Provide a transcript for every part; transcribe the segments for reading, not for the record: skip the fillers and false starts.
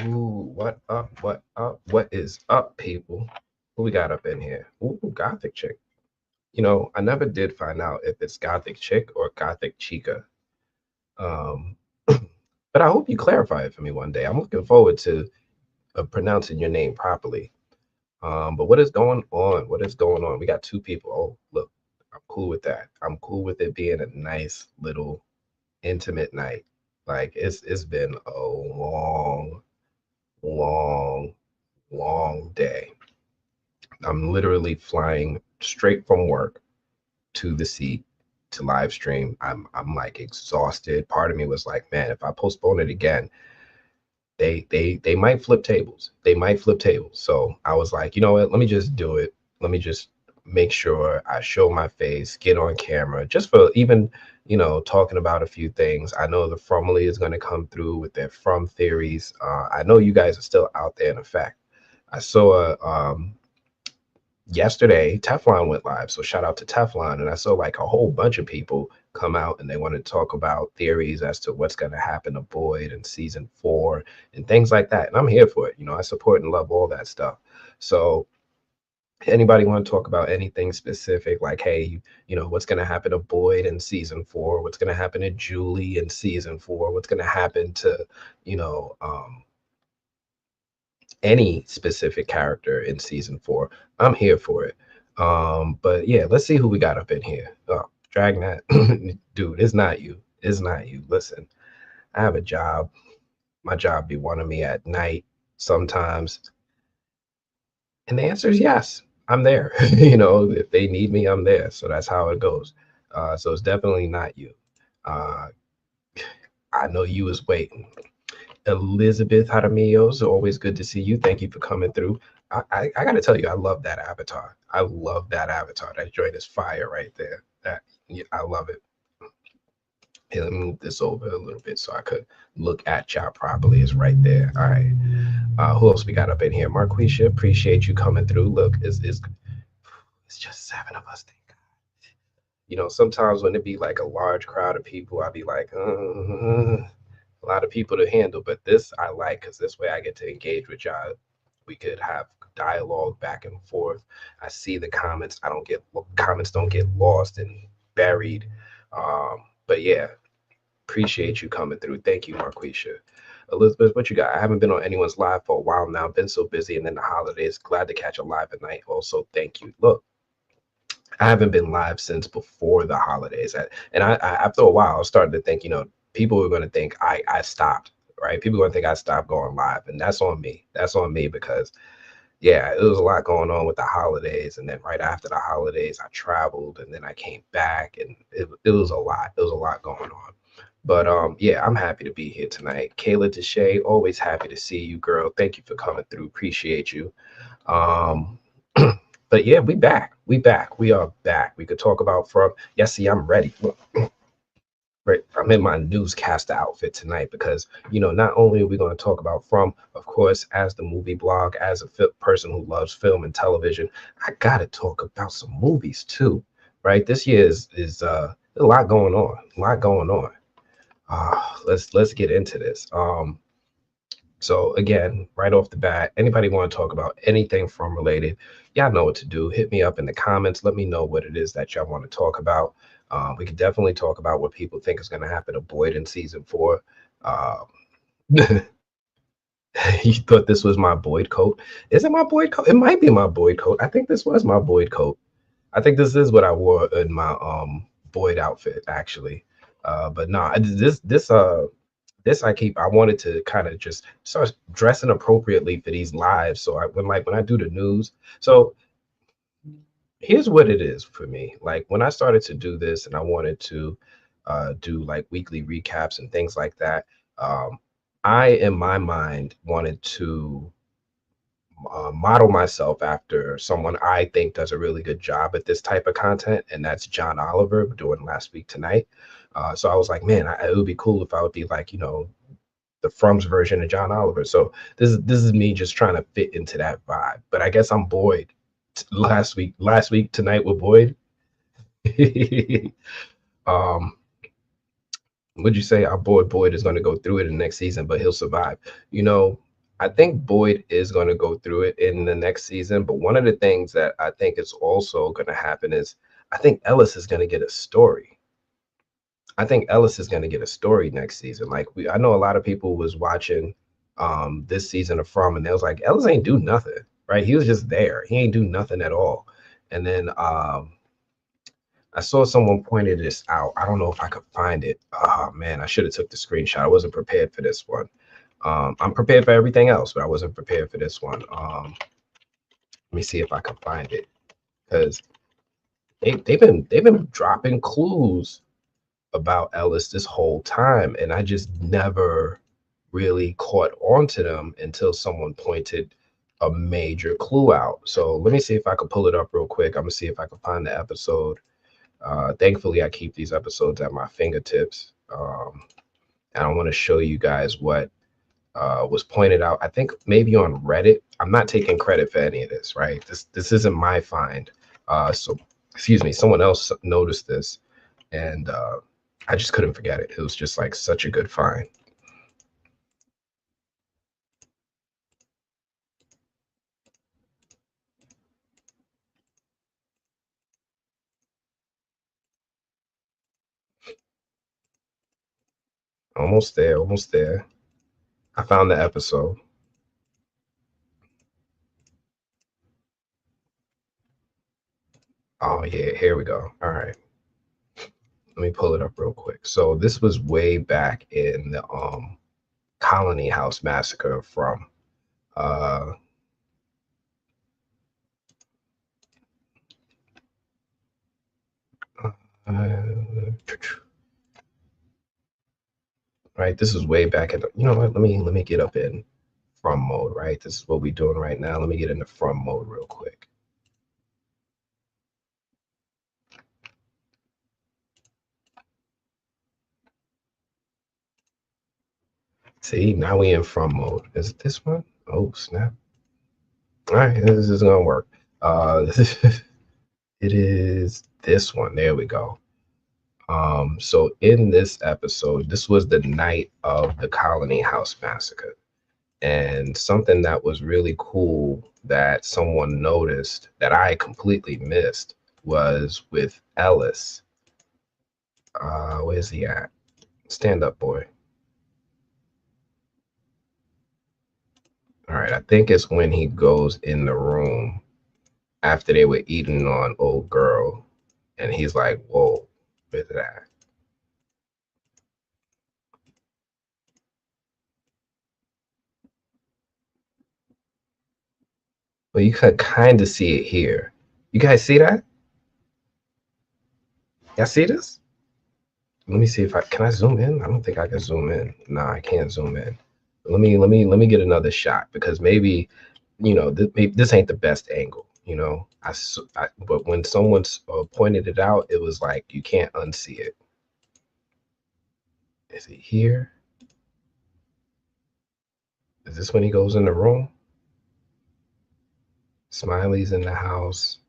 Ooh, what up? What up? What is up, people? Who we got up in here? Ooh, Gothic chick. You know, I never did find out if it's Gothic chick or Gothic chica. Um, but I hope you clarify it for me one day. I'm looking forward to pronouncing your name properly. But what is going on? What is going on? We got two people. Oh, look, I'm cool with that. I'm cool with it being a nice little intimate night. Like it's been a long, long day. I'm literally flying straight from work to the seat to live stream. I'm like exhausted. Part of me was like, man, if I postpone it again, they might flip tables. They might flip tables. So I was like, you know what? Let me just do it. Let me just make sure I show my face, get on camera, just for even, talking about a few things. I know the FROMily is going to come through with their from theories. I know you guys are still out there in effect. I saw yesterday Teflon went live, so shout out to Teflon, and I saw like a whole bunch of people come out and they want to talk about theories as to what's going to happen to Boyd in season 4 and things like that, and I'm here for it. I support and love all that stuff. So anybody want to talk about anything specific, like, hey, what's going to happen to Boyd in season 4, what's going to happen to Julie in season 4, what's going to happen to any specific character in season 4, I'm here for it. But yeah, let's see who we got up in here. Oh, Dragnet. Dude, it's not you. It's not you. Listen, I have a job. My job be wanting me at night sometimes. And the answer is yes. I'm there. If they need me, I'm there. So that's how it goes. So it's definitely not you. I know you was waiting. Elizabeth Jaramillo, so always good to see you. Thank you for coming through. I got to tell you, I love that avatar. I love that avatar. That joint is fire right there. Yeah, I love it. Hey, let me move this over a little bit so I could look at y'all properly. It's right there. All right. Who else we got up in here? Marquisha, appreciate you coming through. Look, it's just 7 of us. Thank God. Sometimes when it be like a large crowd of people, I'll be like, a lot of people to handle, but this I like because this way I get to engage with y'all. We could have dialogue back and forth. I see the comments. Comments don't get lost and buried. But yeah, appreciate you coming through. Thank you, Marquisha. Elizabeth, what you got? I haven't been on anyone's live for a while now. Been so busy, and then the holidays. Glad to catch a live at night. Also, thank you. Look, I haven't been live since before the holidays, and I after a while, I started to think, people are going to think I stopped, right? People are going to think I stopped going live, and that's on me. That's on me because, yeah, it was a lot going on with the holidays, and then right after the holidays, I traveled, and then I came back, and it was a lot. It was a lot going on. But yeah, I'm happy to be here tonight. Kayla Deshay, always happy to see you, girl. Thank you for coming through. Appreciate you. Um, but yeah, we back. We back. We are back. We could talk about from. Yes, see, I'm ready. Look, right, I'm in my newscaster outfit tonight because not only are we going to talk about from, of course, as the movie blog, as a person who loves film and television, I gotta talk about some movies too, right? This year is a lot going on, a lot going on. Let's get into this. So again, right off the bat, anybody want to talk about anything from related, y'all know what to do. Hit me up in the comments. Let me know what it is that y'all want to talk about. We could definitely talk about what people think is going to happen to Boyd in season 4. You thought this was my Boyd coat? Is it my Boyd coat? It might be my Boyd coat. I think this was my Boyd coat. I think this is what I wore in my Boyd outfit actually. But no, this I wanted to kind of just start dressing appropriately for these lives. So when I do the news, so here's what it is for me. Like when I started to do this and I wanted to do like weekly recaps and things like that, I in my mind wanted to model myself after someone I think does a really good job at this type of content, and that's John Oliver doing Last Week Tonight. So I was like, man, it would be cool if I would be like, the From's version of John Oliver. So this is me just trying to fit into that vibe. But I guess I'm Boyd. Last week tonight with Boyd. um, would you say our boy Boyd is going to go through it in the next season, but he'll survive? You know, I think Boyd is going to go through it in the next season. But one of the things that I think is also going to happen is I think Ellis is going to get a story. I think Ellis is going to get a story next season. Like I know a lot of people was watching this season of From, and they was like, Ellis ain't do nothing, right? He was just there. He ain't do nothing at all. And then I saw someone pointed this out. I don't know if I could find it. Oh man, I should have took the screenshot. I wasn't prepared for this one. I'm prepared for everything else, but I wasn't prepared for this one. Let me see if I can find it because they've been dropping clues about Ellis this whole time, and I just never really caught on to them until someone pointed a major clue out. So let me see if I can pull it up real quick. I'm gonna see if I can find the episode. Thankfully, I keep these episodes at my fingertips. And I want to show you guys what was pointed out. I think maybe on Reddit. I'm not taking credit for any of this, right? This isn't my find. So excuse me, someone else noticed this, and I just couldn't forget it. It was just like such a good find. Almost there, almost there. I found the episode. Oh yeah, here we go. All right. Let me pull it up real quick. So this was way back in the Colony House massacre from uh right. This is way back in the, you know what? Let me get up in from mode, right? This is what we're doing right now. Let me get into from mode real quick. See, now we in from mode. Is it this one? Oh snap. All right, this is gonna work. It is this one. There we go. So in this episode, this was the night of the Colony House massacre. And something that was really cool that someone noticed that I completely missed was with Ellis. Where's he at? Stand up, boy. All right, I think it's when he goes in the room after they were eating on old girl, and he's like, "Whoa, where's that?" Well, you could kind of see it here. You guys see that? Y'all see this? Let me see if I can I zoom in. I don't think I can zoom in. Nah, I can't zoom in. Let me get another shot because maybe maybe this ain't the best angle. But when someone pointed it out, it was like you can't unsee it. Is it here? Is this when he goes in the room? Smiley's in the house.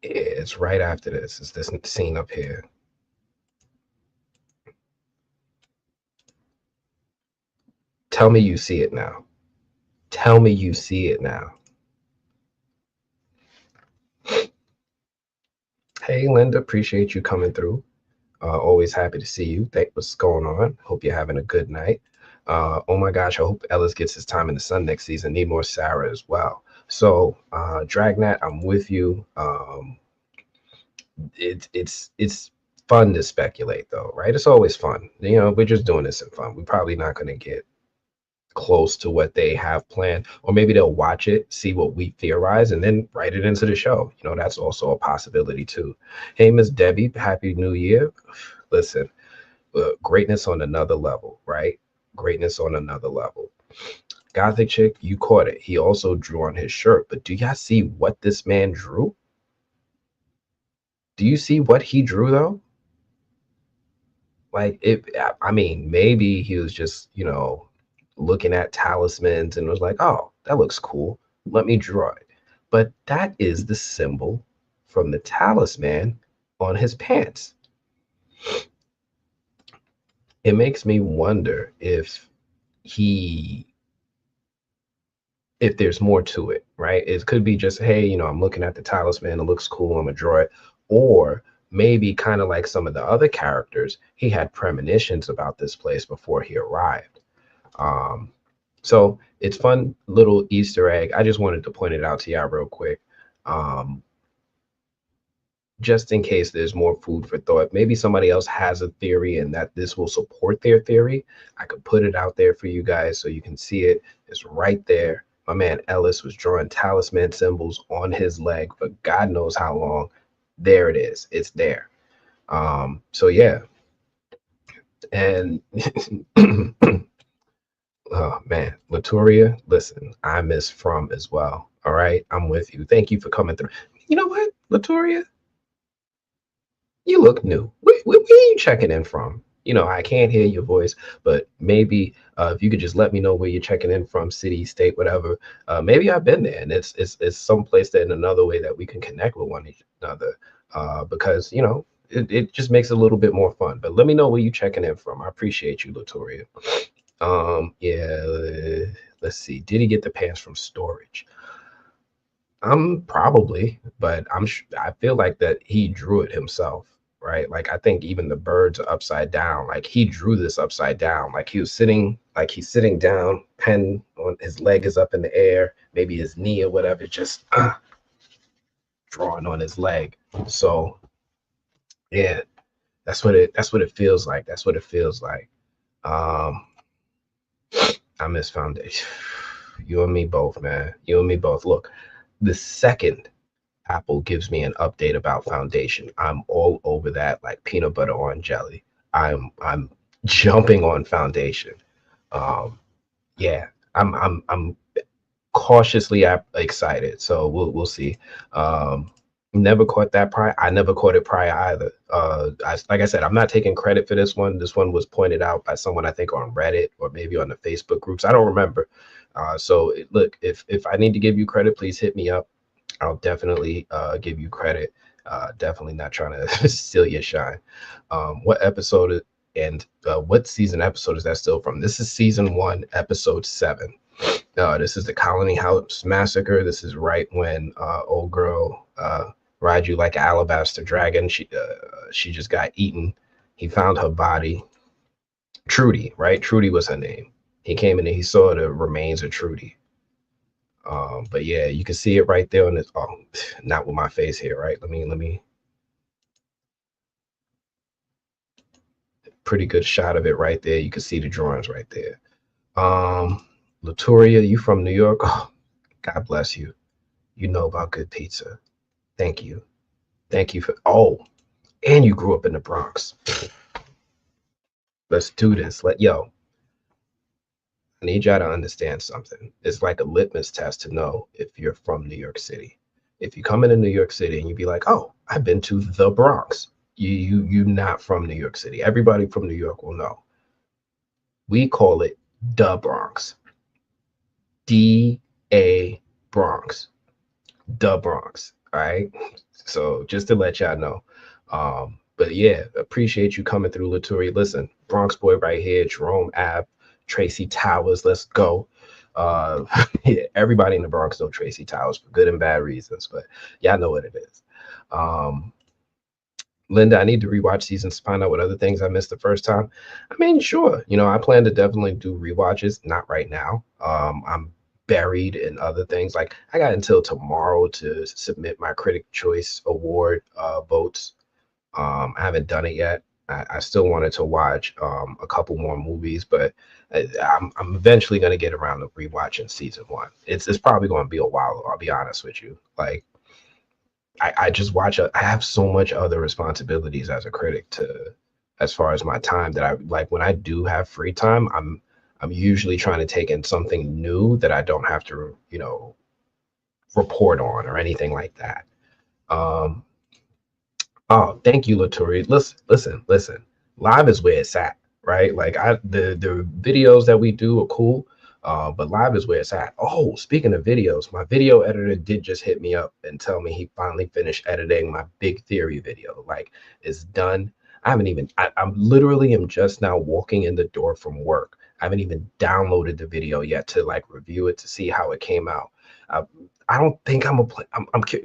Yeah, it's right after this. It's this scene up here. Tell me you see it now. Tell me you see it now. Hey, Linda, appreciate you coming through. Always happy to see you. Thank what's going on. Hope you're having a good night. Oh my gosh, I hope Ellis gets his time in the sun next season. Need more Sarah as well. So, Dragnet, I'm with you. It's fun to speculate though, right? It's always fun. We're just doing this in fun. We're probably not going to get close to what they have planned, or maybe they'll watch it, see what we theorize, and then write it into the show. That's also a possibility too. Hey, Miss Debbie, happy New Year. Listen, greatness on another level, right? Greatness on another level. Gothic chick, you caught it. He also drew on his shirt, but do y'all see what this man drew? Do you see what he drew though? Like it, I mean, maybe he was just, looking at talismans and was like, oh, that looks cool. Let me draw it. but that is the symbol from the talisman on his pants. It makes me wonder he if there's more to it, right? It could be just, hey, I'm looking at the talisman, it looks cool, I'm gonna draw it. Or maybe kind of like some of the other characters, he had premonitions about this place before he arrived. Um, so it's fun little Easter egg. I just wanted to point it out to y'all real quick. Um, just in case there's more food for thought. Maybe somebody else has a theory and that this will support their theory. I could put it out there for you guys so you can see it. It's right there. My man Ellis was drawing talisman symbols on his leg for God knows how long. There it is. It's there. So yeah. And oh man, Latoria, listen, I miss From as well. All right. I'm with you. Thank you for coming through. You know what, Latoria? You look new. Where are you checking in from? I can't hear your voice, but maybe if you could just let me know where you're checking in from, city, state, whatever. Maybe I've been there, and it's someplace that in another way that we can connect with one another. Because it just makes it a little bit more fun. But let me know where you're checking in from. I appreciate you, Latoria. Yeah. Let's see. Did he get the pants from storage? Probably, but I feel like that he drew it himself, right? Like I think even the birds are upside down. Like he drew this upside down. Like he's sitting down, pen on his leg is up in the air, maybe his knee or whatever, just drawing on his leg. So yeah, that's what it feels like. That's what it feels like. Um, I miss Foundation. You and me both, man. You and me both. Look, the second Apple gives me an update about Foundation, I'm all over that like peanut butter on jelly. I'm jumping on Foundation. Um, yeah, I'm cautiously excited. So we'll see. Never caught that prior. I never caught it prior either. Like I said, I'm not taking credit for this one. This one was pointed out by someone I think on Reddit or maybe on the Facebook groups. I don't remember. So look, if I need to give you credit, please hit me up. I'll definitely give you credit. Definitely not trying to steal your shine. What episode and what season episode is that still from? This is season 1, episode 7. This is the Colony House Massacre. This is right when old girl ride you like an alabaster dragon. She just got eaten. He found her body. Trudy, right? Trudy was her name. He came in and he saw the remains of Trudy. But yeah, you can see it right there on this. Oh, not with my face here, right? Let me. Pretty good shot of it right there. You can see the drawings right there. Latoria, you from New York? Oh, God bless you. You know about good pizza. Thank you. Thank you for. Oh, and you grew up in the Bronx. Let's do this. I need y'all to understand something. It's like a litmus test to know if you're from New York City. If you come into New York City and you be like, oh, I've been to the Bronx. You not from New York City. Everybody from New York will know. We call it the Bronx. D-A Bronx. The Bronx. All right. So just to let y'all know. But yeah, appreciate you coming through, Laturi. Listen, Bronx boy right here, Jerome Ave, Tracy Towers. Let's go. Yeah, everybody in the Bronx know Tracy Towers for good and bad reasons, but y'all know what it is. Linda, I need to rewatch seasons to find out what other things I missed the first time. I mean, sure. I plan to definitely do rewatches. Not right now. I'm buried in other things. Like I got until tomorrow to submit my Critic Choice Award votes. I haven't done it yet. I still wanted to watch a couple more movies, but I'm eventually going to get around to rewatching season 1. It's probably going to be a while, I'll be honest with you. Like, I just watch. I have so much other responsibilities as a critic as far as my time that I like. When I do have free time, I'm usually trying to take in something new that I don't have to, report on or anything like that. Oh, thank you, Laturi. Listen. Live is where it's at, right? Like the videos that we do are cool, But live is where it's at. Oh, speaking of videos, my video editor did just hit me up and tell me he finally finished editing my big theory video. Like, it's done. I haven't even, I'm literally am just now walking in the door from work. I haven't even downloaded the video yet to like review it to see how it came out. Uh, I don't think I'm gonna play.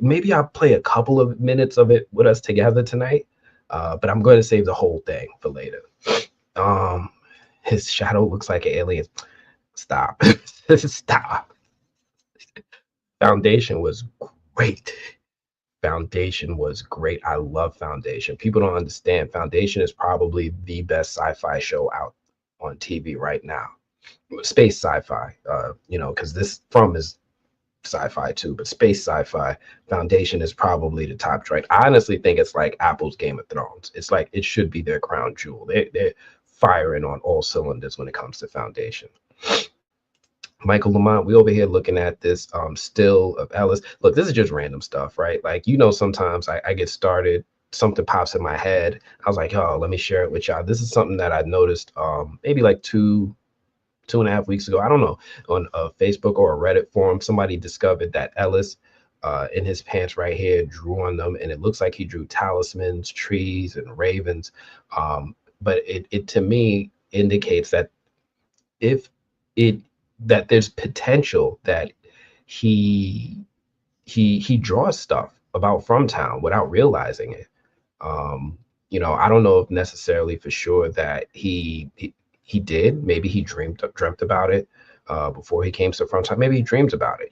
Maybe I'll play a couple of minutes of it with us together tonight. But I'm going to save the whole thing for later. Um, his shadow looks like an alien. Stop. Stop. Foundation was great. Foundation was great. I love Foundation. People don't understand. Foundation is probably the best sci-fi show out on TV right now. Space sci-fi, because this From is sci-fi too, but space sci-fi. Foundation is probably the top joint. I honestly think it's like Apple's Game of Thrones. It's like it should be their crown jewel. They're firing on all cylinders when it comes to Foundation. Michael Lamont, we over here looking at this still of Ellis. Look, this is just random stuff, right? Like, sometimes I get started, something pops in my head. I was like, oh, let me share it with y'all. This is something that I noticed maybe like 2.5 weeks ago. I don't know, on a Facebook or a Reddit forum, somebody discovered that Ellis in his pants right here drew on them, and it looks like he drew talismans, trees, and ravens. But it to me indicates that if it that there's potential that he draws stuff about FromTown without realizing it. I don't know if necessarily for sure that he did. Maybe he dreamt about it before he came to FromTown. Maybe he dreamed about it.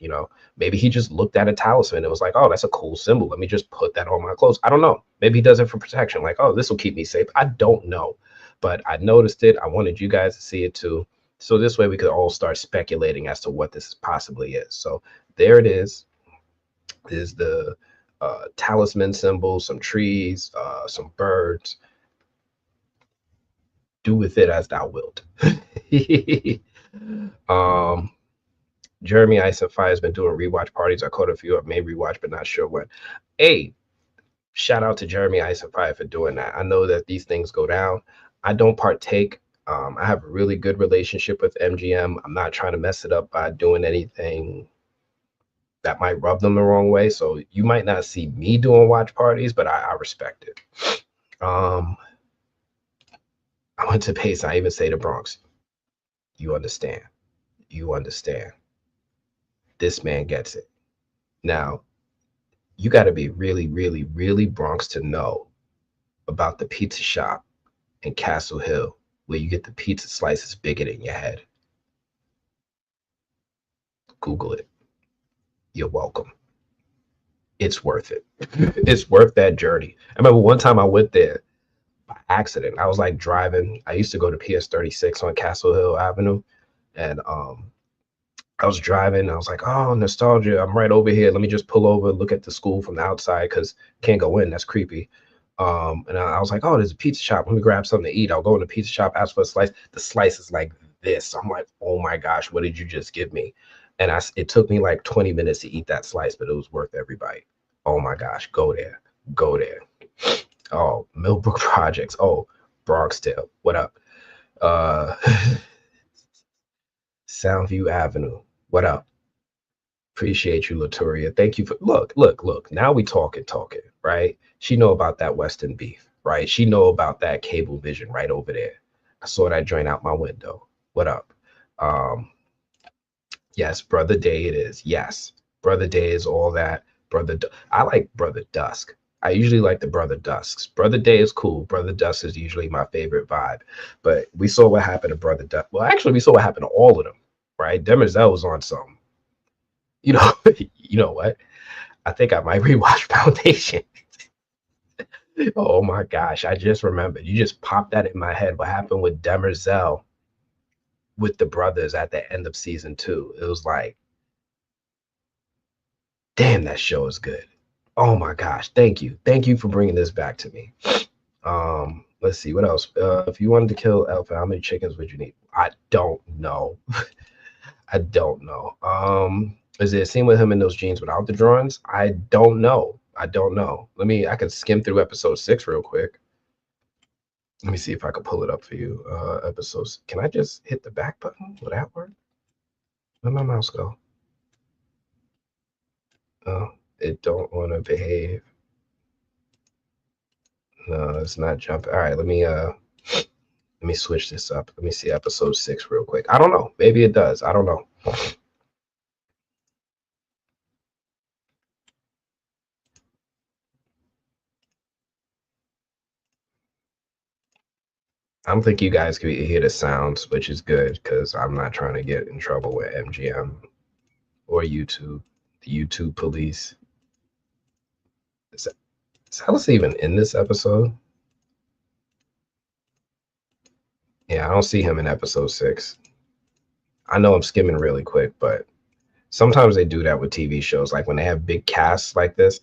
Maybe he just looked at a talisman and was like, "Oh, that's a cool symbol. Let me just put that on my clothes." I don't know. Maybe he does it for protection. Like, "Oh, this will keep me safe." I don't know, but I noticed it. I wanted you guys to see it too. So this way we could all start speculating as to what this possibly is. So there it is. Is the talisman symbol, some trees, some birds. Do with it as thou wilt. um, Jeremy Ice and Fire has been doing rewatch parties. I caught a few. I may rewatch, but not sure when. Hey, shout out to Jeremy Ice and Fire for doing that. I know that these things go down. I don't partake. I have a really good relationship with MGM. I'm not trying to mess it up by doing anything that might rub them the wrong way. So you might not see me doing watch parties, but I respect it. I went to Pace. I even say the Bronx. You understand. You understand. This man gets it. Now, you got to be really, really, really Bronx to know about the pizza shop in Castle Hill where you get the pizza slices bigger than your head. Google it. You're welcome. It's worth it. It's worth that journey. I remember one time I went there by accident. I was like driving. I used to go to PS 36 on Castle Hill Avenue, and I was driving. I was like, oh, nostalgia. I'm right over here. Let me just pull over, look at the school from the outside because can't go in. That's creepy. And I was like, oh, there's a pizza shop. Let me grab something to eat. I'll go in the pizza shop, ask for a slice. The slice is like this. I'm like, oh my gosh, what did you just give me? And it took me like 20 minutes to eat that slice, but it was worth every bite. Oh my gosh, go there. Go there. Oh, Millbrook Projects. Oh, Bronxdale. What up? Uh Soundview Avenue. What up? Appreciate you, Latoria. Thank you for look. Now we talking, right? She know about that Western beef, right? She know about that cable vision right over there. I saw that joint out my window. What up? Yes, Brother Day it is. Yes. Brother Day is all that. I like Brother Dusk. I usually like the Brother Dusks. Brother Day is cool. Brother Dusk is usually my favorite vibe. But we saw what happened to Brother Dusk. Well, actually, we saw what happened to all of them, right? Denzel was on some. You know what? I think I might rewatch Foundation. Oh my gosh, I just remembered. You just popped that in my head. What happened with Demerzel with the brothers at the end of season 2? It was like, damn, that show is good. Oh my gosh, thank you. Thank you for bringing this back to me. Let's see, what else? If you wanted to kill Alpha, how many chickens would you need? I don't know. I don't know. Is there a scene with him in those jeans without the drawings? I don't know. I can skim through episode 6 real quick. Let me see if I can pull it up for you. Episodes. Can I just hit the back button? Will that work? Where'd my mouse go? Oh, it don't want to behave. No, it's not jumping. All right, let me switch this up. Let me see episode 6 real quick. I don't know. Maybe it does. I don't know. I don't think you guys can hear the sounds, which is good because I'm not trying to get in trouble with MGM or YouTube, the YouTube police. Is Ellis even in this episode? Yeah, I don't see him in episode 6. I know I'm skimming really quick, but sometimes they do that with TV shows. Like when they have big casts like this,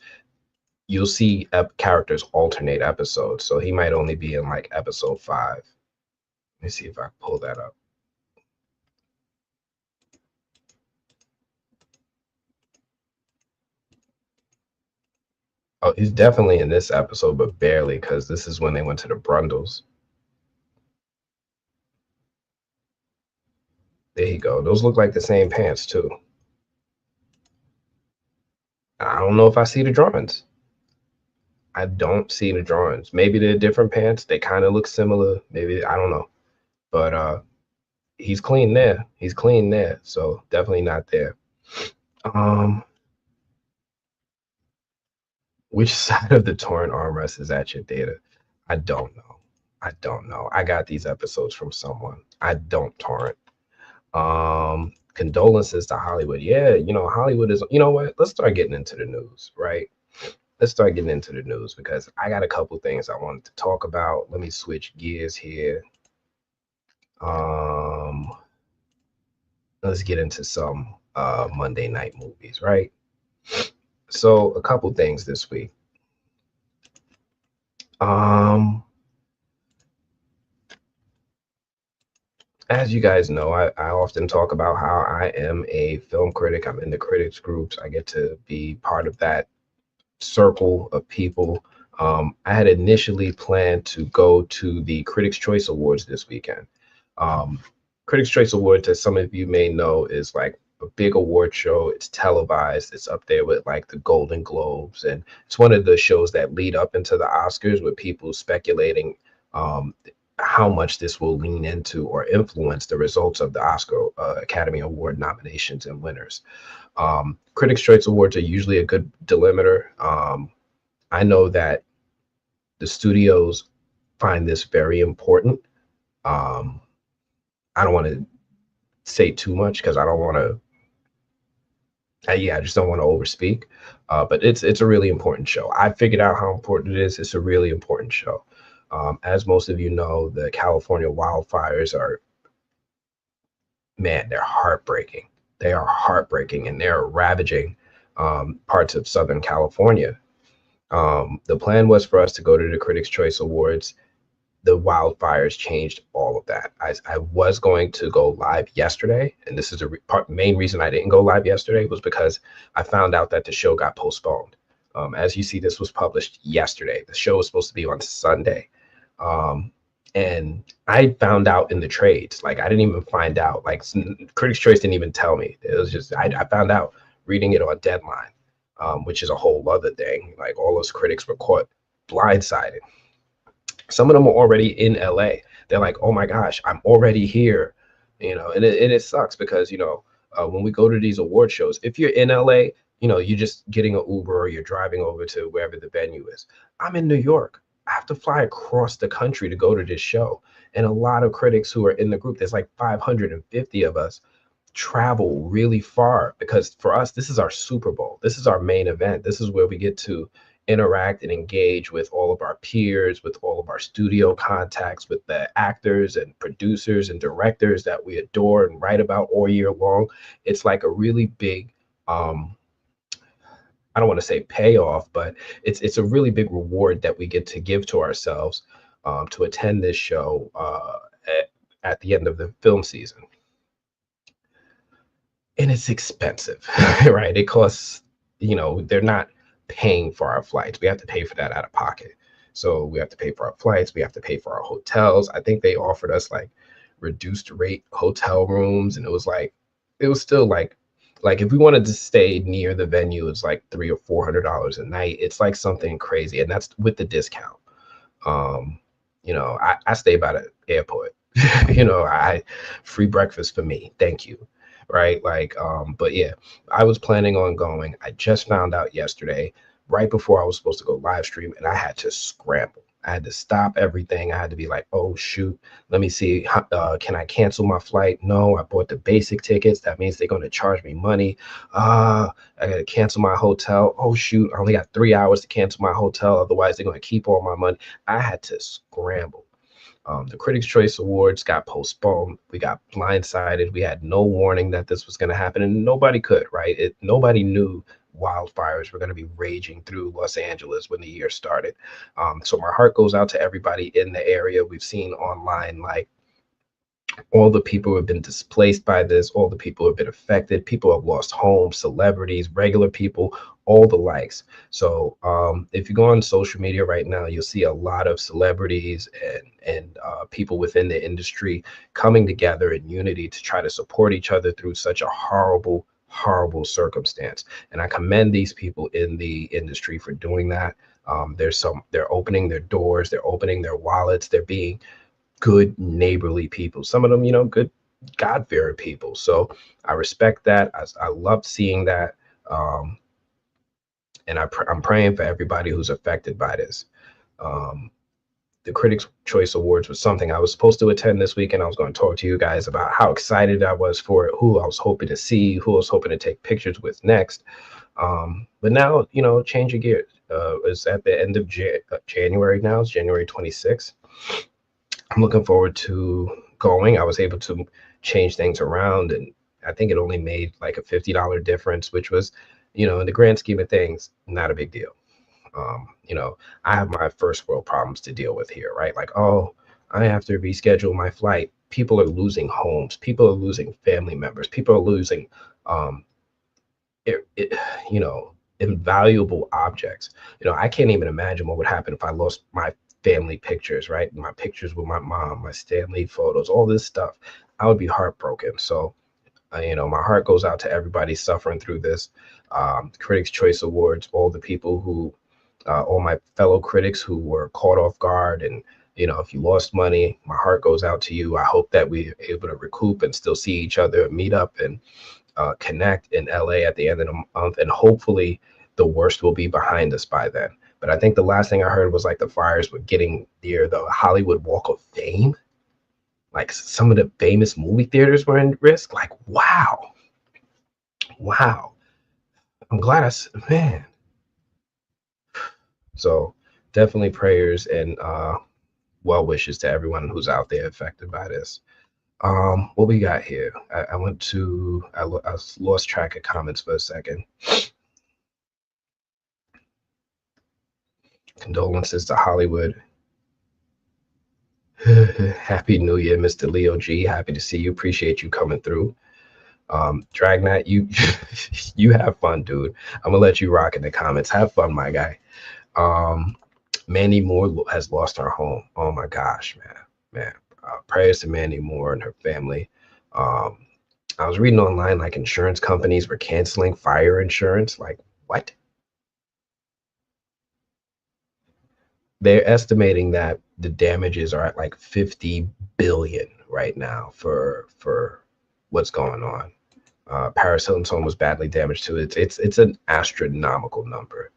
you'll see characters alternate episodes. So he might only be in like episode 5. Let me see if I pull that up. Oh, he's definitely in this episode, but barely because this is when they went to the Brundles. There you go. Those look like the same pants too. I don't know if I see the drawings. I don't see the drawings. Maybe they're different pants. They kind of look similar. Maybe I don't know. But he's clean there. He's clean there. So definitely not there. Um, which side of the torrent armrest is at your data? I don't know. I don't know. I got these episodes from someone. I don't torrent. Condolences to Hollywood. Yeah, Hollywood is, you know what? Let's start getting into the news, right? Let's start getting into the news because I got a couple things I wanted to talk about. Let me switch gears here. Um, let's get into some Monday night movies, right? So a couple things this week. Um, as you guys know, I often talk about how I am a film critic. I'm in the critics groups. I get to be part of that circle of people. I had initially planned to go to the Critics' Choice Awards this weekend. Um, Critics' Choice Awards, as some of you may know, is like a big award show. It's televised. It's up there with like the Golden Globes, and it's one of the shows that lead up into the Oscars with people speculating um, how much this will lean into or influence the results of the Oscar Academy Award nominations and winners. Critics' Choice Awards are usually a good delimiter. I know that the studios find this very important. Um, I don't want to say too much because I don't want to. Yeah, I just don't want to overspeak. But it's a really important show. I figured out how important it is. It's a really important show. As most of you know, the California wildfires are, man, they're heartbreaking. They are heartbreaking, and they're ravaging parts of Southern California. The plan was for us to go to the Critics' Choice Awards. The wildfires changed all of that. I was going to go live yesterday, and this is the main reason I didn't go live yesterday was because I found out that the show got postponed. As you see, this was published yesterday. The show was supposed to be on Sunday. Um, and I found out in the trades. Like I didn't even find out. Like Critics' Choice didn't even tell me. It was just I found out reading it on Deadline, which is a whole other thing. Like all those critics were caught blindsided. Some of them are already in LA. They're like, oh my gosh, I'm already here, and it sucks because when we go to these award shows, if you're in LA, you're just getting an Uber or you're driving over to wherever the venue is. I'm in New York. I have to fly across the country to go to this show. And a lot of critics who are in the group, there's like 550 of us, travel really far because for us, this is our Super Bowl. This is our main event. This is where we get to interact and engage with all of our peers, with all of our studio contacts, with the actors and producers and directors that we adore and write about all year long. It's like a really big, I don't want to say payoff, but it's a really big reward that we get to give to ourselves to attend this show at the end of the film season. And it's expensive, right? It costs, they're not paying for our flights. We have to pay for that out of pocket. So we have to pay for our flights. We have to pay for our hotels. I think they offered us like reduced rate hotel rooms, and it was like it was still like if we wanted to stay near the venue, it's like $300 or $400 a night. It's like something crazy, and that's with the discount. Um, I stay by the airport. I free breakfast for me. Thank you. Right. Like, but yeah, I was planning on going. I just found out yesterday, right before I was supposed to go live stream, and I had to scramble. I had to stop everything. I had to be like, oh shoot, let me see. Can I cancel my flight? No, I bought the basic tickets. That means they're going to charge me money. I got to cancel my hotel. Oh shoot, I only got 3 hours to cancel my hotel. Otherwise, they're going to keep all my money. I had to scramble. The Critics' Choice Awards got postponed. We got blindsided. We had no warning that this was going to happen, and nobody could, right? Nobody knew wildfires were going to be raging through Los Angeles when the year started. So my heart goes out to everybody in the area. We've seen online, like, all the people who have been displaced by this, all the people who have been affected, people have lost homes, celebrities, regular people, all the likes. So if you go on social media right now, you'll see a lot of celebrities and people within the industry coming together in unity to try to support each other through such a horrible circumstance. And I commend these people in the industry for doing that. They're opening their doors, they're opening their wallets, they're being good neighborly people, some of them, good God-fearing people. So I respect that. I love seeing that. And I'm praying for everybody who's affected by this. The Critics' Choice Awards was something I was supposed to attend this weekend. I was going to talk to you guys about how excited I was for it, who I was hoping to see, who I was hoping to take pictures with next. But now, change of gears. It's at the end of January now. It's January 26th. I'm looking forward to going. I was able to change things around, and I think it only made like a $50 difference, which was, in the grand scheme of things, not a big deal. I have my first world problems to deal with here, right? Like, oh, I have to reschedule my flight. People are losing homes. People are losing family members. People are losing, it, it, invaluable objects. I can't even imagine what would happen if I lost my family pictures, right? My pictures with my mom, my Stanley photos, all this stuff. I would be heartbroken. So, my heart goes out to everybody suffering through this. Critics' Choice Awards, all the people who, all my fellow critics who were caught off guard. And, if you lost money, my heart goes out to you. I hope that we're able to recoup and still see each other, meet up and connect in LA at the end of the month. And hopefully the worst will be behind us by then. But I think the last thing I heard was like the fires were getting near the Hollywood Walk of Fame. Like some of the famous movie theaters were in risk. Like, wow. I'm glad man. So definitely prayers and well wishes to everyone who's out there affected by this. What we got here? I lost track of comments for a second. Condolences to Hollywood. Happy New Year, Mr. Leo G. Happy to see you. Appreciate you coming through. Dragnet, you you have fun, dude. I'm gonna let you rock in the comments. Have fun, my guy. Mandy Moore has lost her home. Oh my gosh, man. Prayers to Mandy Moore and her family. I was reading online like insurance companies were canceling fire insurance. Like, what? They're estimating that the damages are at like 50 billion right now for what's going on. Paris Hilton's home was badly damaged too. It's an astronomical number.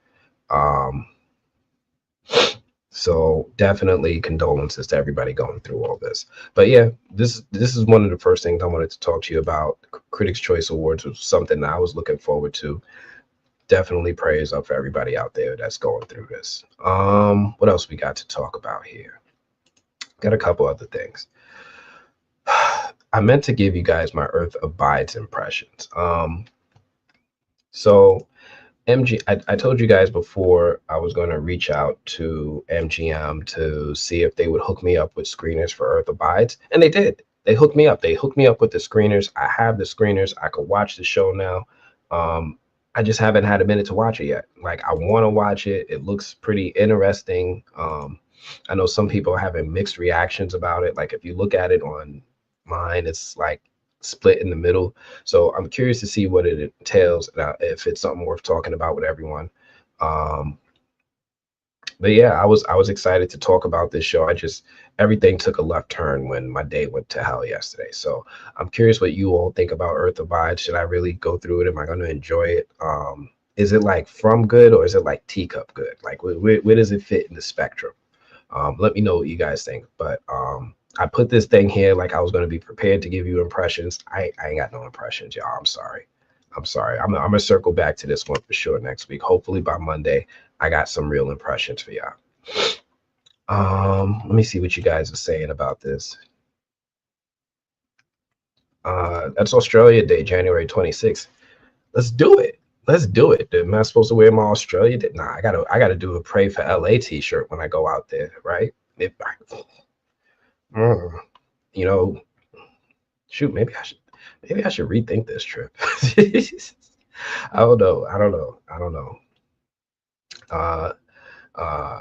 So definitely condolences to everybody going through all this. But yeah, this is one of the first things I wanted to talk to you about. Critics' Choice Awards was something that I was looking forward to. Definitely prayers up for everybody out there that's going through this. What else we got to talk about here? Got a couple other things. I meant to give you guys my Earth Abides impressions. So I told you guys before I was going to reach out to MGM to see if they would hook me up with screeners for Earth Abides, and they did. They hooked me up. They hooked me up with the screeners. I have the screeners. I could watch the show now. I just haven't had a minute to watch it yet. Like, I want to watch it. It looks pretty interesting. I know some people are having mixed reactions about it. Like, if you look at it online, it's like split in the middle. So I'm curious to see what it entails, and if it's something worth talking about with everyone. Um, but yeah, I was excited to talk about this show. I just everything took a left turn when my day went to hell yesterday. So I'm curious what you all think about Earth Abides. Should I really go through it? Am I going to enjoy it? Is it like from good or is it like teacup good? Like where does it fit in the spectrum? Let me know what you guys think. But I put this thing here like I was going to be prepared to give you impressions. I ain't got no impressions, y'all. I'm sorry. I'm sorry. I'm gonna circle back to this one for sure next week. Hopefully by Monday, I got some real impressions for y'all. Let me see what you guys are saying about this. That's Australia Day, January 26th. Let's do it. Let's do it. Am I supposed to wear my Australia Day? Nah, I gotta do a Pray for LA t-shirt when I go out there, right? If you know, shoot, maybe I should rethink this trip. I don't know. Uh,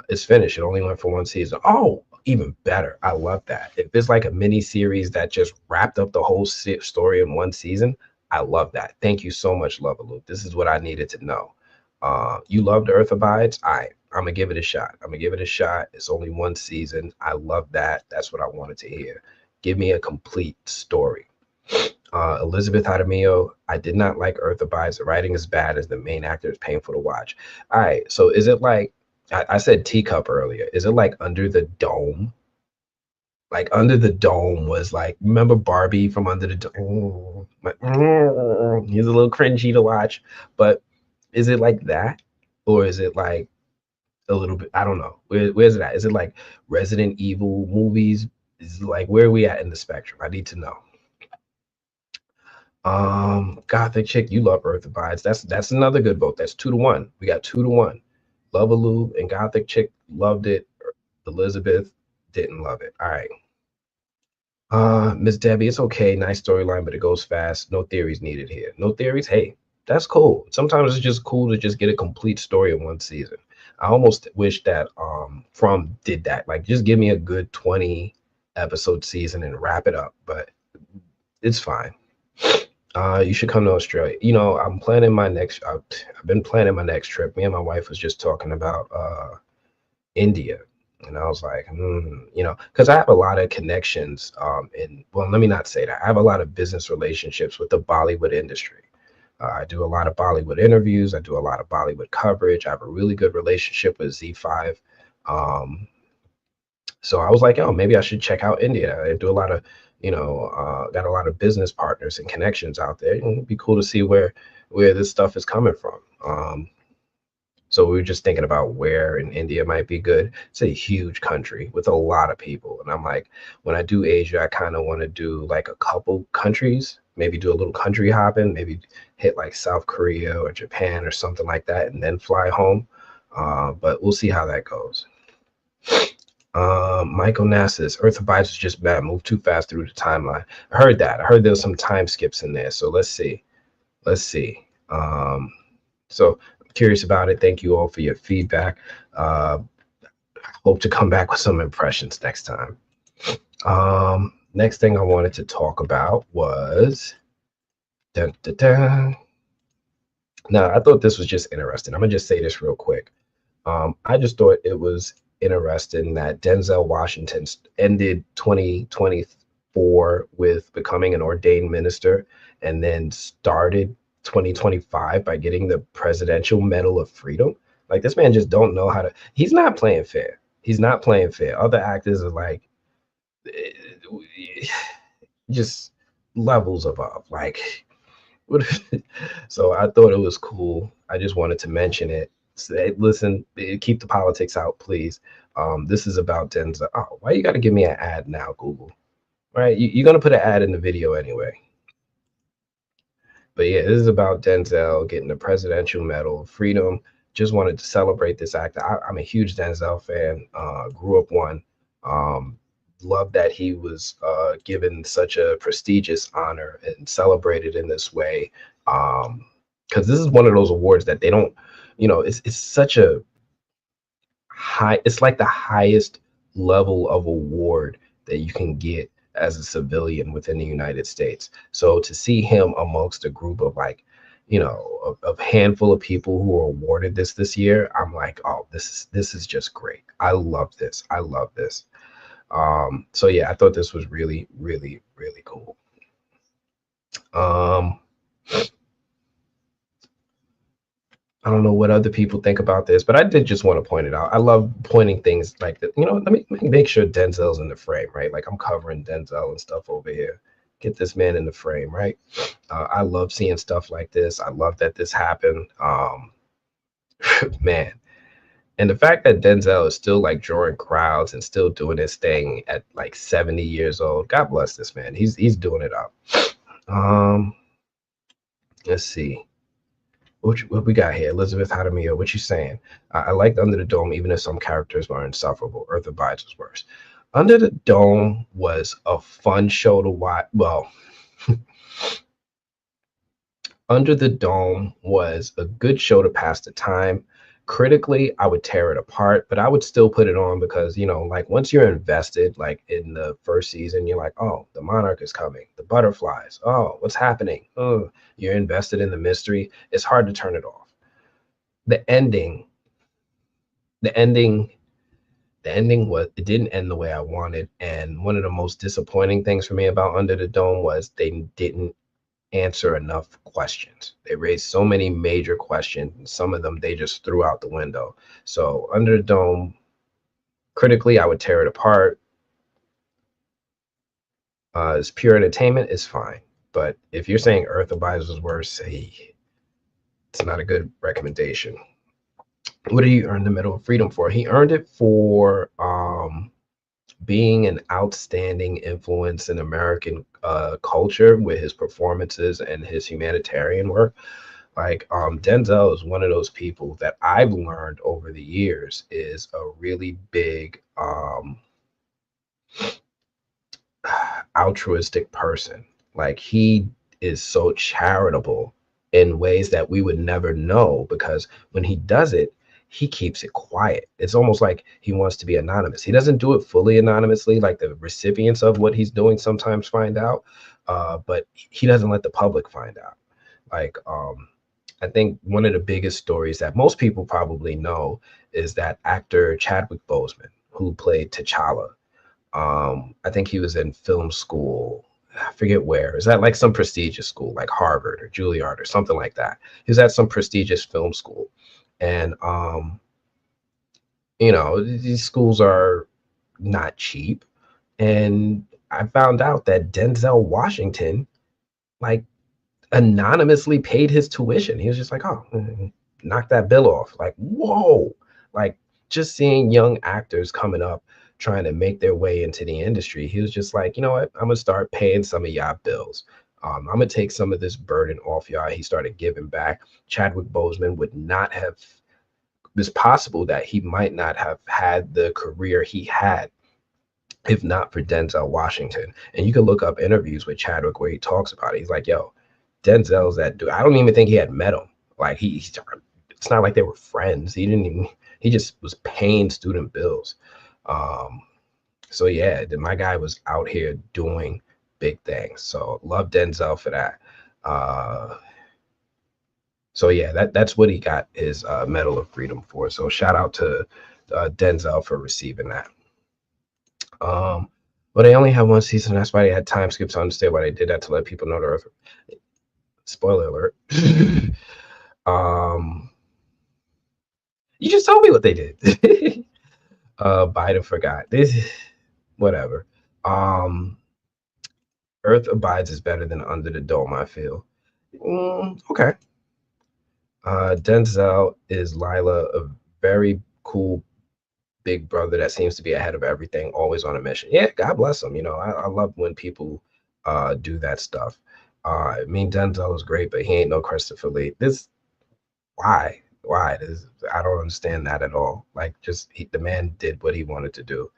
it's finished. It only went for one season. Oh, even better. I love that. If it's like a mini series that just wrapped up the whole story in one season, I love that. Thank you so much, Love Loop. This is what I needed to know. You loved Earth Abides. I'm gonna give it a shot. I'm gonna give it a shot. It's only one season. I love that. That's what I wanted to hear. Give me a complete story. Elizabeth Jaramillo, I did not like Earth Abides. The writing is bad as the main actor is painful to watch. All right, so is it like I said teacup earlier? Is it like Under the Dome? Like Under the Dome was like, remember Barbie from Under the Dome? Like, he's a little cringy to watch, but is it like that, or is it like a little bit? I don't know. Where's it at? Is it like Resident Evil movies? Is it like where are we at in the spectrum? I need to know. Gothic chick, you love Earth Abides. That's another good vote. That's 2-1. We got 2-1. Love a Lube and Gothic chick loved it. Elizabeth didn't love it. All right. Miss Debbie, it's okay. Nice storyline, but it goes fast. No theories needed here. No theories. Hey, that's cool. Sometimes it's just cool to just get a complete story in one season. I almost wish that From did that. Like, just give me a good 20 episode season and wrap it up. But it's fine. You should come to Australia. I'm planning my next. I've been planning my next trip. Me and my wife was just talking about India, and I was like, because I have a lot of connections. Well, let me not say that. I have a lot of business relationships with the Bollywood industry. I do a lot of Bollywood interviews. I do a lot of Bollywood coverage. I have a really good relationship with Z5. So I was like, oh, maybe I should check out India. I do a lot of, got a lot of business partners and connections out there. It'd be cool to see where this stuff is coming from. So we were just thinking about where in India might be good. It's a huge country with a lot of people. And I'm like, when I do Asia, I kind of want to do like a couple countries, maybe do a little country hopping, maybe hit like South Korea or Japan or something like that, and then fly home. But we'll see how that goes. Michael Nassis, Earth Abides was just bad. Moved too fast through the timeline. I heard that. I heard there was some time skips in there. So let's see. So I'm curious about it. Thank you all for your feedback. Hope to come back with some impressions next time. Next thing I wanted to talk about was now I thought this was just interesting. I'm gonna just say this real quick. I just thought it was interesting that Denzel Washington ended 2024 with becoming an ordained minister and then started 2025 by getting the Presidential Medal of Freedom. Like, this man just don't know how to, he's not playing fair. He's not playing fair. Other actors are like just levels above. Like, so I thought it was cool. I just wanted to mention it. Say, listen, keep the politics out, please. This is about Denzel. Oh, why you got to give me an ad now, Google? Right? You're going to put an ad in the video anyway. But yeah, this is about Denzel getting the Presidential Medal of Freedom. Just wanted to celebrate this actor. I'm a huge Denzel fan. Grew up one. Love that he was given such a prestigious honor and celebrated in this way. Because this is one of those awards that they don't, it's such a high, it's like the highest level of award that you can get as a civilian within the United States. So to see him amongst a group of like, a handful of people who were awarded this year, I'm like, oh, this is just great. I love this. I love this. So yeah, I thought this was really, really, really cool. Um, I don't know what other people think about this, but I did just want to point it out. I love pointing things like that. Let me make sure Denzel's in the frame, right? Like I'm covering Denzel and stuff over here. Get this man in the frame, right? I love seeing stuff like this. I love that this happened. Man, and the fact that Denzel is still like drawing crowds and still doing his thing at like 70 years old. God bless this man. He's doing it up. Um, let's see. What we got here? Elizabeth Hadamio, what you saying? I liked Under the Dome, even if some characters were insufferable. Earth Abides was worse. Under the Dome was a fun show to watch. Well, Under the Dome was a good show to pass the time. Critically, I would tear it apart, but I would still put it on because, like once you're invested, like in the first season, you're like, oh, the monarch is coming, the butterflies, oh, what's happening? Oh, you're invested in the mystery. It's hard to turn it off. The ending, the ending, the ending was it didn't end the way I wanted. And one of the most disappointing things for me about Under the Dome was they didn't answer enough questions. They raised so many major questions, and some of them they just threw out the window. So Under the Dome, critically, I would tear it apart. As pure entertainment is fine, but if you're saying Earth Abides was worse, hey, it's not a good recommendation. What did he earn the Medal of Freedom for? He earned it for being an outstanding influence in American culture with his performances and his humanitarian work. Like Denzel is one of those people that I've learned over the years is a really big altruistic person. Like he is so charitable in ways that we would never know because when he does it, he keeps it quiet. It's almost like he wants to be anonymous. He doesn't do it fully anonymously, like the recipients of what he's doing sometimes find out, but he doesn't let the public find out. Like, I think one of the biggest stories that most people probably know is that actor Chadwick Boseman, who played T'Challa. I think he was in film school. I forget where. Is that like some prestigious school, like Harvard or Juilliard or something like that? He was at some prestigious film school. And these schools are not cheap. And I found out that Denzel Washington, like, anonymously paid his tuition. He was just like, oh, knock that bill off. Like, whoa. Like, just seeing young actors coming up trying to make their way into the industry, he was just like, you know what? I'm gonna start paying some of y'all bills. I'm gonna take some of this burden off y'all. He started giving back. Chadwick Boseman would not have. It's possible that he might not have had the career he had if not for Denzel Washington. And you can look up interviews with Chadwick where he talks about it. He's like, yo, Denzel's that dude. I don't even think he had met him. Like it's not like they were friends. He just was paying student bills. So yeah, my guy was out here doing big things. So love Denzel for that. So yeah, that's what he got his Medal of Freedom for. So shout out to Denzel for receiving that. But they only have one season. That's why they had time skips to understand why they did that to let people know the Earth. Spoiler alert. You just told me what they did. Biden forgot. This, whatever. Earth Abides is better than Under the Dome, I feel. Okay. Denzel is Lila, a very cool big brother that seems to be ahead of everything, always on a mission. Yeah, God bless him. I love when people do that stuff. I mean, Denzel is great, but he ain't no Christopher Lee. Why? I don't understand that at all. Like, the man did what he wanted to do.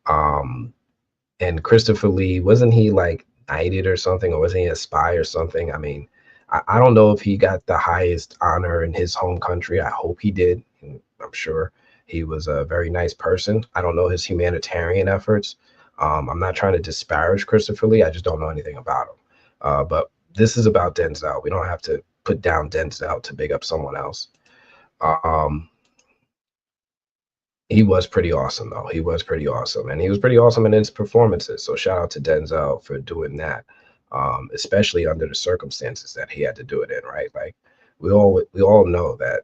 And Christopher Lee, wasn't he like knighted or something, or was he a spy or something? I mean, I don't know if he got the highest honor in his home country. I hope he did. I'm sure he was a very nice person. I don't know his humanitarian efforts. I'm not trying to disparage Christopher Lee. I just don't know anything about him. But this is about Denzel. We don't have to put down Denzel to big up someone else. Um, he was pretty awesome, though. He was pretty awesome, and he was pretty awesome in his performances. So shout out to Denzel for doing that, especially under the circumstances that he had to do it in. Right, like we all know that,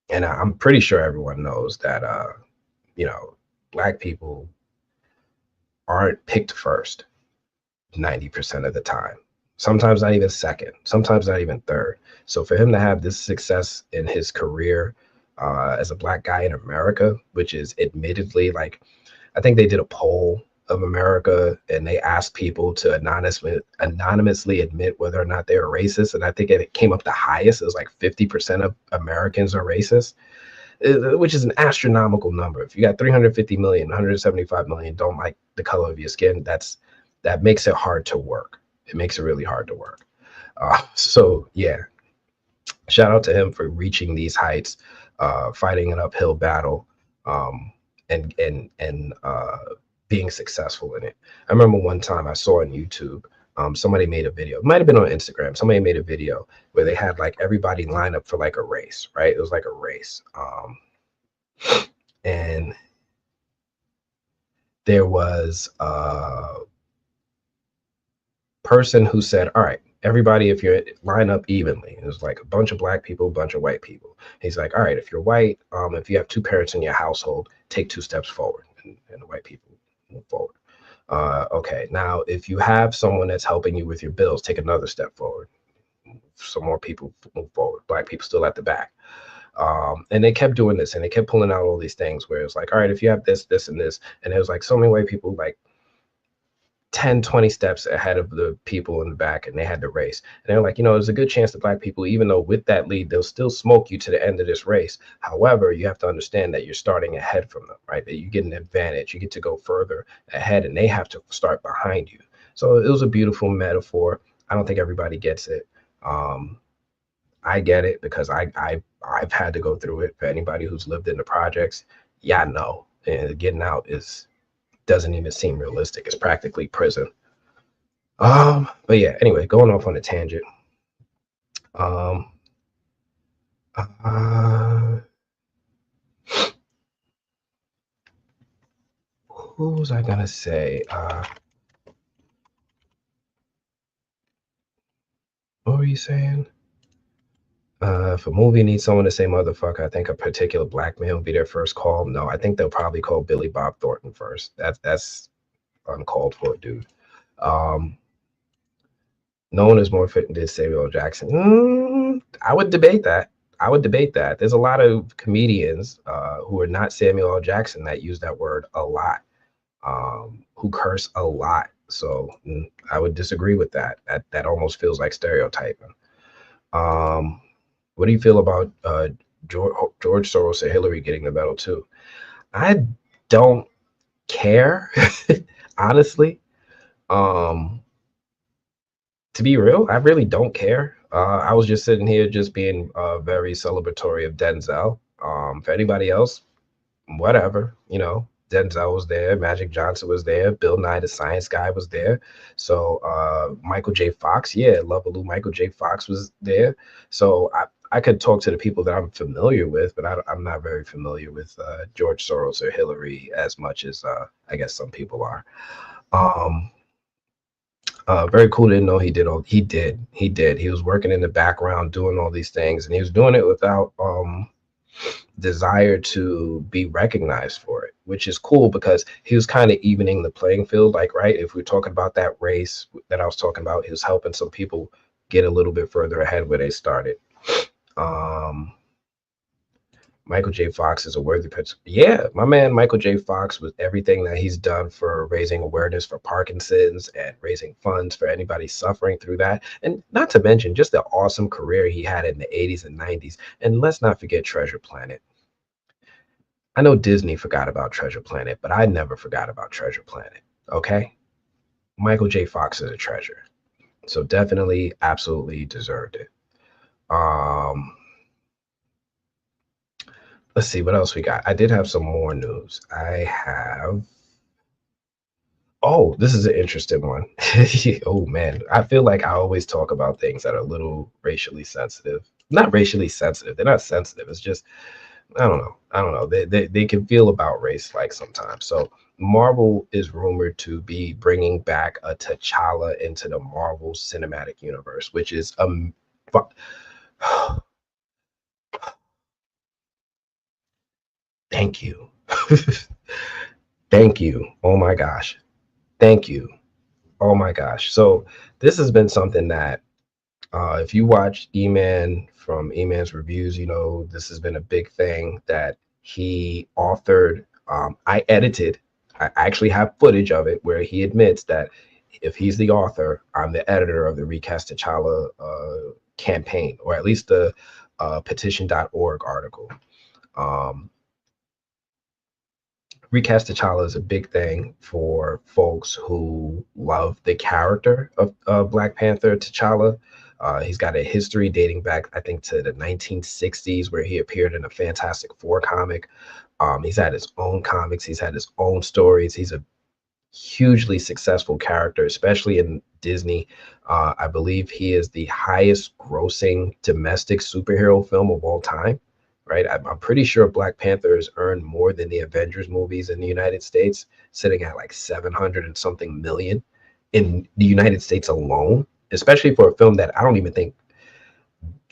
and I'm pretty sure everyone knows that. You know, black people aren't picked first 90% of the time. Sometimes not even second, sometimes not even third. So for him to have this success in his career as a black guy in America, which is admittedly like, I think they did a poll of America and they asked people to anonymously admit whether or not they were racist. And I think it came up the highest. It was like 50% of Americans are racist, which is an astronomical number. If you got 350 million, 175 million don't like the color of your skin, that makes it hard to work. It makes it really hard to work. So yeah, shout out to him for reaching these heights, fighting an uphill battle, um, and being successful in it. I remember one time I saw on YouTube, somebody made a video. It might have been on Instagram. Somebody made a video where they had like everybody line up for like a race, right? It was like a race, and there was a person who said, all right, everybody, if you're line up evenly, it was like a bunch of black people, a bunch of white people. He's like, all right, if you're white, if you have two parents in your household, take 2 steps forward, and the white people move forward. Okay, now if you have someone that's helping you with your bills, take another step forward. Some more people move forward. Black people still at the back. And they kept doing this, and they kept pulling out all these things where it's like, all right, if you have this, this, and this, and it was like so many white people like 10, 20 steps ahead of the people in the back, and they had to race. And they're like, there's a good chance that black people, even though with that lead, they'll still smoke you to the end of this race. However, you have to understand that you're starting ahead from them, right? That you get an advantage. You get to go further ahead, and they have to start behind you. So it was a beautiful metaphor. I don't think everybody gets it. I get it because I've had to go through it. For anybody who's lived in the projects, yeah, no, and getting out doesn't even seem realistic. It's practically prison. But yeah, anyway, going off on a tangent. Um, uh, who was I gonna say? What were you saying? If a movie needs someone to say motherfucker, I think a particular black man will be their first call. No, I think they'll probably call Billy Bob Thornton first. That's uncalled for, dude. Um, no one is more fitting than Samuel L. Jackson. I would debate that. I would debate that. There's a lot of comedians who are not Samuel L. Jackson that use that word a lot, who curse a lot. So I would disagree with that. That almost feels like stereotyping. Um, what do you feel about George Soros or Hillary getting the medal too? I don't care, honestly. Um, to be real, I really don't care. I was just sitting here just being very celebratory of Denzel. For anybody else, whatever, Denzel was there, Magic Johnson was there, Bill Nye the Science Guy was there. So Michael J. Fox, yeah, Lovaloo Michael J. Fox was there. So I could talk to the people that I'm familiar with, but I'm not very familiar with George Soros or Hillary as much as I guess some people are. Very cool. Didn't know he did. He was working in the background doing all these things, and he was doing it without desire to be recognized for it, which is cool because he was kind of evening the playing field. Like, right, if we're talking about that race that I was talking about, he was helping some people get a little bit further ahead where they started. Michael J. Fox is a worthy pitch. Yeah, my man Michael J. Fox, with everything that he's done for raising awareness for Parkinson's and raising funds for anybody suffering through that. And not to mention just the awesome career he had in the 80s and 90s. And let's not forget Treasure Planet. I know Disney forgot about Treasure Planet, but I never forgot about Treasure Planet. Okay? Michael J. Fox is a treasure. So definitely, absolutely deserved it. Let's see what else we got. I did have some more news. Oh, this is an interesting one. Oh man, I feel like I always talk about things that are a little racially sensitive. Not racially sensitive. They're not sensitive. It's just I don't know. I don't know. They can feel about race like sometimes. So Marvel is rumored to be bringing back a T'Challa into the Marvel Cinematic Universe, which is thank you, thank you. Oh my gosh, thank you. Oh my gosh. So this has been something that if you watch E-Man from E-Man's reviews, you know this has been a big thing that he authored. I edited. I actually have footage of it where he admits that if he's the author, I'm the editor of the Recast T'Challa campaign, or at least the petition.org article. Um, Recast T'Challa is a big thing for folks who love the character of Black Panther T'Challa. He's got a history dating back, I think, to the 1960s, where he appeared in a Fantastic Four comic. He's had his own comics, he's had his own stories. He's a hugely successful character, especially in Disney. I believe he is the highest grossing domestic superhero film of all time, right? I'm pretty sure Black Panther has earned more than the Avengers movies in the United States, sitting at like 700 and something million in the United States alone, especially for a film that I don't even think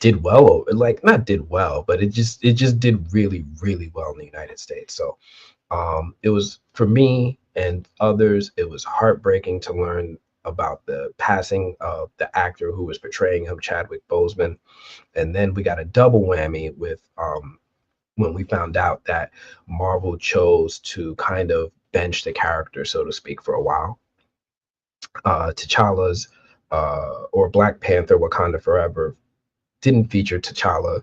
did well, like not did well, but it just did really, really well in the United States. So it was for me and others, it was heartbreaking to learn about the passing of the actor who was portraying him, Chadwick Boseman. And then we got a double whammy with when we found out that Marvel chose to kind of bench the character, so to speak, for a while. T'Challa's or Black Panther Wakanda Forever didn't feature T'Challa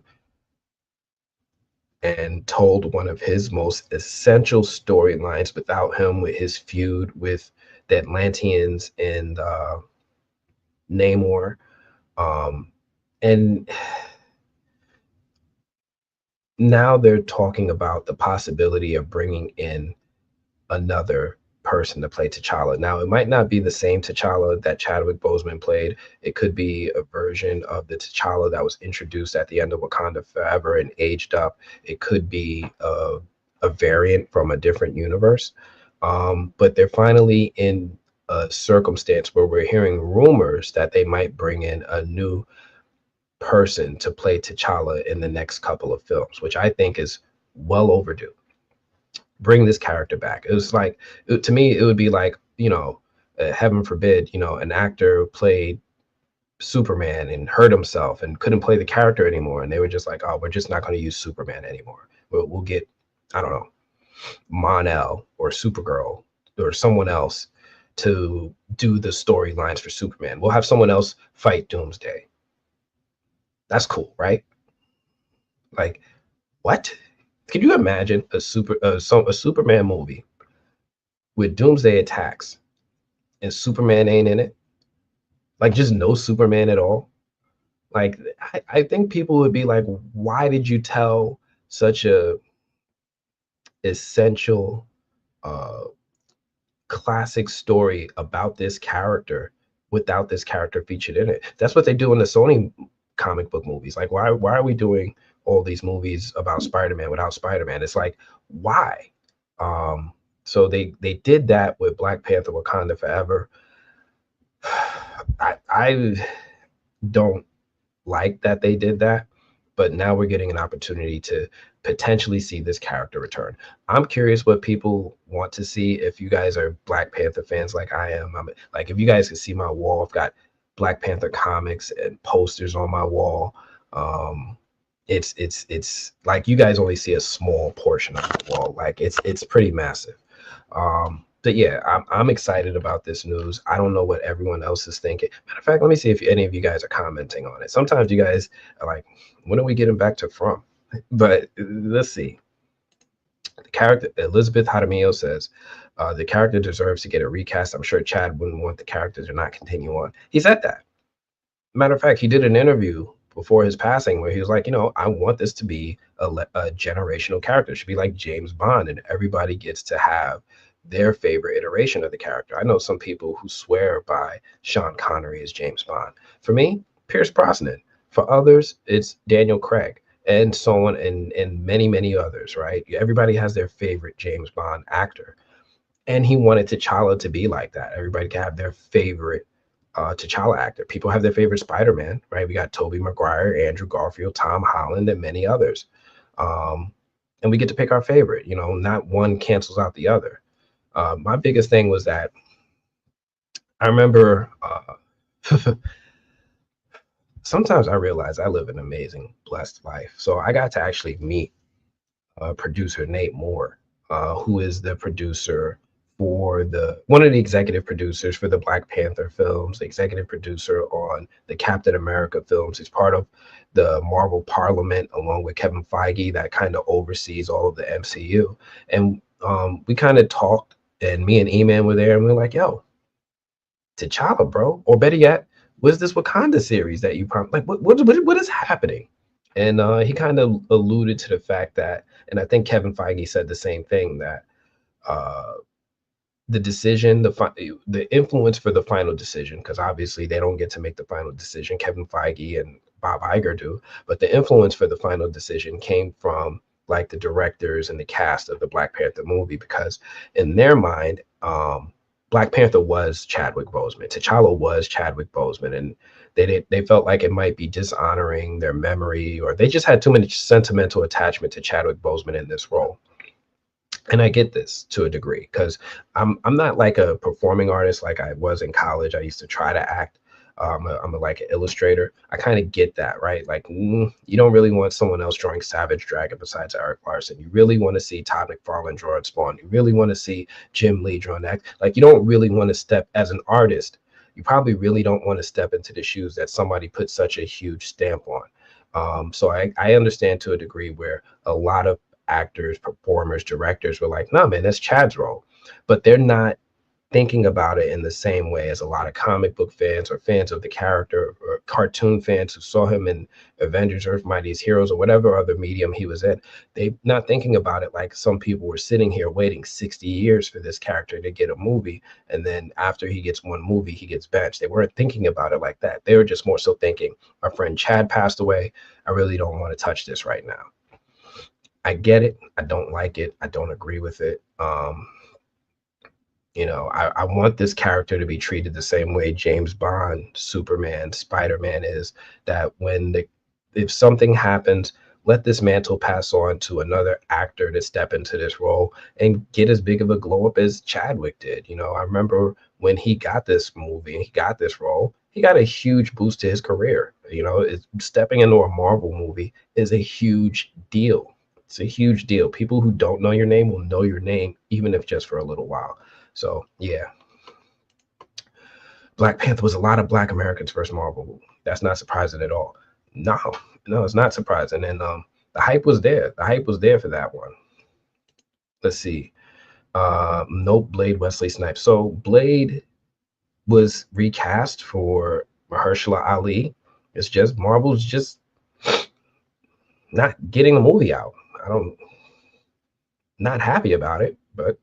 and told one of his most essential storylines without him, with his feud with the Atlanteans and Namor. And now they're talking about the possibility of bringing in another person to play T'Challa. Now, it might not be the same T'Challa that Chadwick Boseman played. It could be a version of the T'Challa that was introduced at the end of Wakanda Forever and aged up. It could be a variant from a different universe. But they're finally in a circumstance where we're hearing rumors that they might bring in a new person to play T'Challa in the next couple of films, which I think is well overdue. Bring this character back. It was like, to me, it would be like, heaven forbid, an actor played Superman and hurt himself and couldn't play the character anymore. And they were just like, oh, we're just not going to use Superman anymore. We'll get, I don't know, Mon-El or Supergirl or someone else to do the storylines for Superman. We'll have someone else fight Doomsday. That's cool, right? Like, what? Can you imagine a Superman movie with Doomsday attacks and Superman ain't in it? Like, just no Superman at all? Like, I think people would be like, why did you tell such a essential uh classic story about this character without this character featured in it? That's what they do in the Sony comic book movies. Like, why are we doing all these movies about Spider-Man without Spider-Man? It's like, why? So they did that with Black Panther Wakanda Forever. I don't like that they did that, but now we're getting an opportunity to potentially see this character return. I'm curious what people want to see. If you guys are Black Panther fans like I am, I'm like, if you guys can see my wall, I've got Black Panther comics and posters on my wall. It's like you guys only see a small portion of the wall. Like it's pretty massive. But yeah, I'm excited about this news. I don't know what everyone else is thinking. Matter of fact, let me see if any of you guys are commenting on it. Sometimes you guys are like, when are we getting back to From? But let's see. The character Elizabeth Jaramillo says the character deserves to get a recast. I'm sure Chad wouldn't want the character to not continue on. He said that. Matter of fact, he did an interview before his passing where he was like, I want this to be a generational character. It should be like James Bond, and everybody gets to have their favorite iteration of the character. I know some people who swear by Sean Connery as James Bond. For me, Pierce Brosnan. For others, it's Daniel Craig, and so on, and many, many others, right? Everybody has their favorite James Bond actor. And he wanted T'Challa to be like that. Everybody can have their favorite T'Challa actor. People have their favorite Spider-Man, right? We got Tobey Maguire, Andrew Garfield, Tom Holland, and many others. And we get to pick our favorite. You know, not one cancels out the other. My biggest thing was that I remember sometimes I realize I live an amazing, blessed life. So I got to actually meet producer Nate Moore, who is the producer for one of the executive producers for the Black Panther films, the executive producer on the Captain America films. He's part of the Marvel Parliament along with Kevin Feige that kind of oversees all of the MCU. And we kind of talked, and me and E-Man were there, and we were like, yo, T'Challa, bro. Or better yet, what's this Wakanda series that you like? What is happening? And he kind of alluded to the fact that, and I think Kevin Feige said the same thing, that uh, the decision, the influence for the final decision, because obviously they don't get to make the final decision. Kevin Feige and Bob Iger do, but the influence for the final decision came from like the directors and the cast of the Black Panther movie, because in their mind, Black Panther was Chadwick Boseman. T'Challa was Chadwick Boseman, and they felt like it might be dishonoring their memory, or they just had too much sentimental attachment to Chadwick Boseman in this role. And I get this to a degree, because I'm not like a performing artist like I was in college. I used to try to act. I'm like an illustrator. I kind of get that, right? Like, you don't really want someone else drawing Savage Dragon besides Eric Larson. You really want to see Todd McFarlane drawing Spawn. You really want to see Jim Lee drawing that. Like, you don't really want to step as an artist. You probably really don't want to step into the shoes that somebody put such a huge stamp on. So I understand to a degree where a lot of actors, performers, directors were like, nah, man, that's Chad's role. But they're not thinking about it in the same way as a lot of comic book fans or fans of the character or cartoon fans who saw him in Avengers, Earth Mightiest Heroes, or whatever other medium he was in. They're not thinking about it like some people were sitting here waiting 60 years for this character to get a movie. And then after he gets one movie, he gets benched. They weren't thinking about it like that. They were just more so thinking, our friend Chad passed away. I really don't want to touch this right now. I get it. I don't like it. I don't agree with it. I want this character to be treated the same way James Bond, Superman, Spider-Man is, that if something happens, let this mantle pass on to another actor to step into this role and get as big of a glow up as Chadwick did. I remember when he got this movie and he got this role, he got a huge boost to his career. Stepping into a Marvel movie is a huge deal. It's a huge deal. People who don't know your name will know your name, even if just for a little while. So yeah, Black Panther was a lot of Black Americans' first Marvel movie. That's not surprising at all. No, it's not surprising. And the hype was there. The hype was there for that one. Let's see. Nope, Blade Wesley Snipes. So Blade was recast for Mahershala Ali. It's just Marvel's just not getting the movie out. Not happy about it, but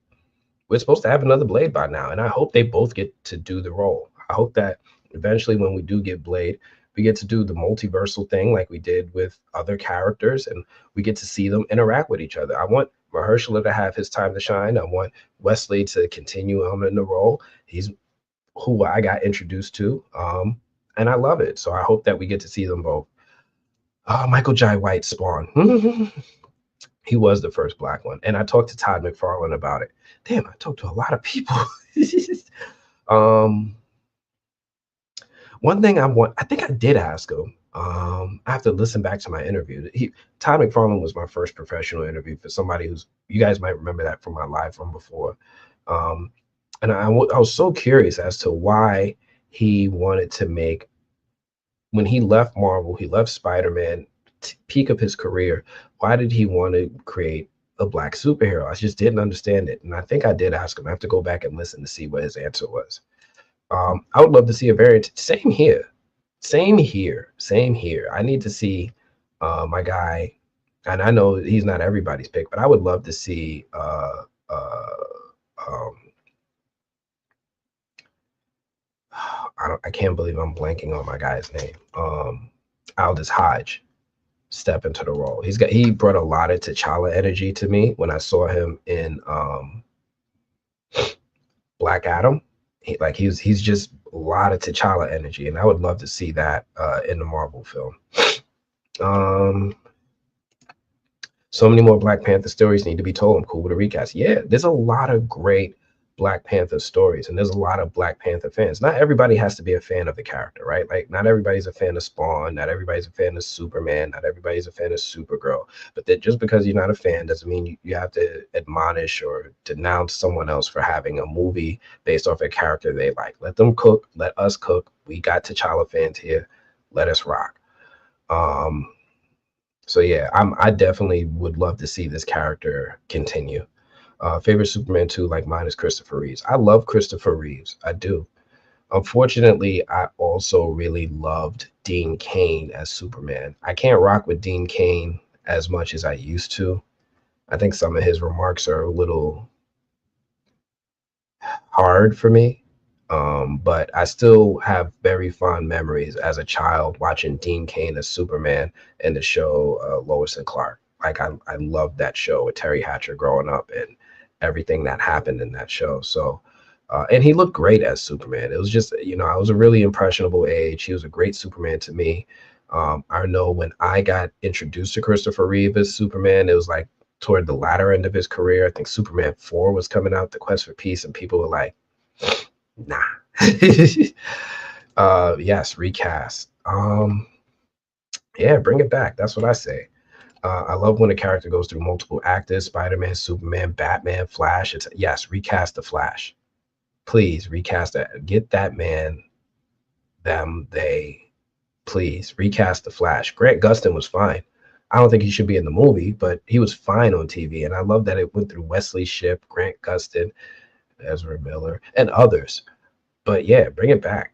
we're supposed to have another Blade by now, and I hope they both get to do the role. I hope that eventually when we do get Blade, we get to do the multiversal thing like we did with other characters, and we get to see them interact with each other. I want Mahershala to have his time to shine. I want Wesley to continue on in the role. He's who I got introduced to, and I love it. So I hope that we get to see them both. Michael Jai White Spawn. He was the first Black one. And I talked to Todd McFarlane about it. Damn, I talked to a lot of people. One thing I think I did ask him. I have to listen back to my interview. Todd McFarlane was my first professional interview for somebody you guys might remember that from my live from before. And I was so curious as to why he wanted to make, when he left Marvel, he left Spider-Man, peak of his career, why did he want to create a Black superhero? I just didn't understand it. And I think I did ask him. I have to go back and listen to see what his answer was. I would love to see a variant. Same here. I need to see my guy, and I know he's not everybody's pick, but I would love to see I can't believe I'm blanking on my guy's name. Aldous Hodge step into the role. He brought a lot of T'Challa energy to me when I saw him in Black Adam. He's just a lot of T'Challa energy, and I would love to see that in the Marvel film. So many more Black Panther stories need to be told. I'm cool with a recast. Yeah, there's a lot of great Black Panther stories, and there's a lot of Black Panther fans. Not everybody has to be a fan of the character, right? Like, not everybody's a fan of Spawn, not everybody's a fan of Superman, not everybody's a fan of Supergirl. But that just because you're not a fan doesn't mean you have to admonish or denounce someone else for having a movie based off a character they like. Let them cook, let us cook. We got T'Challa fans here. Let us rock. So yeah, I definitely would love to see this character continue. Favorite Superman 2, like mine, is Christopher Reeves. I love Christopher Reeves. I do. Unfortunately, I also really loved Dean Cain as Superman. I can't rock with Dean Cain as much as I used to. I think some of his remarks are a little hard for me. But I still have very fond memories as a child watching Dean Cain as Superman in the show Lois and Clark. Like, I loved that show with Terry Hatcher growing up and everything that happened in that show. So, and he looked great as Superman. It was just, I was a really impressionable age. He was a great Superman to me. I know when I got introduced to Christopher Reeve as Superman, it was like toward the latter end of his career. I think Superman 4 was coming out, The Quest for Peace, and people were like, nah. Yes, recast. Yeah, bring it back. That's what I say. I love when a character goes through multiple actors: Spider-Man, Superman, Batman, Flash. It's yes, recast the Flash. Please recast that. Get that man, them, they. Please recast the Flash. Grant Gustin was fine. I don't think he should be in the movie, but he was fine on TV. And I love that it went through Wesley Shipp, Grant Gustin, Ezra Miller, and others. But yeah, bring it back.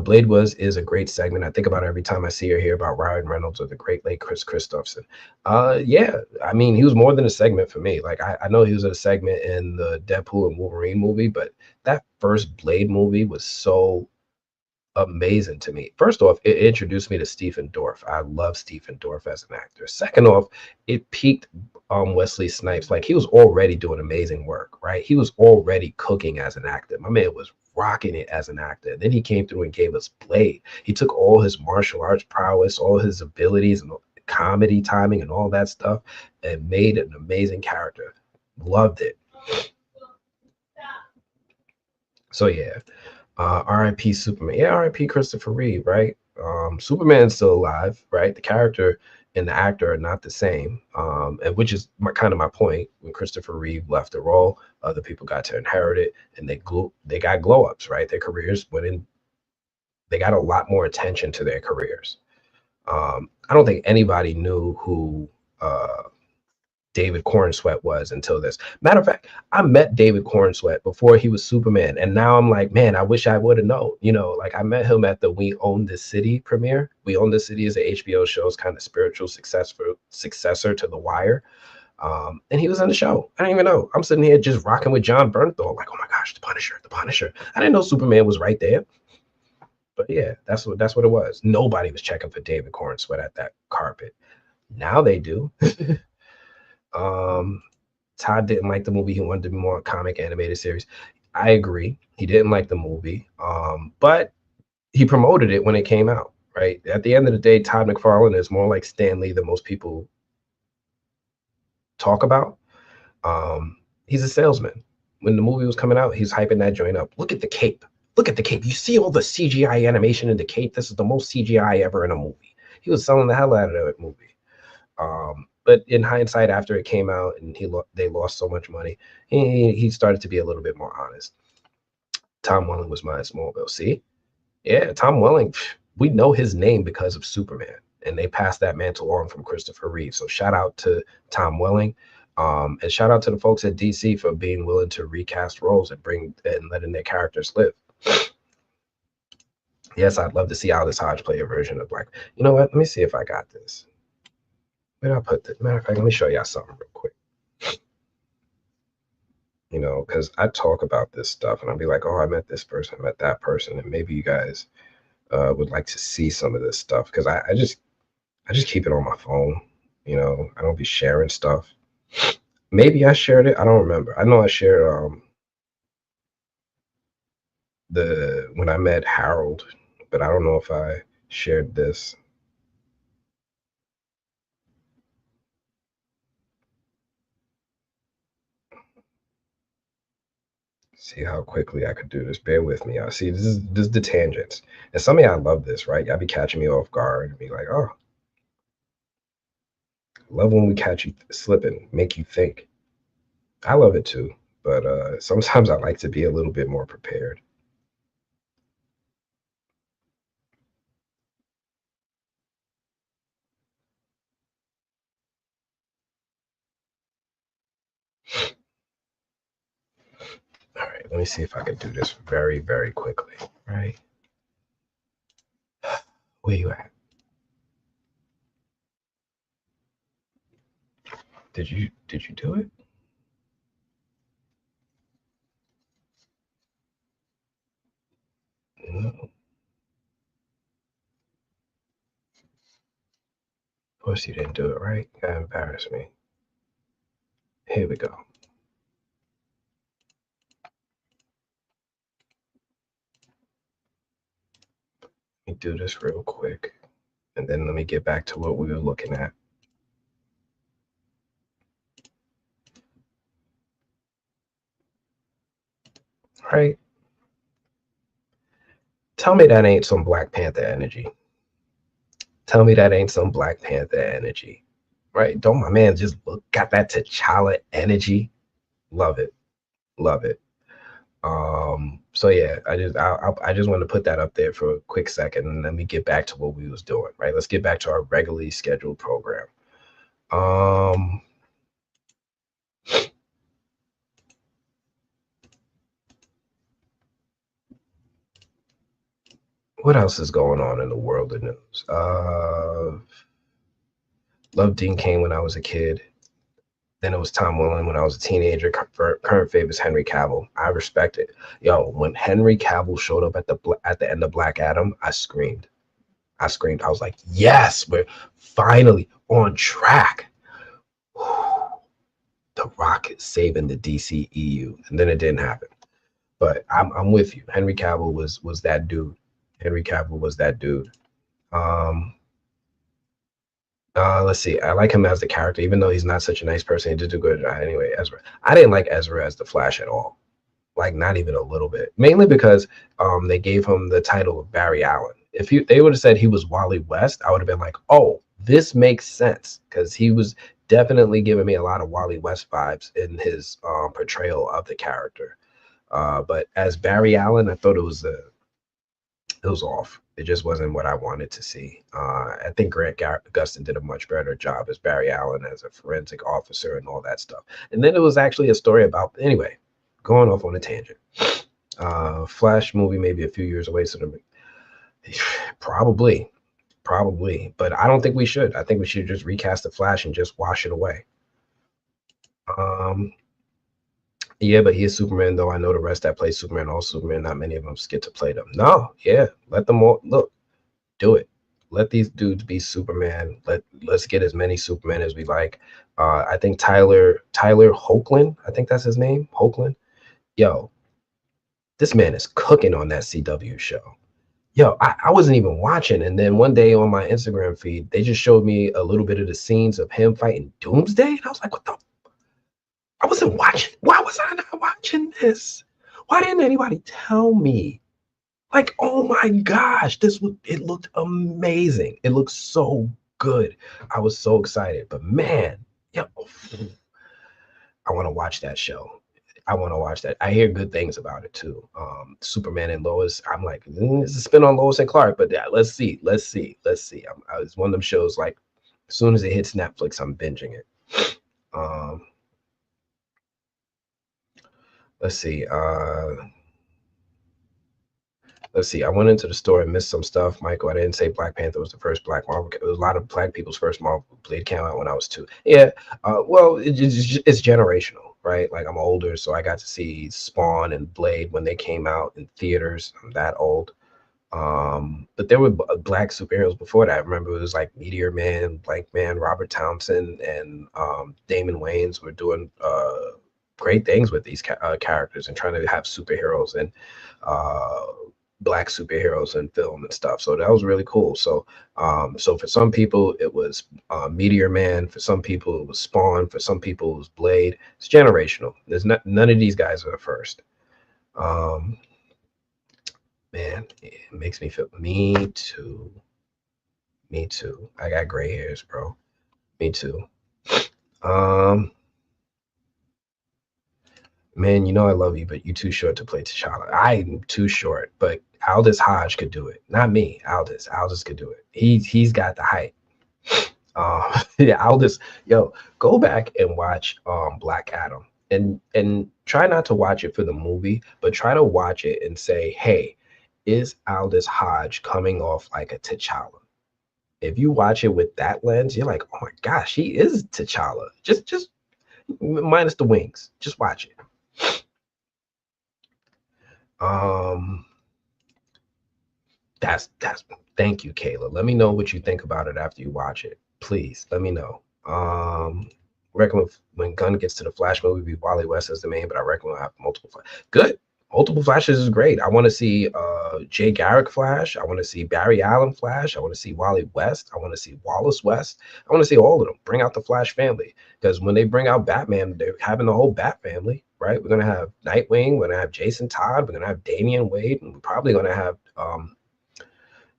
Blade is a great segment. I think about it every time I see or hear about Ryan Reynolds or the great late Chris Christopherson. Yeah, I mean, he was more than a segment for me. Like, I know he was a segment in the Deadpool and Wolverine movie, but that first Blade movie was so amazing to me. First off, it introduced me to Stephen Dorff. I love Stephen Dorff as an actor. Second off, it piqued Wesley Snipes. Like, he was already doing amazing work, right? He was already cooking as an actor. My man was rocking it as an actor. Then he came through and gave us Blade. He took all his martial arts prowess, all his abilities and comedy timing and all that stuff, and made an amazing character. Loved it. So yeah. R.I.P. Superman. Yeah, R.I.P. Christopher Reeve, right? Superman's still alive, right? The character and the actor are not the same, and which is kind of my point. When Christopher Reeve left the role, other people got to inherit it, and they got glow ups, right? Their careers went in. They got a lot more attention to their careers. I don't think anybody knew who David Cornsweet was until this. Matter of fact, I met David Cornsweet before he was Superman, and now I'm like, man, I wish I would have known. Like, I met him at the We Own This City premiere. We Own This City is a HBO show's kind of spiritual successor to The Wire, and he was on the show. I didn't even know. I'm sitting here just rocking with John Bernthal, like, oh my gosh, the Punisher, the Punisher. I didn't know Superman was right there. But yeah, that's what it was. Nobody was checking for David Cornsweet at that carpet. Now they do. Todd didn't like the movie. He wanted to be more comic animated series. I agree. He didn't like the movie, but he promoted it when it came out, right? At the end of the day, Todd McFarlane is more like Stan Lee than most people talk about. He's a salesman. When the movie was coming out, he's hyping that joint up. Look at the cape. Look at the cape. You see all the CGI animation in the cape? This is the most CGI ever in a movie. He was selling the hell out of that movie. But in hindsight, after it came out and they lost so much money, he started to be a little bit more honest. Tom Welling was my Smallville. See? Yeah, Tom Welling, we know his name because of Superman, and they passed that mantle on from Christopher Reeve. So shout out to Tom Welling, and shout out to the folks at DC for being willing to recast roles and letting their characters live. Yes, I'd love to see Aldous Hodge play a version of Black. You know what? Let me see if I got this. Where did I put this? Matter of fact, let me show y'all something real quick. because I talk about this stuff and I'll be like, oh, I met this person, I met that person, and maybe you guys would like to see some of this stuff because I just keep it on my phone. I don't be sharing stuff. Maybe I shared it. I don't remember. I know I shared the when I met Harold, but I don't know if I shared this. See how quickly I could do this. Bear with me. I see this is the tangents. And some of y'all love this, right? Y'all be catching me off guard and be like, oh, love when we catch you slipping, make you think. I love it too, but sometimes I like to be a little bit more prepared. All right, let me see if I can do this very, very quickly. Right? Where you at? Did you do it? No. Of course you didn't do it, right? You gotta embarrass me. Here we go. Let me do this real quick. And then let me get back to what we were looking at. All right. Tell me that ain't some Black Panther energy. Tell me that ain't some Black Panther energy. Right? Don't my man just got that T'Challa energy? Love it. Love it. So yeah, I just wanted to put that up there for a quick second and let me get back to what we was doing, right? Let's get back to our regularly scheduled program. Um what else is going on in the world of news? Loved Dean Cain when I was a kid. Then it was Tom Welling when I was a teenager. Current favorite is Henry Cavill. I respect it. Yo, when Henry Cavill showed up at the end of Black Adam, I screamed. I screamed. I was like, yes, we're finally on track. The Rock is saving the DCEU, and then it didn't happen. But I'm with you. Henry Cavill was that dude. Henry Cavill was that dude. Um, let's see. I like him as the character, even though he's not such a nice person. He did do good. Anyway, Ezra. I didn't like Ezra as the Flash at all. Like not even a little bit. Mainly because they gave him the title of Barry Allen. If they would have said he was Wally West, I would have been like, oh, this makes sense because he was definitely giving me a lot of Wally West vibes in his portrayal of the character. But as Barry Allen, I thought it was off. It just wasn't what I wanted to see. I think Grant Gustin did a much better job as Barry Allen as a forensic officer and all that stuff. And then it was actually a story about anyway. Going off on a tangent. Flash movie maybe a few years away, so probably, but I don't think we should. I think we should just recast the Flash and just wash it away. Um, yeah, but he is Superman, though. I know the rest that play Superman, all Superman, not many of them get to play them. No, yeah, let them all look, do it. Let these dudes be Superman. Let's get as many Supermen as we like. I think Tyler Hoechlin, I think that's his name, Hoechlin. Yo, this man is cooking on that CW show. Yo, I wasn't even watching. And then one day on my Instagram feed, they just showed me a little bit of the scenes of him fighting Doomsday. And I was like, what the? I wasn't watching. Why was I not watching this? Why didn't anybody tell me? Like, oh my gosh, it looked amazing. It looked so good. I was so excited. But man, yeah, I want to watch that show. I want to watch that. I hear good things about it too. Superman and Lois. I'm like, it's a spin on Lois and Clark, but yeah, let's see. It's one of them shows. Like, as soon as it hits Netflix, I'm binging it. Um, let's see. Let's see. I went into the store and missed some stuff, Michael. I didn't say Black Panther was the first Black Marvel. It was a lot of Black people's first Marvel. Blade came out when I was 2. Yeah. Well, it's generational, right? Like I'm older, so I got to see Spawn and Blade when they came out in theaters. I'm that old. But there were black superheroes before that. I remember it was like Meteor Man, Blank Man, Robert Townsend, and Damon Wayans were doing great things with these characters and trying to have superheroes and uh, black superheroes in film and stuff. So that was really cool. So for some people it was Meteor Man, for some people it was Spawn, for some people it was Blade. It's generational. There's not none of these guys are the first. Um, Man, it makes me feel. Me too. Me too. I got gray hairs, bro. Me too. Um, Man, you know I love you, but you too short to play T'Challa. I'm too short, but Aldous Hodge could do it. Not me. Aldous. Aldous could do it. He's got the height. Yeah, Aldous. Yo, go back and watch Black Adam, and try not to watch it for the movie, but try to watch it and say, hey, is Aldous Hodge coming off like a T'Challa? If you watch it with that lens, you're like, oh my gosh, he is T'Challa. Just minus the wings. Just watch it. Um, that's thank you, Kayla. Let me know what you think about it after you watch it. Please let me know. Reckon when Gunn gets to the Flash movie, be Wally West as the main, but I reckon we'll have multiple. Good. Multiple Flashes is great. I want to see Jay Garrick Flash. I want to see Barry Allen Flash. I want to see Wally West. I want to see Wallace West. I want to see all of them. Bring out the Flash family. Because when they bring out Batman, they're having the whole Bat family, right? We're going to have Nightwing. We're going to have Jason Todd. We're going to have Damian Wade. And we're probably going to have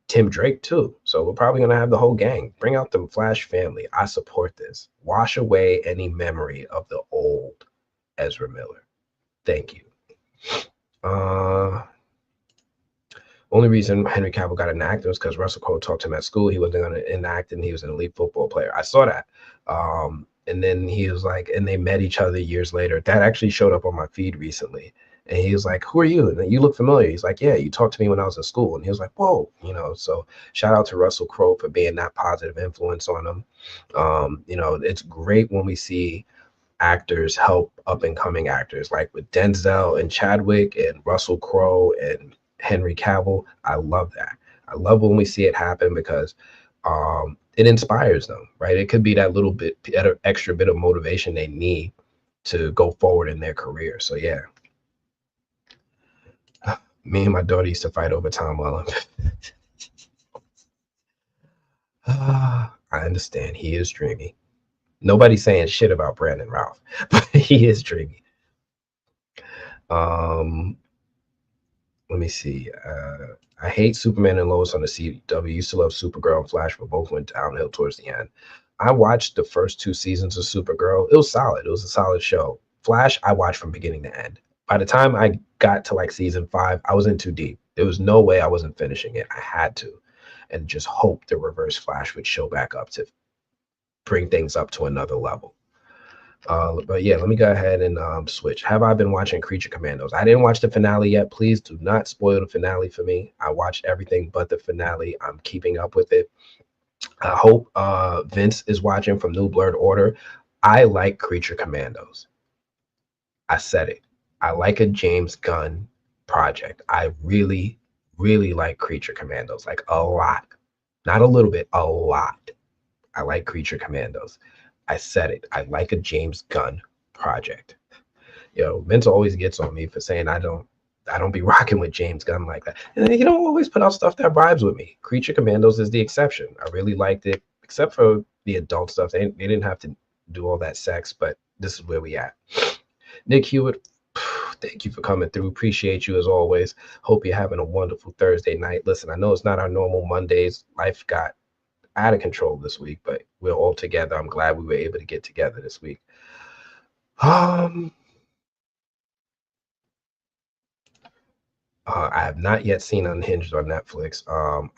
Tim Drake too. So we're probably going to have the whole gang. Bring out the Flash family. I support this. Wash away any memory of the old Ezra Miller. Thank you. Only reason Henry Cavill got an actor was because Russell Crowe talked to him at school. He wasn't going to enact, and he was an elite football player. I saw that. And then he was like, and they met each other years later. That actually showed up on my feed recently. And he was like, who are you? And you look familiar. He's like, yeah, you talked to me when I was in school. And he was like, whoa, so shout out to Russell Crowe for being that positive influence on him. It's great when we see actors help up and coming actors, like with Denzel and Chadwick and Russell Crowe and Henry Cavill. I love that. I love when we see it happen because it inspires them, right? It could be that little bit extra bit of motivation they need to go forward in their career. So yeah, me and my daughter used to fight over Tom Welling. I understand. He is dreamy. Nobody's saying shit about Brandon Routh, but he is dreamy. Let me see. I hate Superman and Lois on the CW. Used to love Supergirl and Flash, but both went downhill towards the end. I watched the first 2 seasons of Supergirl. It was solid. It was a solid show. Flash, I watched from beginning to end. By the time I got to like season 5, I was in too deep. There was no way I wasn't finishing it. I had to, and just hope the Reverse Flash would show back up to bring things up to another level. But yeah, let me go ahead and switch. Have I been watching Creature Commandos? I didn't watch the finale yet. Please do not spoil the finale for me. I watched everything but the finale. I'm keeping up with it. I hope Vince is watching from New Blurred Order. I like Creature Commandos. I said it. I like a James Gunn project. I really, really like Creature Commandos, like a lot. Not a little bit, a lot. I like Creature Commandos. I said it. I like a James Gunn project. Vince always gets on me for saying I don't be rocking with James Gunn like that. And he don't always put out stuff that vibes with me. Creature Commandos is the exception. I really liked it, except for the adult stuff. They didn't have to do all that sex, but this is where we at. Nick Hewitt, thank you for coming through. Appreciate you as always. Hope you're having a wonderful Thursday night. Listen, I know it's not our normal Mondays. Life got out of control this week, but we're all together. I'm glad we were able to get together this week. I have not yet seen Unhinged on Netflix.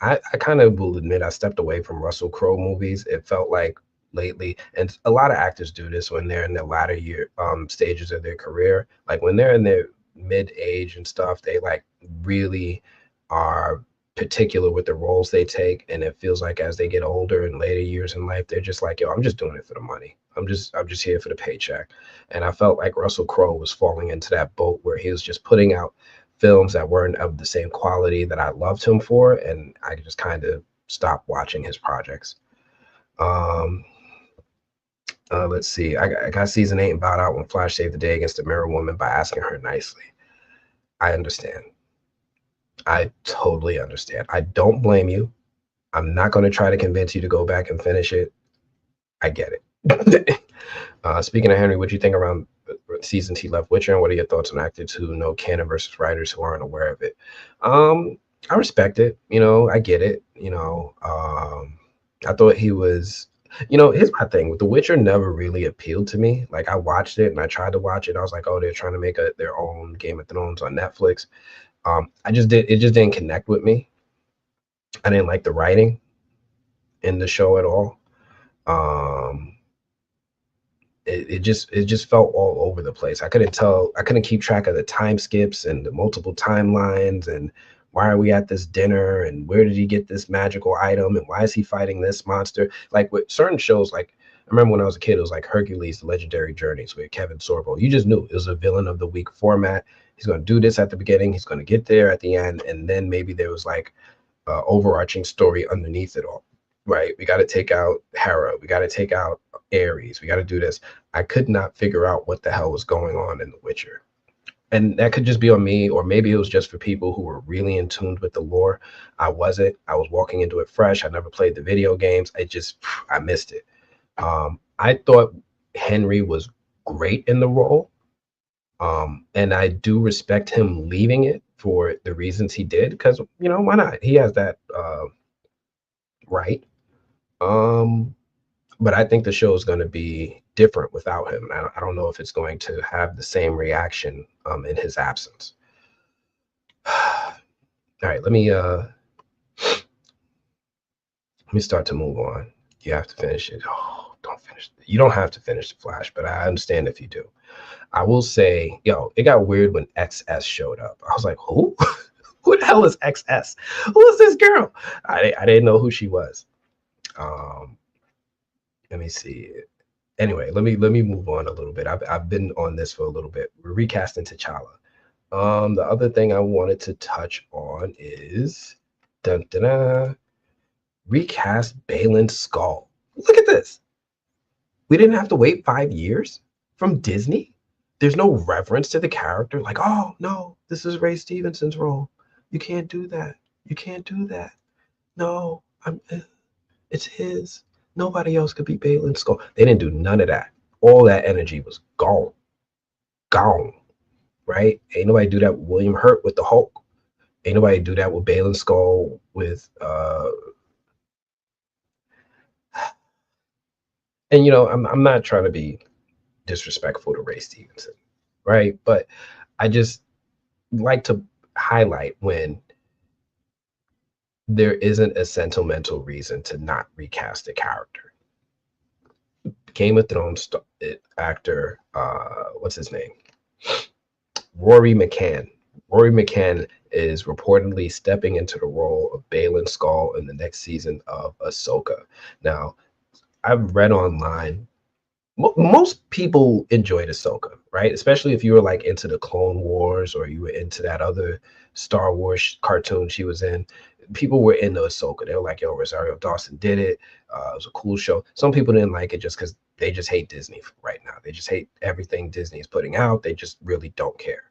I kind of will admit I stepped away from Russell Crowe movies. It felt like lately, and a lot of actors do this when they're in their latter year stages of their career. Like when they're in their mid-age and stuff, they like really are particular with the roles they take, and it feels like as they get older and later years in life, they're just like, yo, I'm just doing it for the money. I'm just here for the paycheck. And I felt like Russell Crowe was falling into that boat where he was just putting out films that weren't of the same quality that I loved him for, and I just kind of stopped watching his projects. Um, let's see. I got season 8 and bowed out when Flash saved the day against the Mirror Woman by asking her nicely. I understand. I totally understand. I don't blame you. I'm not going to try to convince you to go back and finish it. I get it. Speaking of Henry, what do you think around seasons he left Witcher, and what are your thoughts on actors who know canon versus writers who aren't aware of it? I respect it. I get it. I thought he was. Here's my thing with The Witcher. Never really appealed to me. Like I watched it and I tried to watch it. I was like, oh, they're trying to make their own Game of Thrones on Netflix. It just didn't connect with me. I didn't like the writing in the show at all. Um, it just felt all over the place. I couldn't keep track of the time skips and the multiple timelines, and why are we at this dinner, and where did he get this magical item, and why is he fighting this monster? Like with certain shows, like I remember when I was a kid, it was like Hercules, The Legendary Journeys with Kevin Sorbo. You just knew it was a villain of the week format. He's going to do this at the beginning, he's going to get there at the end, and then maybe there was like overarching story underneath it all, right? We got to take out Hera, we got to take out Ares, we got to do this. I could not figure out what the hell was going on in The Witcher. And that could just be on me, or maybe it was just for people who were really in tune with the lore. I wasn't. I was walking into it fresh. I never played the video games. I missed it. I thought Henry was great in the role. And I do respect him leaving it for the reasons he did, because, why not? He has that right. Um, but I think the show is going to be different without him. I don't know if it's going to have the same reaction in his absence. All right, let me start to move on. You have to finish it. Oh, don't finish. You don't have to finish the Flash, but I understand if you do. I will say, it got weird when XS showed up. I was like, who? Who the hell is XS? Who is this girl? I didn't know who she was. Let me see. Anyway, let me move on a little bit. I've been on this for a little bit. We're recasting T'Challa. The other thing I wanted to touch on is recast Balin's skull. Look at this. We didn't have to wait 5 years from Disney. There's no reverence to the character. Like, oh no, this is Ray Stevenson's role. You can't do that. You can't do that. No, it's his. Nobody else could be Balin's skull. They didn't do none of that. All that energy was gone. Gone. Right? Ain't nobody do that with William Hurt with the Hulk. Ain't nobody do that with Balin's skull with and I'm not trying to be disrespectful to Ray Stevenson, right? But I just like to highlight when there isn't a sentimental reason to not recast a character. Game of Thrones actor, what's his name? Rory McCann. Rory McCann is reportedly stepping into the role of Balin Skull in the next season of Ahsoka. Now, I've read online, most people enjoyed Ahsoka, right? Especially if you were like into the Clone Wars, or you were into that other Star Wars cartoon she was in. People were into Ahsoka. They were like, yo, Rosario Dawson did it. It was a cool show. Some people didn't like it just because they just hate Disney right now. They just hate everything Disney is putting out. They just really don't care.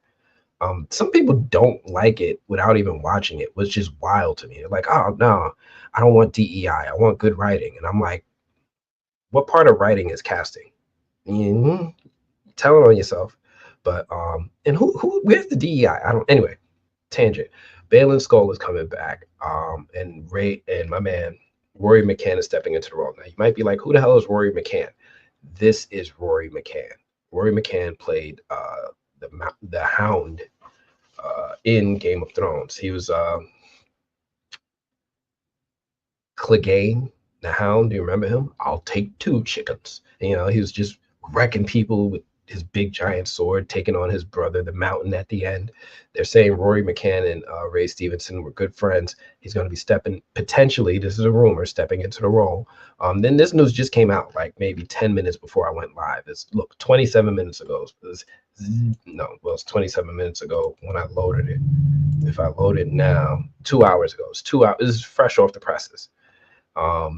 Some people don't like it without even watching it, which is wild to me. They're like, oh no, I don't want DEI. I want good writing. And I'm like, what part of writing is casting? Mm-hmm. Tell it on yourself. But and who where's the DEI? I don't. Anyway, tangent. Balin Skull is coming back. And Ray and my man Rory McCann is stepping into the role. Now you might be like, who the hell is Rory McCann? This is Rory McCann. Rory McCann played the Hound in Game of Thrones. He was Clegane, the Hound. Do you remember him? I'll take 2 chickens. He was just wrecking people with his big giant sword taking on his brother, the Mountain, at the end. They're saying Rory McCann and Ray Stevenson were good friends. He's going to be stepping, potentially, this is a rumor, stepping into the role. Then this news just came out like maybe 10 minutes before I went live. Look, 27 minutes ago. It's 27 minutes ago when I loaded it. If I load it now, 2 hours ago. It's 2 hours. This is fresh off the presses.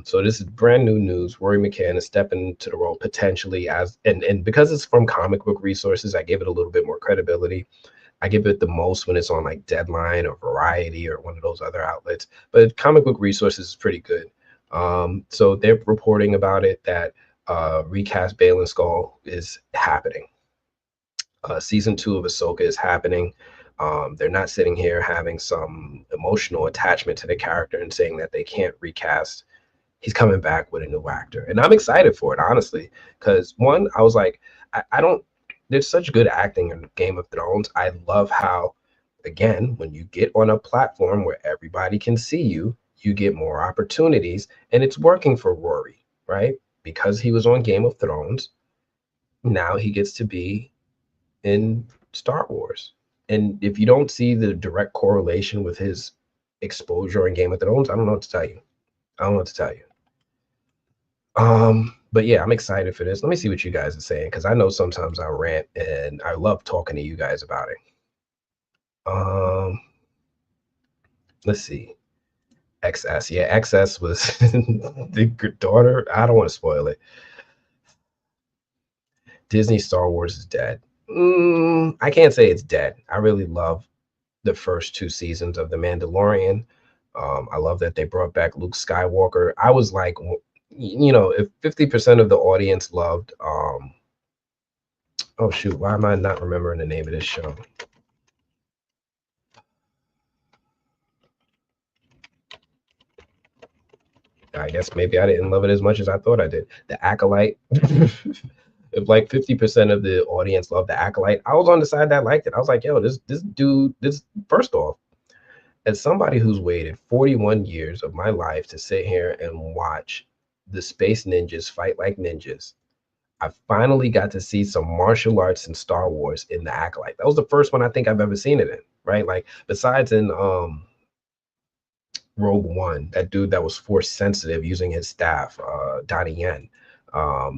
So this is brand new news. Rory McCann is stepping into the role potentially as, and because it's from comic book resources, I give it a little bit more credibility. I give it the most when it's on like Deadline or Variety or one of those other outlets, but comic book resources is pretty good. So they're reporting about it that recast Bale and Skull is happening. Season 2 of Ahsoka is happening. They're not sitting here having some emotional attachment to the character and saying that they can't recast. He's coming back with a new actor, and I'm excited for it, honestly, because one, I was like, I don't. There's such good acting in Game of Thrones. I love how, again, when you get on a platform where everybody can see you, you get more opportunities, and it's working for Rory, right? Because he was on Game of Thrones, now he gets to be in Star Wars. And if you don't see the direct correlation with his exposure in Game of Thrones, I don't know what to tell you. I don't know what to tell you. But yeah, I'm excited for this. Let me see what you guys are saying, because I know sometimes I rant and I love talking to you guys about it. Let's see. XS. Yeah, XS was the daughter. I don't want to spoil it. Disney Star Wars is dead. I can't say it's dead. I really love the first 2 seasons of The Mandalorian. I love that they brought back Luke Skywalker. I was like, if 50% of the audience loved, oh shoot, why am I not remembering the name of this show? I guess maybe I didn't love it as much as I thought I did. The Acolyte. If like 50% of the audience loved The Acolyte, I was on the side that liked it. I was like, yo, this dude, first off, as somebody who's waited 41 years of my life to sit here and watch the space ninjas fight like ninjas, I finally got to see some martial arts in Star Wars in The Acolyte. That was the first one I think I've ever seen it in, right? Like, besides in Rogue One, that dude that was force sensitive using his staff, Donnie Yen.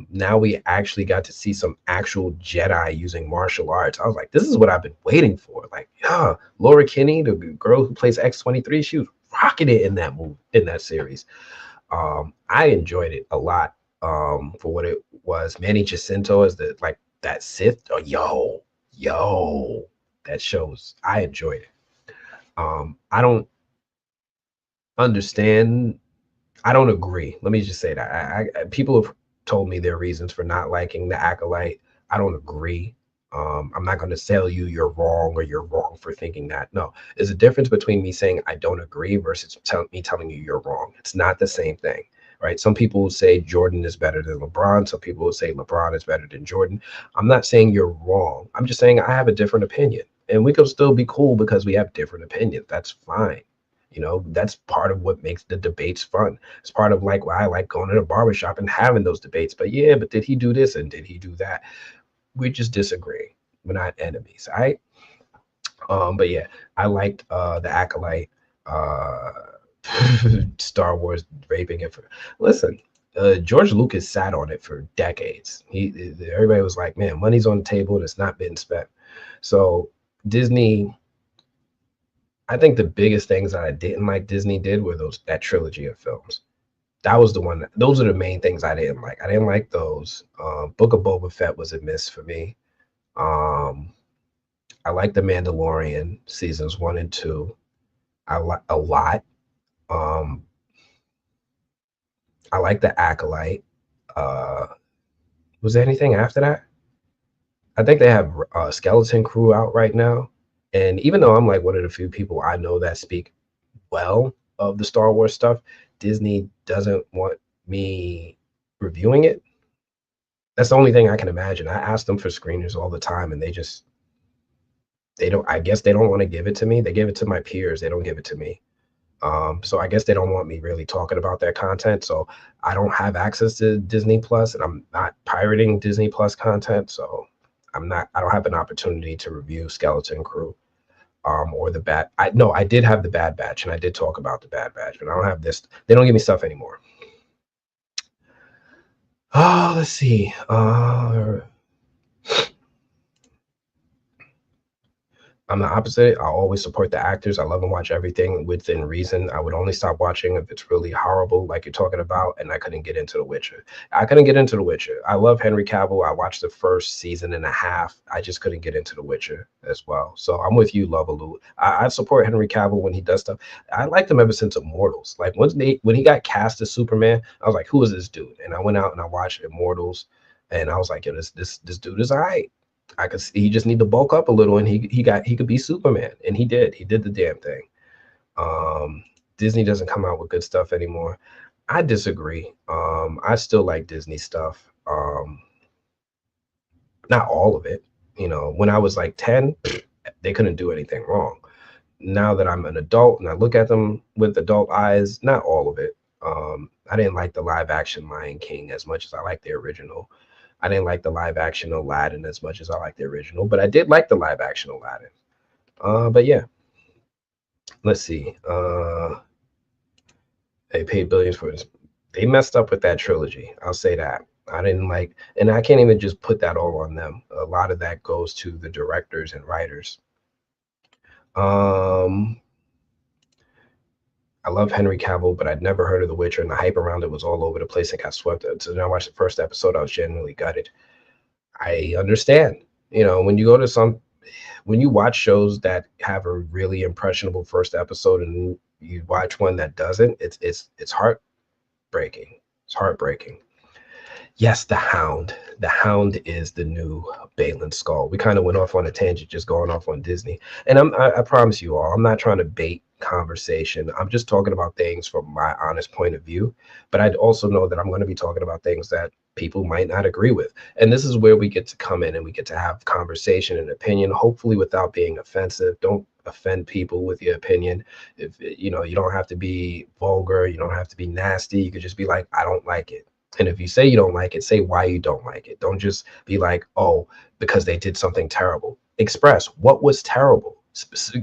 Now we actually got to see some actual Jedi using martial arts. I was like, this is what I've been waiting for. Like, yeah, Laura Kinney, the girl who plays X-23, she was rocking it in that movie, in that series. I enjoyed it a lot for what it was. Manny Jacinto as that Sith. Oh, yo, that shows. I enjoyed it. I don't understand. I don't agree. Let me just say that. People have told me their reasons for not liking The Acolyte. I don't agree. I'm not going to tell you you're wrong or you're wrong for thinking that. No, there's a difference between me saying I don't agree versus me telling you you're wrong. It's not the same thing, right? Some people will say Jordan is better than LeBron. Some people will say LeBron is better than Jordan. I'm not saying you're wrong. I'm just saying I have a different opinion, and we can still be cool because we have different opinions. That's fine. That's part of what makes the debates fun. It's part of like why I like going to the barbershop and having those debates. But yeah, but did he do this and did he do that? We just disagree. We're not enemies, all right? But yeah, I liked The Acolyte, Star Wars raping it. Listen, George Lucas sat on it for decades. Everybody was like, man, money's on the table and it's not been spent. So Disney, I think the biggest things that I didn't like Disney did were that trilogy of films. That was the one. Those are the main things I didn't like. I didn't like those. Book of Boba Fett was a miss for me. I like The Mandalorian seasons 1 and 2. I like a lot. I like The Acolyte. Was there anything after that? I think they have Skeleton Crew out right now. And even though I'm like one of the few people I know that speak well of the Star Wars stuff, Disney doesn't want me reviewing it. That's the only thing I can imagine. I ask them for screeners all the time, and they don't. I guess they don't want to give it to me. They give it to my peers. They don't give it to me. So I guess they don't want me really talking about their content. So I don't have access to Disney Plus, and I'm not pirating Disney Plus content. So I don't have an opportunity to review Skeleton Crew or the Bad. I did have the Bad Batch, and I did talk about the Bad Batch, but I don't have this. They don't give me stuff anymore. Oh, let's see. I'm the opposite. I always support the actors. I love and watch everything within reason. I would only stop watching if it's really horrible, like you're talking about, and I couldn't get into The Witcher. I couldn't get into The Witcher. I love Henry Cavill. I watched the first season and a half. I just couldn't get into The Witcher as well. So I'm with you, Lovaloo. I support Henry Cavill when he does stuff. I liked him ever since Immortals. Like when he got cast as Superman, I was like, who is this dude? And I went out and I watched Immortals, and I was like, yo, this dude is all right. I could see he just need to bulk up a little, and he could be Superman, and he did. He did the damn thing. Disney doesn't come out with good stuff anymore. I disagree. I still like Disney stuff. Not all of it. You know, when I was like 10, they couldn't do anything wrong. Now that I'm an adult and I look at them with adult eyes, not all of it. I didn't like the live action Lion King as much as I like the original. I didn't like the live action Aladdin as much as I like the original, but I did like the live action Aladdin. But yeah, let's see. They paid billions for this. They messed up with that trilogy. I'll say that. I didn't like, and I can't even just put that all on them. A lot of that goes to the directors and writers. I love Henry Cavill, but I'd never heard of The Witcher, and the hype around it was all over the place and got swept. So when I watched the first episode, I was genuinely gutted. I understand. You know, when you watch shows that have a really impressionable first episode and you watch one that doesn't, it's heartbreaking. It's heartbreaking. Yes, the Hound. The Hound is the new Balin Skull. We kind of went off on a tangent, just going off on Disney. And I promise you all, I'm not trying to bait conversation. I'm just talking about things from my honest point of view. But I also know that I'm going to be talking about things that people might not agree with. And this is where we get to come in and we get to have conversation and opinion, hopefully without being offensive. Don't offend people with your opinion. If you know, you don't have to be vulgar, you don't have to be nasty. You could just be like, I don't like it. And if you say you don't like it, say why you don't like it. Don't just be like, oh, because they did something terrible. Express what was terrible.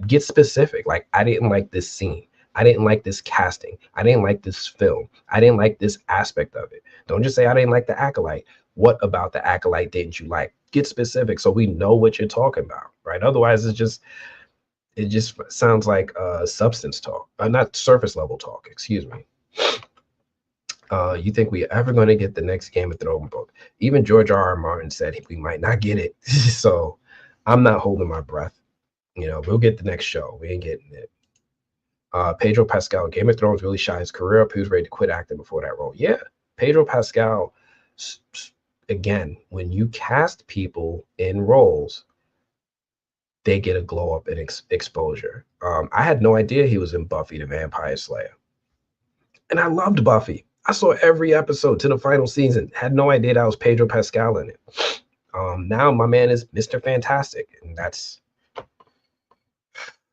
Get specific. Like, I didn't like this scene. I didn't like this casting. I didn't like this film. I didn't like this aspect of it. Don't just say I didn't like the Acolyte. What about the Acolyte didn't you like? Get specific so we know what you're talking about, right? Otherwise, it just sounds like substance talk, not surface level talk. Excuse me. You think we ever going to get the next Game of Thrones book? Even George R.R. Martin said we might not get it. So I'm not holding my breath. You know, we'll get the next show. We ain't getting it. Pedro Pascal, Game of Thrones really shot his career up. He was ready to quit acting before that role. Yeah, Pedro Pascal, again, when you cast people in roles, they get a glow up and exposure. I had no idea he was in Buffy the Vampire Slayer. And I loved Buffy. I saw every episode to the final season. Had no idea that was Pedro Pascal in it. Now my man is Mr. Fantastic, and that's,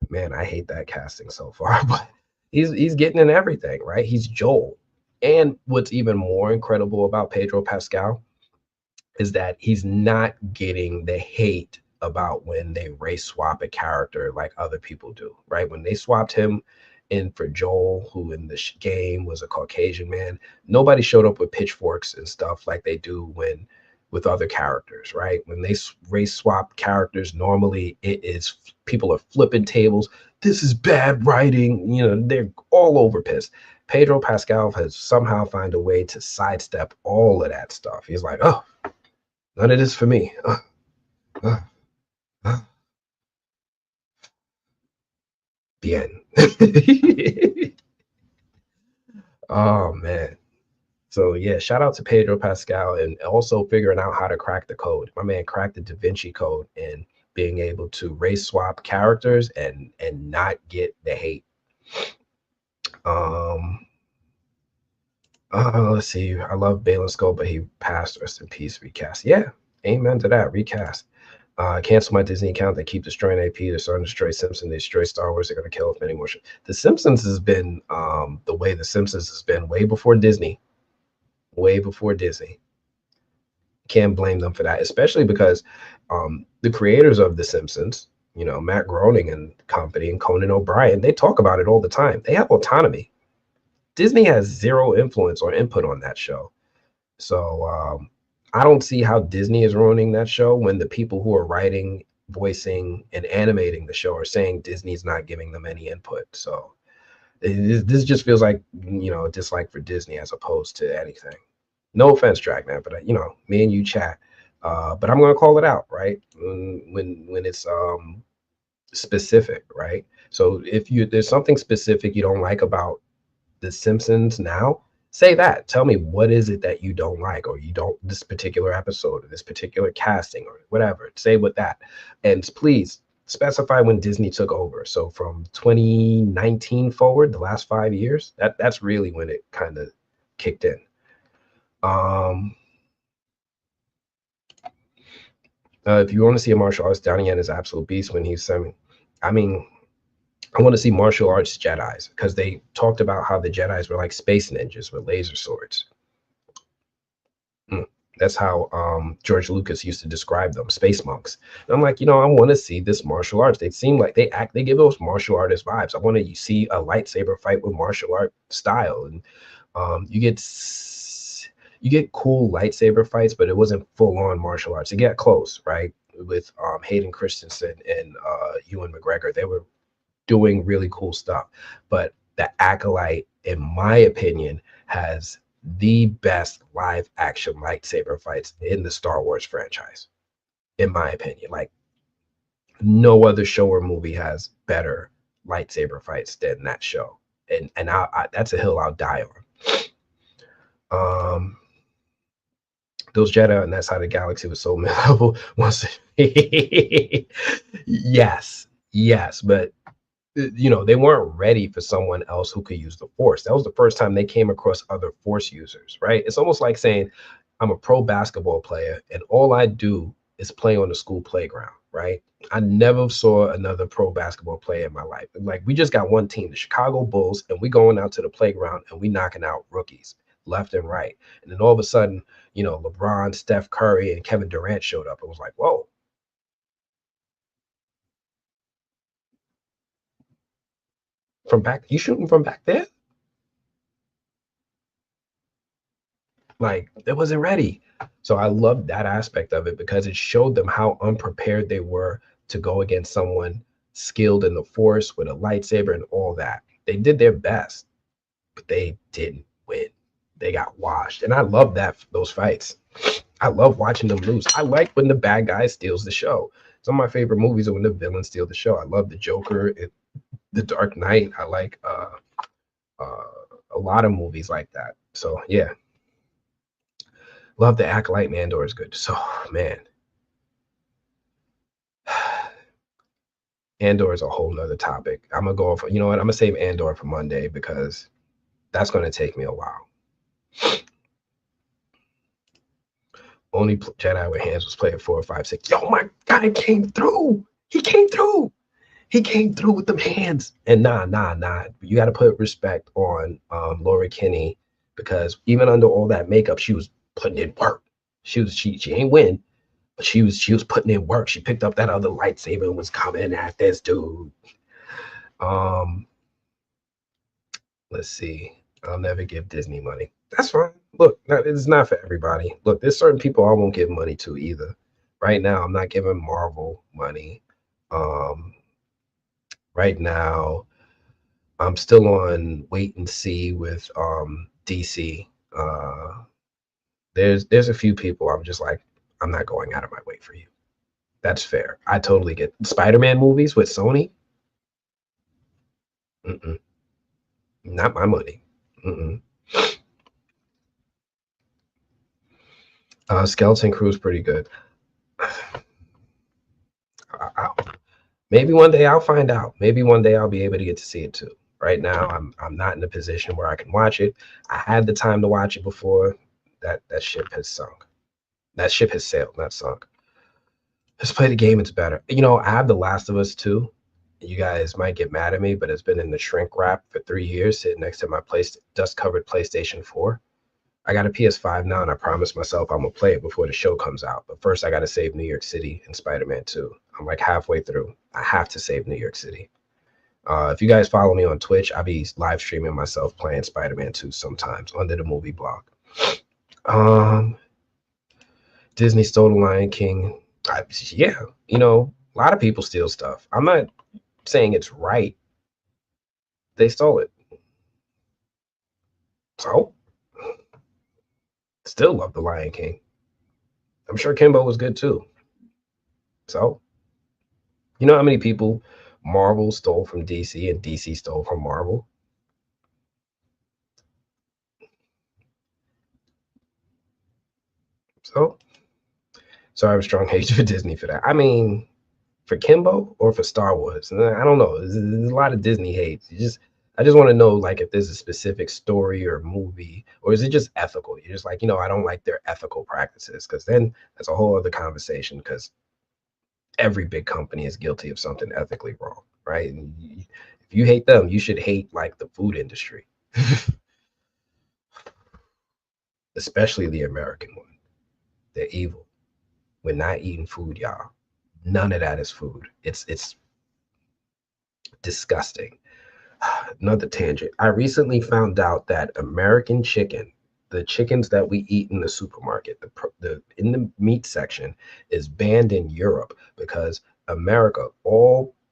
man, I hate that casting so far, but he's getting in everything, right? He's Joel. And what's even more incredible about Pedro Pascal is that he's not getting the hate about when they race swap a character like other people do, right? When they swapped him in for Joel, who in the game was a Caucasian man, nobody showed up with pitchforks and stuff like they do with other characters, right? When they race swap characters, normally it is people are flipping tables. This is bad writing. You know, they're all over pissed. Pedro Pascal has somehow found a way to sidestep all of that stuff. He's like, oh, none of this for me. Bien. Oh man. So yeah, shout out to Pedro Pascal and also figuring out how to crack the code. My man cracked the Da Vinci Code and being able to race swap characters and not get the hate. Let's see. I love Balin Skull, but he passed. Rest in peace. Recast. Yeah, amen to that. Recast. Cancel my Disney account. They keep destroying AP. They're starting to destroy Simpsons. They destroy Star Wars. They're going to kill off many more. The Simpsons has been the way the Simpsons has been way before Disney. Way before Disney. Can't blame them for that, especially because The creators of The Simpsons, Matt Groening and company and Conan O'Brien, they talk about it all the time. They have autonomy. Disney has zero influence or input on that show. So I don't see how Disney is ruining that show when the people who are writing, voicing, and animating the show are saying Disney's not giving them any input. So this just feels like, a dislike for Disney as opposed to anything. No offense, Dragnet, but me and you chat. But I'm gonna call it out, right? When it's specific, right? So if there's something specific you don't like about The Simpsons now, say that. Tell me, what is it that you don't like, or you don't, this particular episode or this particular casting or whatever. Say what that, and please specify when Disney took over. So from 2019 forward, the last 5 years, that's really when it kind of kicked in. If you want to see a martial arts, Donnie Yen is absolute beast when he's semi. I mean, I want to see martial arts Jedis, because they talked about how the Jedis were like space ninjas with laser swords. That's how George Lucas used to describe them, space monks. And I'm like, I want to see this martial arts. They seem like they give those martial artist vibes. I want to see a lightsaber fight with martial art style, and you get cool lightsaber fights, but it wasn't full on martial arts. It got close, right? With Hayden Christensen and Ewan McGregor, they were doing really cool stuff. But the Acolyte, in my opinion, has the best live action lightsaber fights in the Star Wars franchise, in my opinion. Like, no other show or movie has better lightsaber fights than that show, and that's a hill I'll die on. Those Jedi on that side of the galaxy was so memorable. Yes, but they weren't ready for someone else who could use the Force. That was the first time they came across other Force users, right? It's almost like saying, I'm a pro basketball player and all I do is play on the school playground, right? I never saw another pro basketball player in my life. Like, we just got one team, the Chicago Bulls, and we going out to the playground and we knocking out rookies left and right. And then all of a sudden, LeBron, Steph Curry, and Kevin Durant showed up. It was like, whoa. You shooting from back there? Like, they wasn't ready. So I loved that aspect of it, because it showed them how unprepared they were to go against someone skilled in the Force with a lightsaber and all that. They did their best, but they didn't win. They got washed. And I love those fights. I love watching them lose. I like when the bad guy steals the show. Some of my favorite movies are when the villains steal the show. I love the Joker, The Dark Knight. I like a lot of movies like that. So yeah. Love the Acolyte. Mandor is good. So, man. Andor is a whole nother topic. I'm going to go for, I'm going to save Andor for Monday, because that's going to take me a while. Only Jedi with hands was playing 4, 5, 6. Yo, my guy came through. He came through. He came through with them hands. And nah. You got to put respect on Laura Kinney, because even under all that makeup, she was putting in work. She ain't win, but she was putting in work. She picked up that other lightsaber and was coming at this dude. Let's see. I'll never give Disney money. That's fine. Look, it's not for everybody. Look, there's certain people I won't give money to either. Right now, I'm not giving Marvel money. Right now, I'm still on wait and see with DC. There's a few people I'm just like, I'm not going out of my way for you. That's fair. I totally get Spider-Man movies with Sony. Not my money. Skeleton Crew is pretty good. Maybe one day I'll find out. Maybe one day I'll be able to get to see it too. Right now, I'm not in a position where I can watch it. I had the time to watch it before. That ship has sunk. That ship has sailed, not sunk. Let's play the game. It's better. I have The Last of Us 2. You guys might get mad at me, but it's been in the shrink wrap for 3 years, sitting next to my dust-covered PlayStation 4. I got a PS5 now, and I promised myself I'm gonna play it before the show comes out. But first, I got to save New York City in Spider-Man 2. I'm like halfway through. I have to save New York City. If you guys follow me on Twitch, I'll be live streaming myself playing Spider-Man 2 sometimes under the movie blog. Disney stole the Lion King. Yeah, you know, a lot of people steal stuff. I'm not saying it's right. They stole it. So, still love the Lion King. I'm sure Kimbo was good too. So, you know how many people Marvel stole from DC and DC stole from Marvel? So, I have a strong hate for Disney for that. I mean, for Kimbo or for Star Wars? I don't know. There's a lot of Disney hate. I just want to know, like, if there's a specific story or movie, or is it just ethical? You're just like, I don't like their ethical practices, because then that's a whole other conversation. Because every big company is guilty of something ethically wrong, right? And if you hate them, you should hate like the food industry, especially the American one. They're evil. We're not eating food, y'all. None of that is food. It's disgusting. Another tangent. I recently found out that American chicken, the chickens that we eat in the supermarket, the in the meat section, is banned in Europe because America,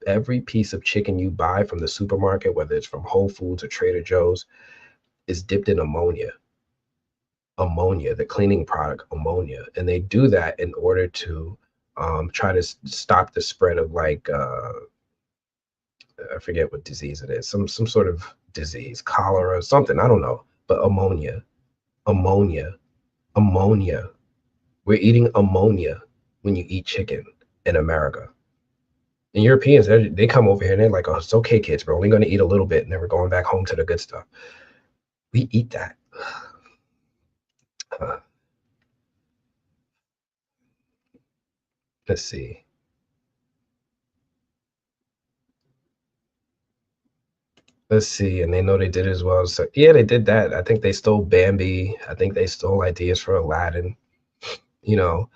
every piece of chicken you buy from the supermarket, whether it's from Whole Foods or Trader Joe's, is dipped in ammonia. Ammonia, the cleaning product ammonia, and they do that in order to try to stop the spread of like I forget what disease it is, some sort of disease, cholera, something, I don't know. But ammonia, ammonia. We're eating ammonia when you eat chicken in America. And Europeans, they come over here and they're like, oh, it's okay, kids, we're only going to eat a little bit and then we're going back home to the good stuff. We eat that. Let's see. Let's see. And they know they did it as well. So yeah, they did that. I think they stole Bambi. I think they stole ideas for Aladdin. You know,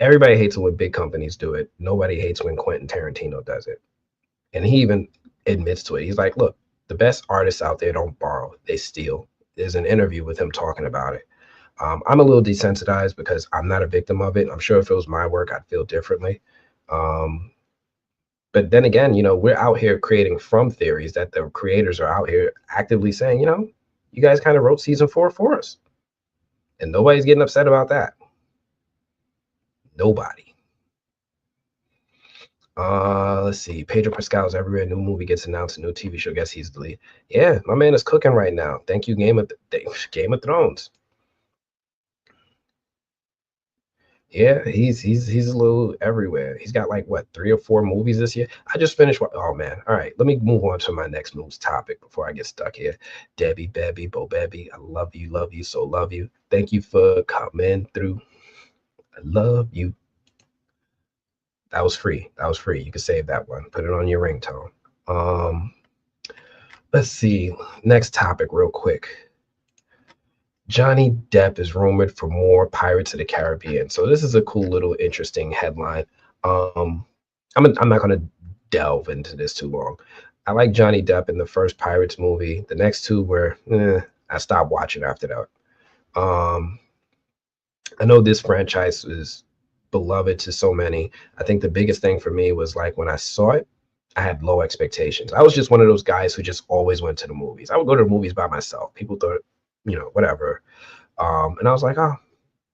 everybody hates it when big companies do it. Nobody hates when Quentin Tarantino does it. And he even admits to it. He's like, look, the best artists out there don't borrow, they steal. There's an interview with him talking about it. I'm a little desensitized because I'm not a victim of it. I'm sure if it was my work, I'd feel differently. But then again, we're out here creating from theories that the creators are out here actively saying, you guys kind of wrote season 4 for us. And nobody's getting upset about that. Nobody. Let's see. Pedro Pascal's everywhere. New movie gets announced. A new TV show. Guess he's the lead. Yeah, my man is cooking right now. Thank you, Game of Thrones. Yeah, he's a little everywhere. He's got like what 3 or 4 movies this year. I just finished. Oh man! All right, let me move on to my next news topic before I get stuck here. Debbie, Bebby, Bo, Bebby, I love you, so love you. Thank you for coming through. I love you. That was free. That was free. You can save that one. Put it on your ringtone. Let's see. Next topic, real quick. Johnny Depp is rumored for more Pirates of the Caribbean. So this is a cool little interesting headline. I'm not going to delve into this too long. I like Johnny Depp in the first Pirates movie. The next two were, I stopped watching after that. I know this franchise is beloved to so many. I think the biggest thing for me was like when I saw it, I had low expectations. I was just one of those guys who just always went to the movies. I would go to the movies by myself. People thought, whatever. And I was like, oh,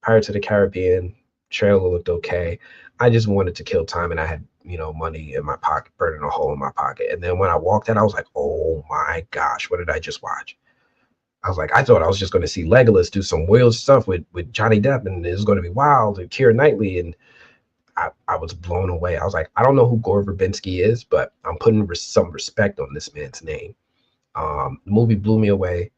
Pirates of the Caribbean trailer looked okay. I just wanted to kill time, and I had, money in my pocket, burning a hole in my pocket. And then when I walked out, I was like, oh my gosh, what did I just watch? I was like, I thought I was just going to see Legolas do some weird stuff with Johnny Depp, and it was going to be wild, and Keira Knightley, and I was blown away. I was like, I don't know who Gore Verbinski is, but I'm putting some respect on this man's name. The movie blew me away.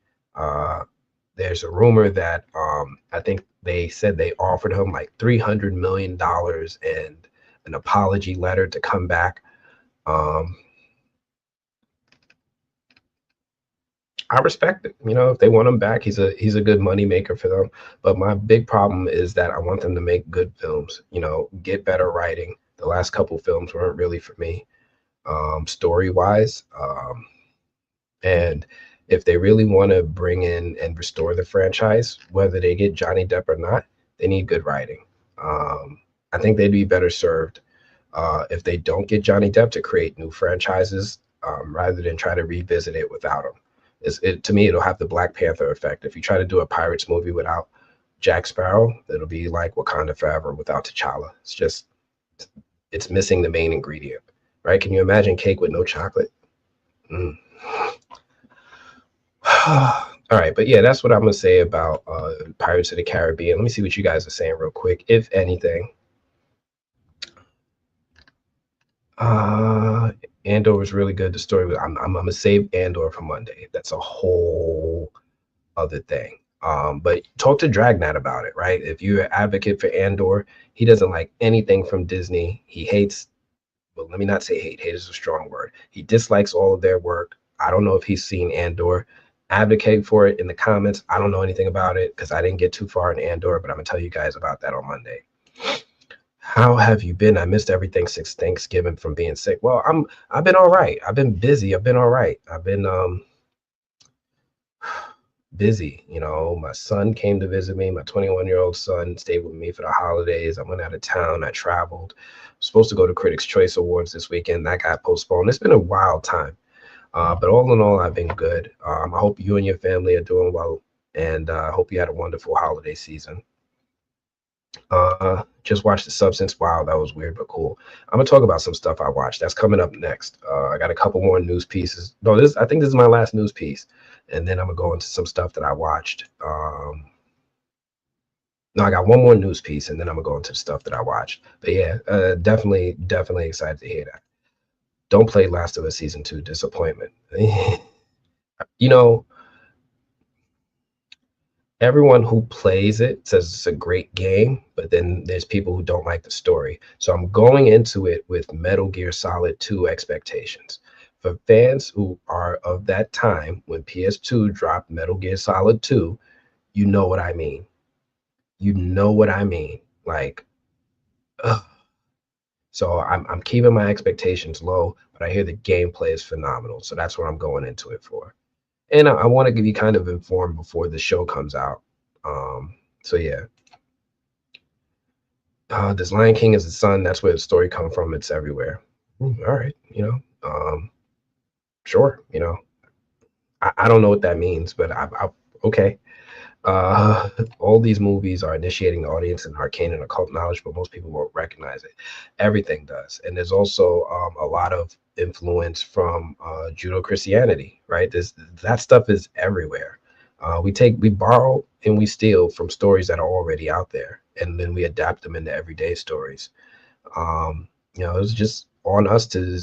There's a rumor that I think they said they offered him like $300 million and an apology letter to come back. I respect it. You know, if they want him back, he's a good money maker for them. But my big problem is that I want them to make good films. You know, get better writing. The last couple films weren't really for me, story wise. And if they really want to bring in and restore the franchise, whether they get Johnny Depp or not, they need good writing. I think they'd be better served if they don't get Johnny Depp to create new franchises rather than try to revisit it without him. To me, it'll have the Black Panther effect. If you try to do a Pirates movie without Jack Sparrow, it'll be like Wakanda Forever without T'Challa. It's missing the main ingredient, right? Can you imagine cake with no chocolate? Mm. All right, but yeah, that's what I'm gonna say about Pirates of the Caribbean. Let me see what you guys are saying real quick, if anything. Uh, Andor was really good. The story was. I'm gonna save Andor for Monday. That's a whole other thing. But talk to Dragnat about it, right? If you're an advocate for Andor, he doesn't like anything from Disney. He hates. Well, let me not say hate. Hate is a strong word. He dislikes all of their work. I don't know if he's seen Andor. Advocate for it in the comments. I don't know anything about it because I didn't get too far in Andor, but I'm gonna tell you guys about that on Monday. How have you been? I missed everything since Thanksgiving from being sick. Well, I've been all right. I've been busy. I've been all right. I've been busy. You know, my son came to visit me. My 21-year-old son stayed with me for the holidays. I went out of town. I traveled. I was supposed to go to Critics' Choice Awards this weekend. That got postponed. It's been a wild time. But all in all, I've been good. I hope you and your family are doing well, and I hope you had a wonderful holiday season. Just watched The Substance. Wow, that was weird but cool. I'm gonna talk about some stuff I watched. That's coming up next. I got a couple more news pieces. No, I think this is my last news piece, and then I'm gonna go into some stuff that I watched. No, I got one more news piece, and then I'm gonna go into the stuff that I watched. But yeah, definitely excited to hear that. Don't play Last of Us season 2. Disappointment. You know, everyone who plays it says it's a great game, but then there's people who don't like the story. So I'm going into it with Metal Gear Solid 2 expectations. For fans who are of that time when PS2 dropped Metal Gear Solid 2, you know what I mean. You know what I mean. Like, ugh. So I'm keeping my expectations low, but I hear the gameplay is phenomenal. So that's what I'm going into it for. And I want to give you kind of informed before the show comes out. So yeah, this Lion King is the son. That's where the story come from. It's everywhere. All right, sure. I don't know what that means, but okay. All these movies are initiating the audience in arcane and occult knowledge, but most people won't recognize it. Everything does, and there's also a lot of influence from Judo Christianity, right? That stuff is everywhere. We borrow and we steal from stories that are already out there, and then we adapt them into everyday stories. It's just on us to,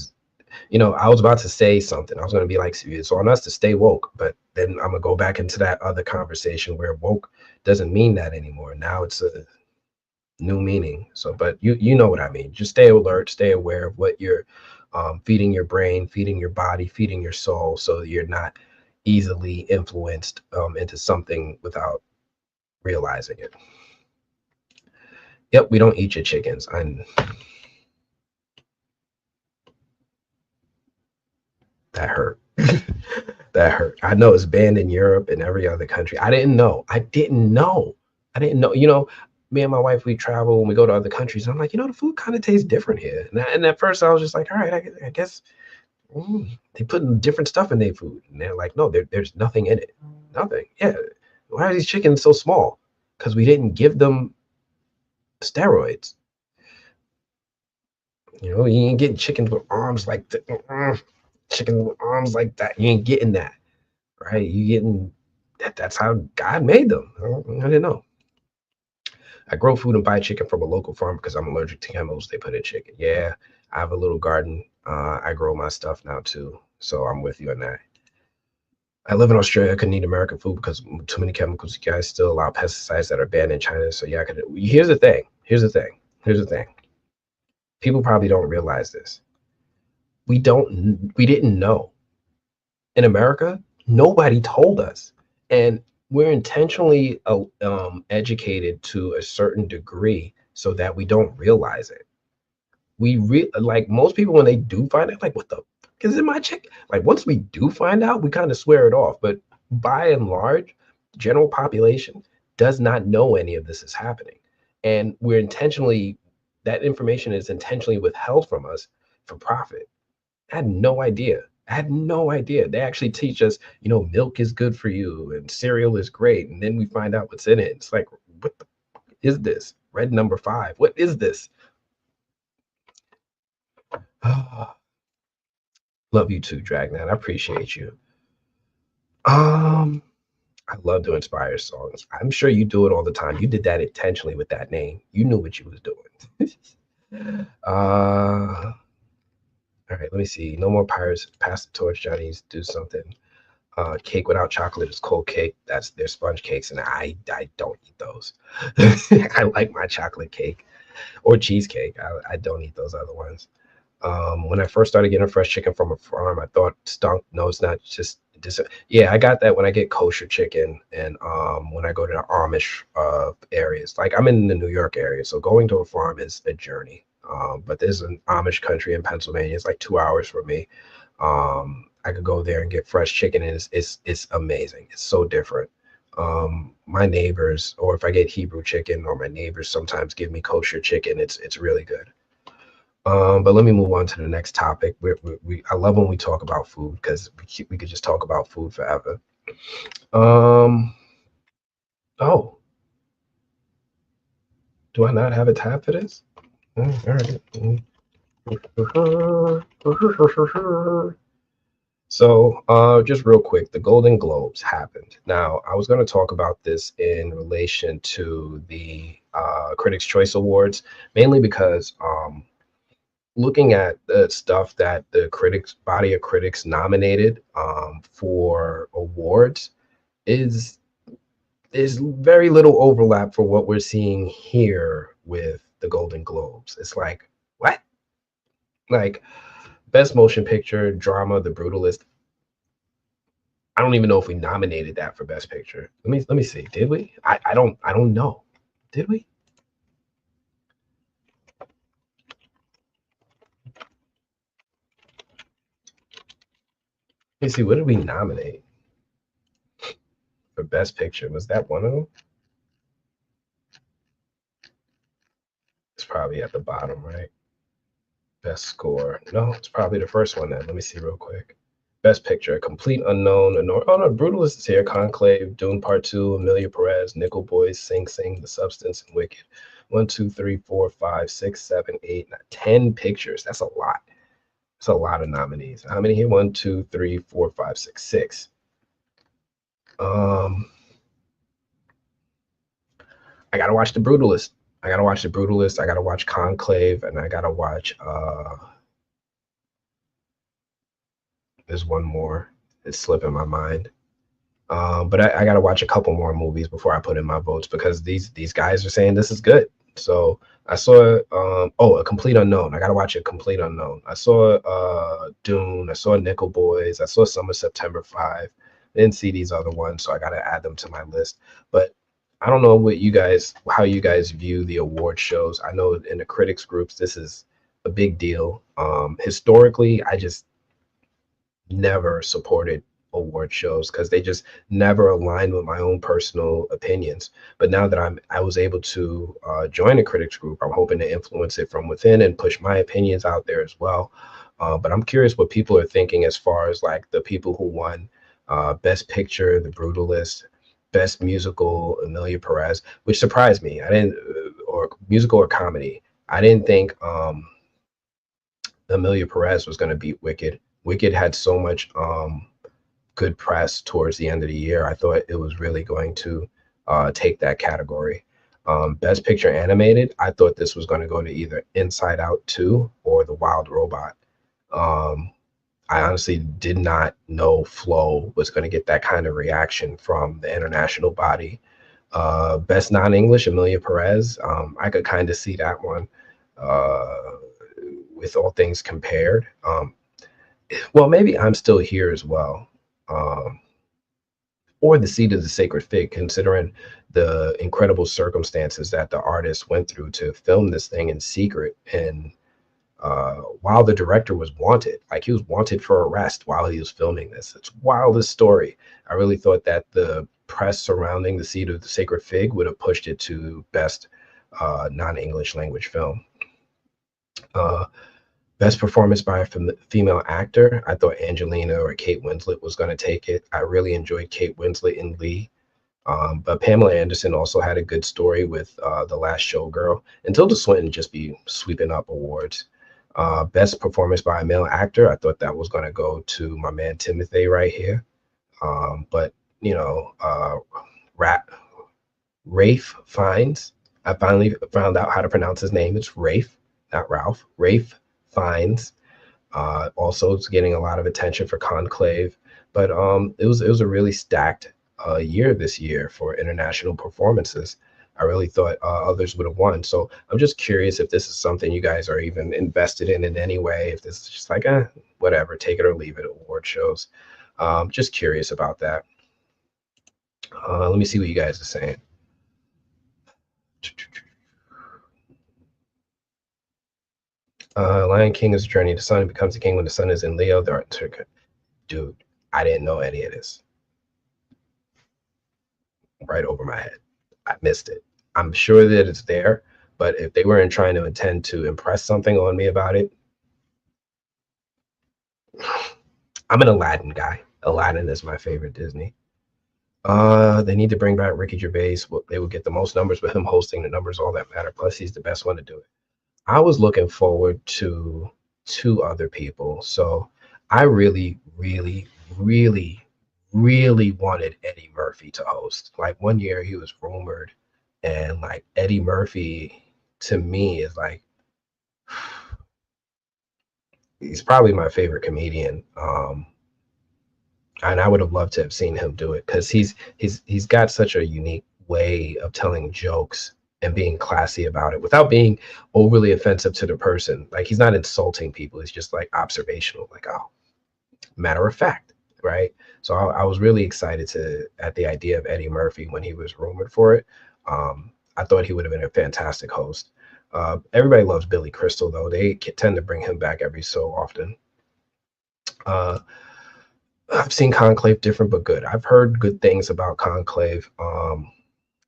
I was about to say something. I was going to be like, it's on us to stay woke, but then I'm gonna go back into that other conversation where woke doesn't mean that anymore. Now it's a new meaning. So, but you know what I mean. Just stay alert, stay aware of what you're feeding your brain, feeding your body, feeding your soul, so you're not easily influenced into something without realizing it. Yep, we don't eat your chickens. That hurt. That hurt. I know it's banned in Europe and every other country. I didn't know. Me and my wife, we travel and we go to other countries. And I'm like, the food kind of tastes different here. And at first I was just like, all right, I guess they put different stuff in their food. And they're like, no, there's nothing in it. Nothing. Yeah. Why are these chickens so small? Because we didn't give them steroids. You ain't getting chickens with arms like that. Chicken with arms like that. You ain't getting that. Right? You getting that's how God made them. I didn't know. I grow food and buy chicken from a local farm because I'm allergic to chemicals they put in chicken. Yeah, I have a little garden. I grow my stuff now too. So I'm with you on that. I live in Australia. I couldn't eat American food because too many chemicals. You guys still allow pesticides that are banned in China. So yeah, I could. Here's the thing. People probably don't realize this. We didn't know. In America, Nobody told us. And we're intentionally educated to a certain degree so that we don't realize it. Like most people, when they do find out, like, what the fuck is in my chicken? Like, once we do find out, we kind of swear it off. But by and large, general population does not know any of this is happening. And that information is intentionally withheld from us for profit. I had no idea. I had no idea. They actually teach us, milk is good for you and cereal is great. And then we find out what's in it. It's like, what the is this? Red number 5. What is this? Love you too, Dragnet. I appreciate you. I love to inspire songs. I'm sure you do it all the time. You did that intentionally with that name. You knew what you was doing. All right, let me see. No more pirates. Pass the torch, Johnny's. Do something. Cake without chocolate is cold cake. That's their sponge cakes, and I don't eat those. I like my chocolate cake or cheesecake. I don't eat those other ones. When I first started getting fresh chicken from a farm, I thought stunk. No, it's not just yeah, I got that when I get kosher chicken and when I go to the Amish areas. Like I'm in the New York area, so going to a farm is a journey. But there's an Amish country in Pennsylvania. It's like 2 hours from me. I could go there and get fresh chicken, and it's amazing. It's so different. My neighbors, or if I get Hebrew chicken, or my neighbors sometimes give me kosher chicken. It's really good. But let me move on to the next topic. I love when we talk about food because we could just talk about food forever. Oh, do I not have a tab for this? All right. So, just real quick, the Golden Globes happened. Now, I was going to talk about this in relation to the Critics' Choice Awards, mainly because looking at the stuff that the body of critics nominated for awards is very little overlap for what we're seeing here with the Golden Globes. It's like, what? Like, best motion picture, drama, The Brutalist. I don't even know if we nominated that for best picture. Let me see. Did we? I don't know. Did we? Let me see. What did we nominate for best picture? Was that one of them? It's probably at the bottom, right? Best score. No, it's probably the first one then. Let me see real quick. Best picture, Complete Unknown. Oh no, Brutalist is here. Conclave, Dune Part 2, Amelia Perez, Nickel Boys, Sing Sing, The Substance, and Wicked. 1, 2, 3, 4, 5, 6, 7, 8, 9, 10 pictures. That's a lot. That's a lot of nominees. How many here? 1, 2, 3, 4, 5, 6, 6. I gotta watch The Brutalist. I gotta watch The Brutalist. I gotta watch Conclave, and I gotta watch there's one more. It's slipping my mind. But I got to watch a couple more movies before I put in my votes because these guys are saying this is good. So I saw A Complete Unknown. I got to watch A Complete Unknown. I saw Dune. I saw Nickel Boys. I saw Summer September 5. I didn't see these other ones, so I got to add them to my list. But I don't know how you guys view the award shows. I know in the critics groups this is a big deal. Historically, I just never supported award shows because they just never aligned with my own personal opinions. But now that I was able to join a critics group, I'm hoping to influence it from within and push my opinions out there as well. But I'm curious what people are thinking as far as like the people who won Best Picture, The Brutalist, Best Musical, Amelia Perez, which surprised me. I didn't, or musical or comedy. I didn't think Amelia Perez was going to beat Wicked. Wicked had so much good press towards the end of the year. I thought it was really going to take that category. Best Picture Animated, I thought this was going to go to either Inside Out 2 or The Wild Robot. I honestly did not know Flow was going to get that kind of reaction from the international body. Best Non-English, Amelia Perez. I could kind of see that one with all things compared. Well, maybe I'm Still Here as well. or the seed of the sacred fig, considering the incredible circumstances that the artist went through to film this thing in secret. And while the director was wanted, like he was wanted for arrest while he was filming this. It's wildest story. I really thought that the press surrounding the seed of the sacred fig would have pushed it to best non-English language film. Uh, Best performance by a female actor, I thought Angelina or Kate Winslet was going to take it. I really enjoyed Kate Winslet in Lee. But Pamela Anderson also had a good story with The Last Showgirl, and Tilda Swinton just be sweeping up awards. Best performance by a male actor, I thought that was going to go to my man Timothy right here. But, you know, Rafe Fiennes, I finally found out how to pronounce his name. It's Rafe, not Ralph. Rafe Fiennes. Also, it's getting a lot of attention for Conclave. But it was a really stacked year this year for international performances. I really thought others would have won. So I'm just curious if this is something you guys are even invested in any way. If this is just like, whatever, take it or leave it, award shows. Just curious about that. Let me see what you guys are saying. Lion King is a journey. The sun becomes the king when the sun is in Leo. Dude, I didn't know any of this. Right over my head. I missed it. I'm sure that it's there, but if they weren't trying to intend to impress something on me about it, I'm an Aladdin guy. Aladdin is my favorite Disney. They need to bring back Ricky Gervais. They would get the most numbers with him hosting. The numbers all that matter. Plus, he's the best one to do it. I was looking forward to two other people. So I really, really, really, really wanted Eddie Murphy to host. Like one year he was rumored, and like Eddie Murphy to me is like he's probably my favorite comedian. And I would have loved to have seen him do it because he's got such a unique way of telling jokes and being classy about it without being overly offensive to the person. Like he's not insulting people. He's just like observational, like, oh, matter of fact, right? So I was really excited at the idea of Eddie Murphy when he was rumored for it. I thought he would have been a fantastic host. Everybody loves Billy Crystal though. They tend to bring him back every so often. I've seen Conclave, different but good. I've heard good things about Conclave.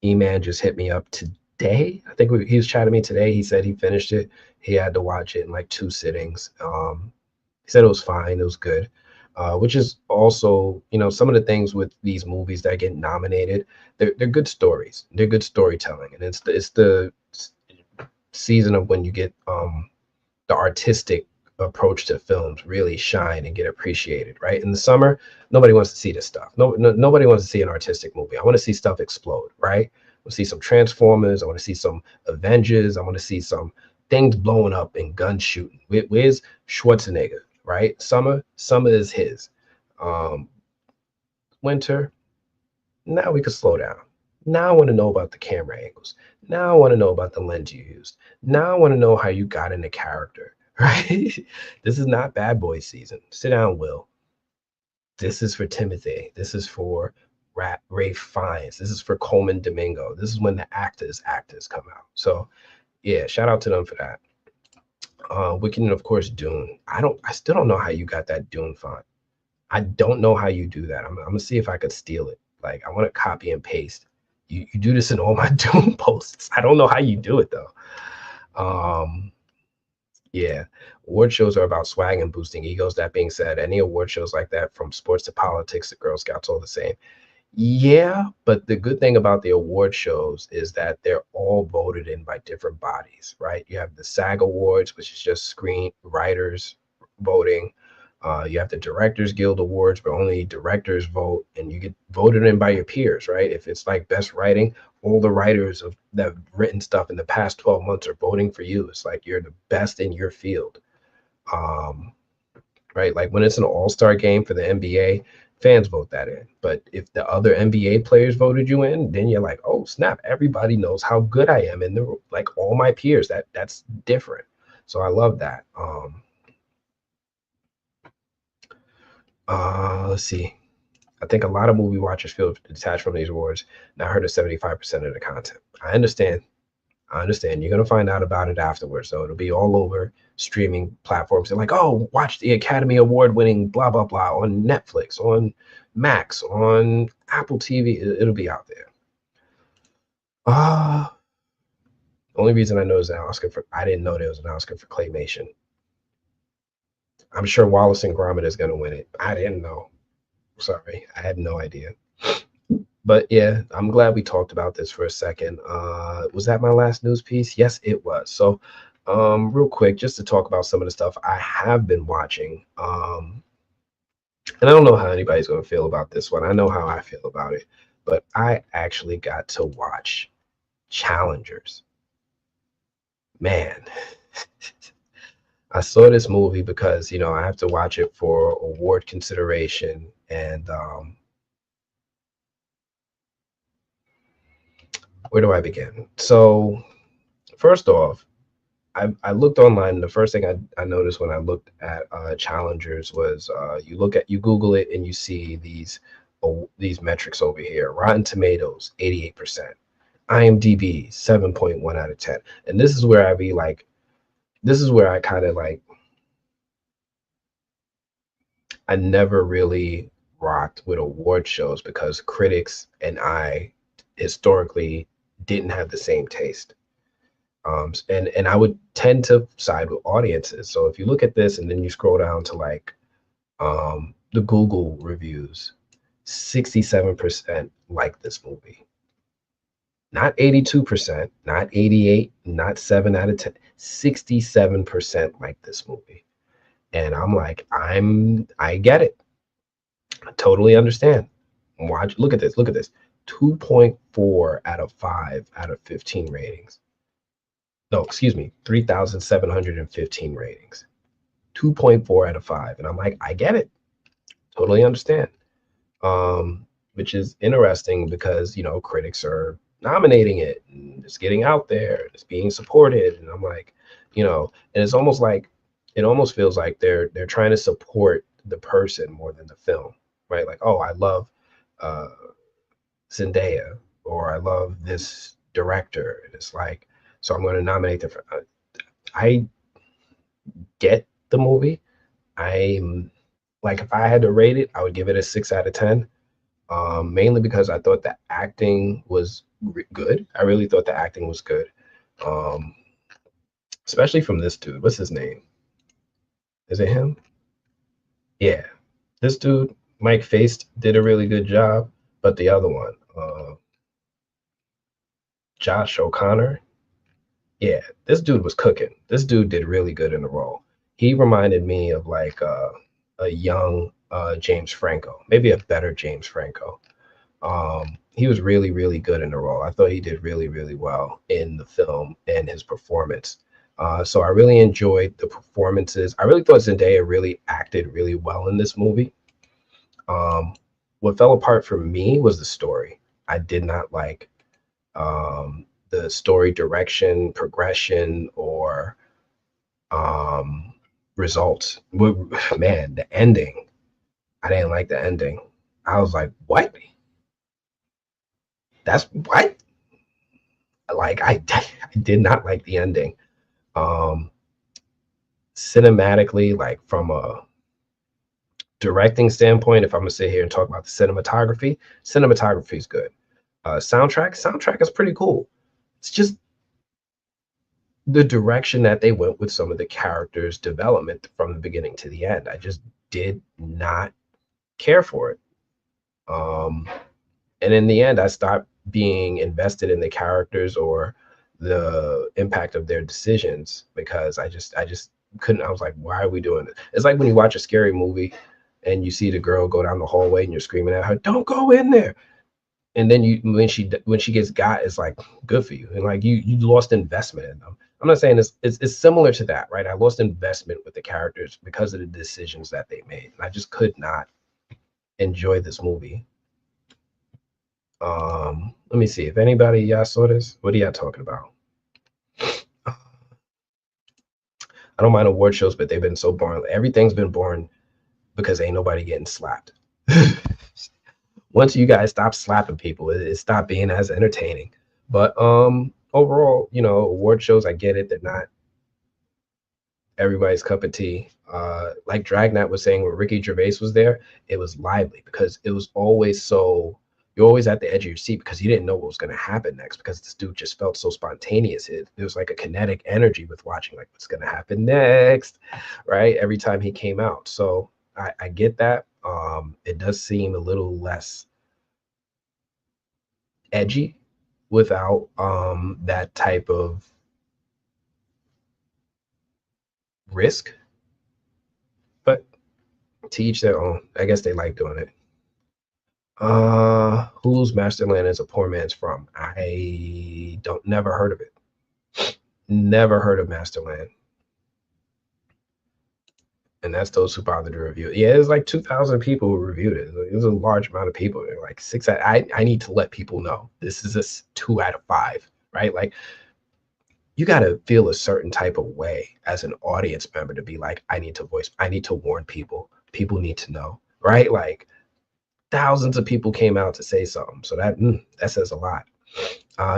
E-Man just hit me up today. I think he was chatting to me today. He said he finished it. He had to watch it in like 2 sittings. He said it was fine. It was good. Which is also, you know, some of the things with these movies that get nominated, they're good stories. They're good storytelling, and it's the season of when you get the artistic approach to films really shine and get appreciated, right? In the summer, nobody wants to see this stuff. Nobody wants to see an artistic movie. I want to see stuff explode, right? I want to see some Transformers. I want to see some Avengers. I want to see some things blowing up and guns shooting. Where's Schwarzenegger, right? Summer is his. Winter, now we can slow down. Now I want to know about the camera angles. Now I want to know about the lens you used. Now I want to know how you got into character, right? This is not Bad Boy season. Sit down, Will. This is for Timothy. This is for Ray Fiennes. This is for Coleman Domingo. This is when the actors come out. So yeah, shout out to them for that. Wicked and of course Dune. I still don't know how you got that Dune font. I don't know how you do that. I'm gonna see if I could steal it. Like I want to copy and paste. You do this in all my Dune posts. I don't know how you do it though. Yeah, award shows are about swag and boosting egos. That being said, any award shows like that, from sports to politics to Girl Scouts, all the same. Yeah, but the good thing about the award shows is that they're all voted in by different bodies, right? You have the SAG Awards, which is just screen writers voting. You have the Directors Guild Awards, where only directors vote, and you get voted in by your peers, right? If it's like best writing, all the writers that have written stuff in the past 12 months are voting for you. It's like you're the best in your field, right? Like when it's an all-star game for the NBA, fans vote that in. But if the other NBA players voted you in, then you're like, oh snap! Everybody knows how good I am, and like all my peers. That's different. So I love that. Let's see. I think a lot of movie watchers feel detached from these awards. Now I heard of 75% of the content. I understand. I understand. You're gonna find out about it afterwards. So it'll be all over streaming platforms. They're like, oh, watch the Academy Award winning blah blah blah on Netflix, on Max, on Apple TV. It'll be out there. Only reason I know is an Oscar for I didn't know there was an Oscar for claymation. I'm sure Wallace and Gromit is gonna win it. I didn't know. Sorry, I had no idea. But yeah, I'm glad we talked about this for a second. Was that my last news piece? Yes, it was. So, real quick, just to talk about some of the stuff I have been watching. And I don't know how anybody's going to feel about this one. I know how I feel about it, but I actually got to watch Challengers. Man, I saw this movie because, you know, I have to watch it for award consideration. And where do I begin? So, first off, I looked online, and the first thing I noticed when I looked at Challengers was you Google it and you see these metrics over here. Rotten Tomatoes 88%, IMDb 7.1 out of 10, and this is where this is where I kind of like I never really rocked with award shows because critics and I historically didn't have the same taste. And I would tend to side with audiences. So if you look at this and then you scroll down to like the Google reviews, 67% like this movie. Not 82%, not 88, not 7 out of 10, 67% like this movie. And I'm like, I get it. I totally understand. Watch, look at this, look at this. 2.4 out of 5 out of 15 ratings. No, excuse me, 3,715 ratings, 2.4 out of 5. And I'm like, I get it. Totally understand. Which is interesting because, you know, critics are nominating it and it's getting out there, it's being supported. And I'm like, you know, and it's almost like, it almost feels like they're trying to support the person more than the film, right? Like, oh, I love uh, Zendaya, or I love this director. And it's like, so I'm going to nominate them for, I get the movie. I'm like, if I had to rate it, I would give it a 6 out of 10. Mainly because I thought the acting was good. I really thought the acting was good. Um, Especially from this dude. What's his name? Is it him? Yeah. This dude, Mike Faced, did a really good job. But the other one, Josh O'Connor, yeah, this dude was cooking. This dude did really good in the role. He reminded me of like a young James Franco, maybe a better James Franco. He was really, really good in the role. I thought he did really, really well in the film and his performance. So I really enjoyed the performances. I really thought Zendaya really acted really well in this movie. What fell apart for me was the story. I did not like the story direction, progression, or results. Man, the ending. I didn't like the ending. I was like, what? That's what? Like I did not like the ending. Um Cinematically, like from a directing standpoint, if I'm gonna sit here and talk about the cinematography is good. Soundtrack is pretty cool. It's just the direction that they went with some of the characters' development from the beginning to the end. I just did not care for it. Um, and in the end, I stopped being invested in the characters or the impact of their decisions because I just couldn't. I was like, why are we doing this? It's like when you watch a scary movie and you see the girl go down the hallway and you're screaming at her, "Don't go in there!" And then when she gets got, it's like good for you, and like you lost investment in them. I'm not saying it's similar to that, right? I lost investment with the characters because of the decisions that they made, and I just could not enjoy this movie. Let me see if anybody y'all saw this. What are y'all talking about? I don't mind award shows, but they've been so boring. Everything's been boring because ain't nobody getting slapped. once you guys stop slapping people, it stopped being as entertaining. But overall, award shows, I get it. They're not everybody's cup of tea. Like Dragnet was saying, when Ricky Gervais was there, it was lively because it was always so you're always at the edge of your seat because you didn't know what was going to happen next because this dude just felt so spontaneous. It was like a kinetic energy with watching like what's going to happen next, right? Every time he came out. So I get that. It does seem a little less edgy without that type of risk, but to each their own. I guess they like doing it. Hulu's Masterland is a poor man's From. I don't never heard of it. Never heard of Masterland. And that's those who bothered to review it. Yeah, it was like 2,000 people who reviewed it. It was a large amount of people. They're like six. I need to let people know this is a 2 out of 5, right? Like you got to feel a certain type of way as an audience member to be like, I need to warn people. People need to know, right? Like thousands of people came out to say something. So that says a lot.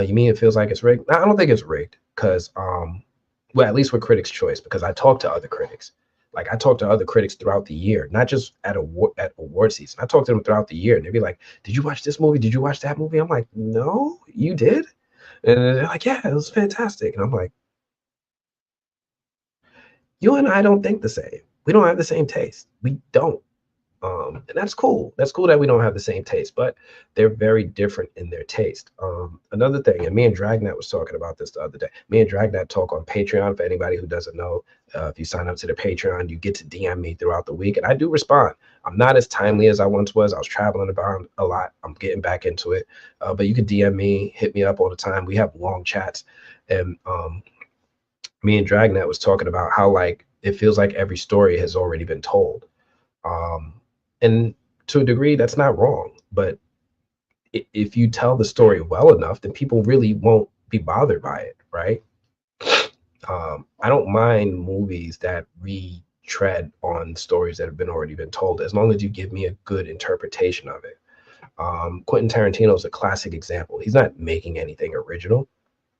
You mean it feels like it's rigged? I don't think it's rigged because, well, at least with Critics' Choice, because I talked to other critics. Like I talked to other critics throughout the year, not just at award season. I talked to them throughout the year, and they'd be like, "Did you watch this movie? Did you watch that movie?" I'm like, "No, you did." And they're like, "Yeah, it was fantastic." And I'm like, "You and I don't think the same. We don't have the same taste. We don't." And that's cool. That's cool that we don't have the same taste, but they're very different in their taste. Another thing, and me and Dragnet was talking about this the other day. Me and Dragnet talk on Patreon. For anybody who doesn't know, if you sign up to the Patreon, you get to DM me throughout the week, and I do respond. I'm not as timely as I once was. I was traveling about a lot. I'm getting back into it, but you can DM me, hit me up all the time. We have long chats, and me and Dragnet was talking about how like it feels like every story has already been told. Um, and to a degree, that's not wrong. But if you tell the story well enough, then people really won't be bothered by it, right? I don't mind movies that retread on stories that have been already been told, as long as you give me a good interpretation of it. Quentin Tarantino is a classic example. He's not making anything original.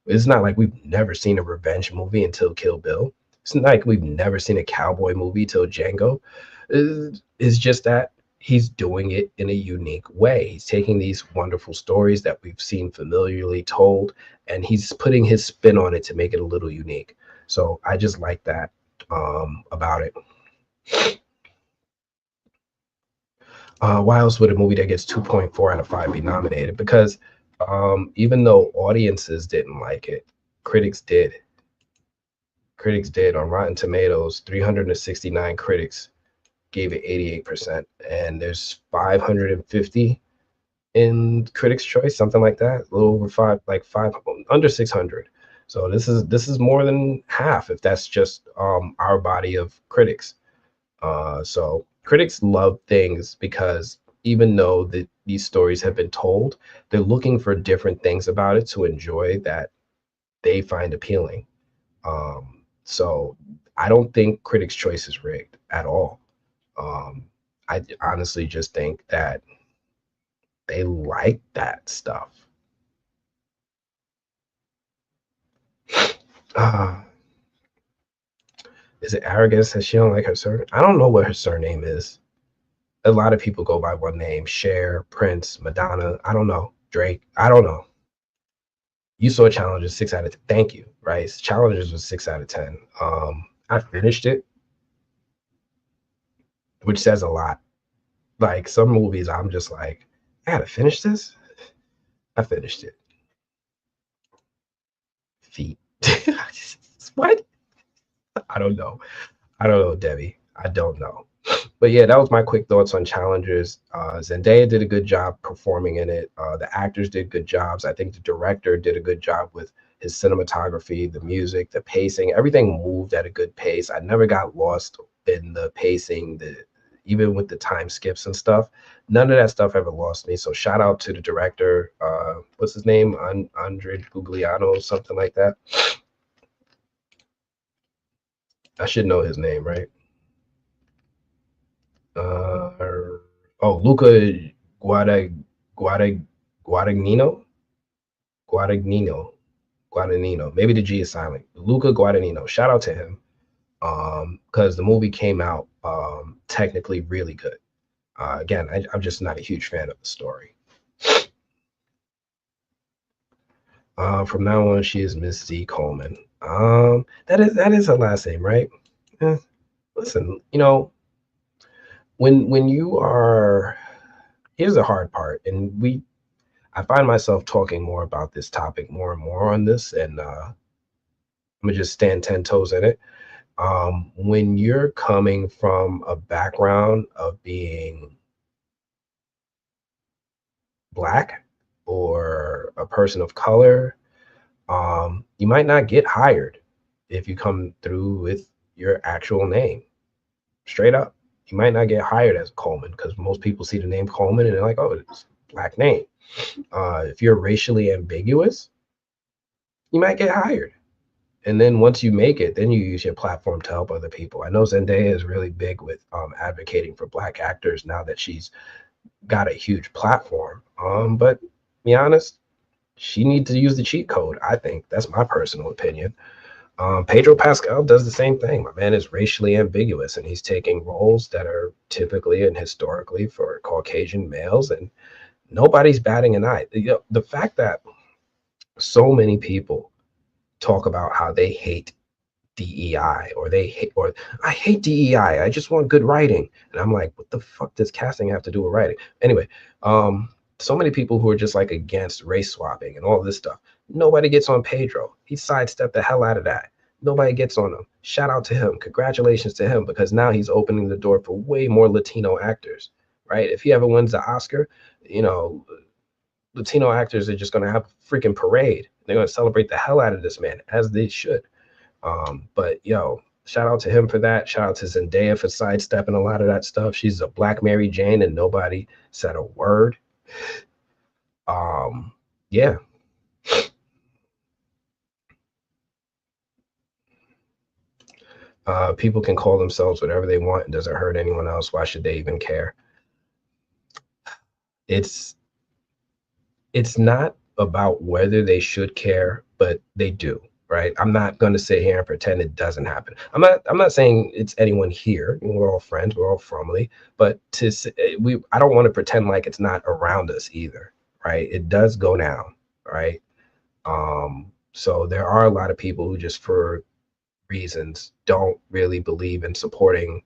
It's not like we've never seen a revenge movie until Kill Bill. It's not like we've never seen a cowboy movie till Django. It's just that he's doing it in a unique way. He's taking these wonderful stories that we've seen familiarly told, and he's putting his spin on it to make it a little unique. So I just like that about it. Why else would a movie that gets 2.4 out of 5 be nominated? Because even though audiences didn't like it, critics did. Critics did. On Rotten Tomatoes, 369 critics gave it 88%, and there's 550 in Critics' Choice, something like that, a little over five, under 600. So this is more than half if that's just our body of critics. So critics love things because even though these stories have been told, they're looking for different things about it to enjoy that they find appealing. So I don't think Critics' Choice is rigged at all. I honestly just think that they like that stuff. Uh, is it arrogance that she don't like her surname? I don't know what her surname is. A lot of people go by one name: Cher, Prince, Madonna. I don't know. Drake. I don't know. You saw Challengers 6 out of 10. Thank you. Right? Challengers was 6 out of 10. I finished it, which says a lot. Like some movies, I'm just like, I gotta finish this. I finished it. Feet. What? I don't know. I don't know, Debbie. I don't know. But yeah, that was my quick thoughts on Challengers. Zendaya did a good job performing in it. The actors did good jobs. I think the director did a good job with his cinematography, the music, the pacing. Everything moved at a good pace. I never got lost in the pacing, even with the time skips and stuff. None of that stuff ever lost me. So shout out to the director. What's his name? Andre Gugliano, something like that. I should know his name, right? Luca Guada, Guadagnino, Guadagnino, Guadagnino. Maybe the G is silent. Luca Guadagnino. Shout out to him. Because the movie came out technically really good. Again, I'm just not a huge fan of the story. From now on, she is Miss Z Coleman. That is her last name, right? Eh, listen, when you are, here's the hard part, and I find myself talking more about this topic more and more on this, and I'm gonna just stand 10 toes in it. When you're coming from a background of being Black or a person of color, you might not get hired if you come through with your actual name. Straight up, you might not get hired as Coleman because most people see the name Coleman and they're like, oh, it's a Black name. If you're racially ambiguous, you might get hired. And then once you make it, then you use your platform to help other people. I know Zendaya is really big with advocating for Black actors now that she's got a huge platform. But to be honest, she needs to use the cheat code. I think that's my personal opinion. Pedro Pascal does the same thing. My man is racially ambiguous, and he's taking roles that are typically and historically for Caucasian males, and nobody's batting an eye. The fact that so many people talk about how they hate DEI or I hate DEI. I just want good writing. And I'm like, what the fuck does casting have to do with writing? Anyway, so many people who are just like against race swapping and all this stuff. Nobody gets on Pedro. He sidestepped the hell out of that. Nobody gets on him. Shout out to him. Congratulations to him because now he's opening the door for way more Latino actors, right? If he ever wins the Oscar, Latino actors are just going to have a freaking parade. They're going to celebrate the hell out of this man, as they should. But shout out to him for that. Shout out to Zendaya for sidestepping a lot of that stuff. She's a Black Mary Jane and nobody said a word. Yeah. People can call themselves whatever they want. It doesn't hurt anyone else. Why should they even care? It's not about whether they should care, but they do, right? I'm not going to sit here and pretend it doesn't happen. I'm not saying it's anyone here. We're all friends. We're all FROMily, but I don't want to pretend like it's not around us either, right? It does go down, right? So there are a lot of people who just for reasons don't really believe in supporting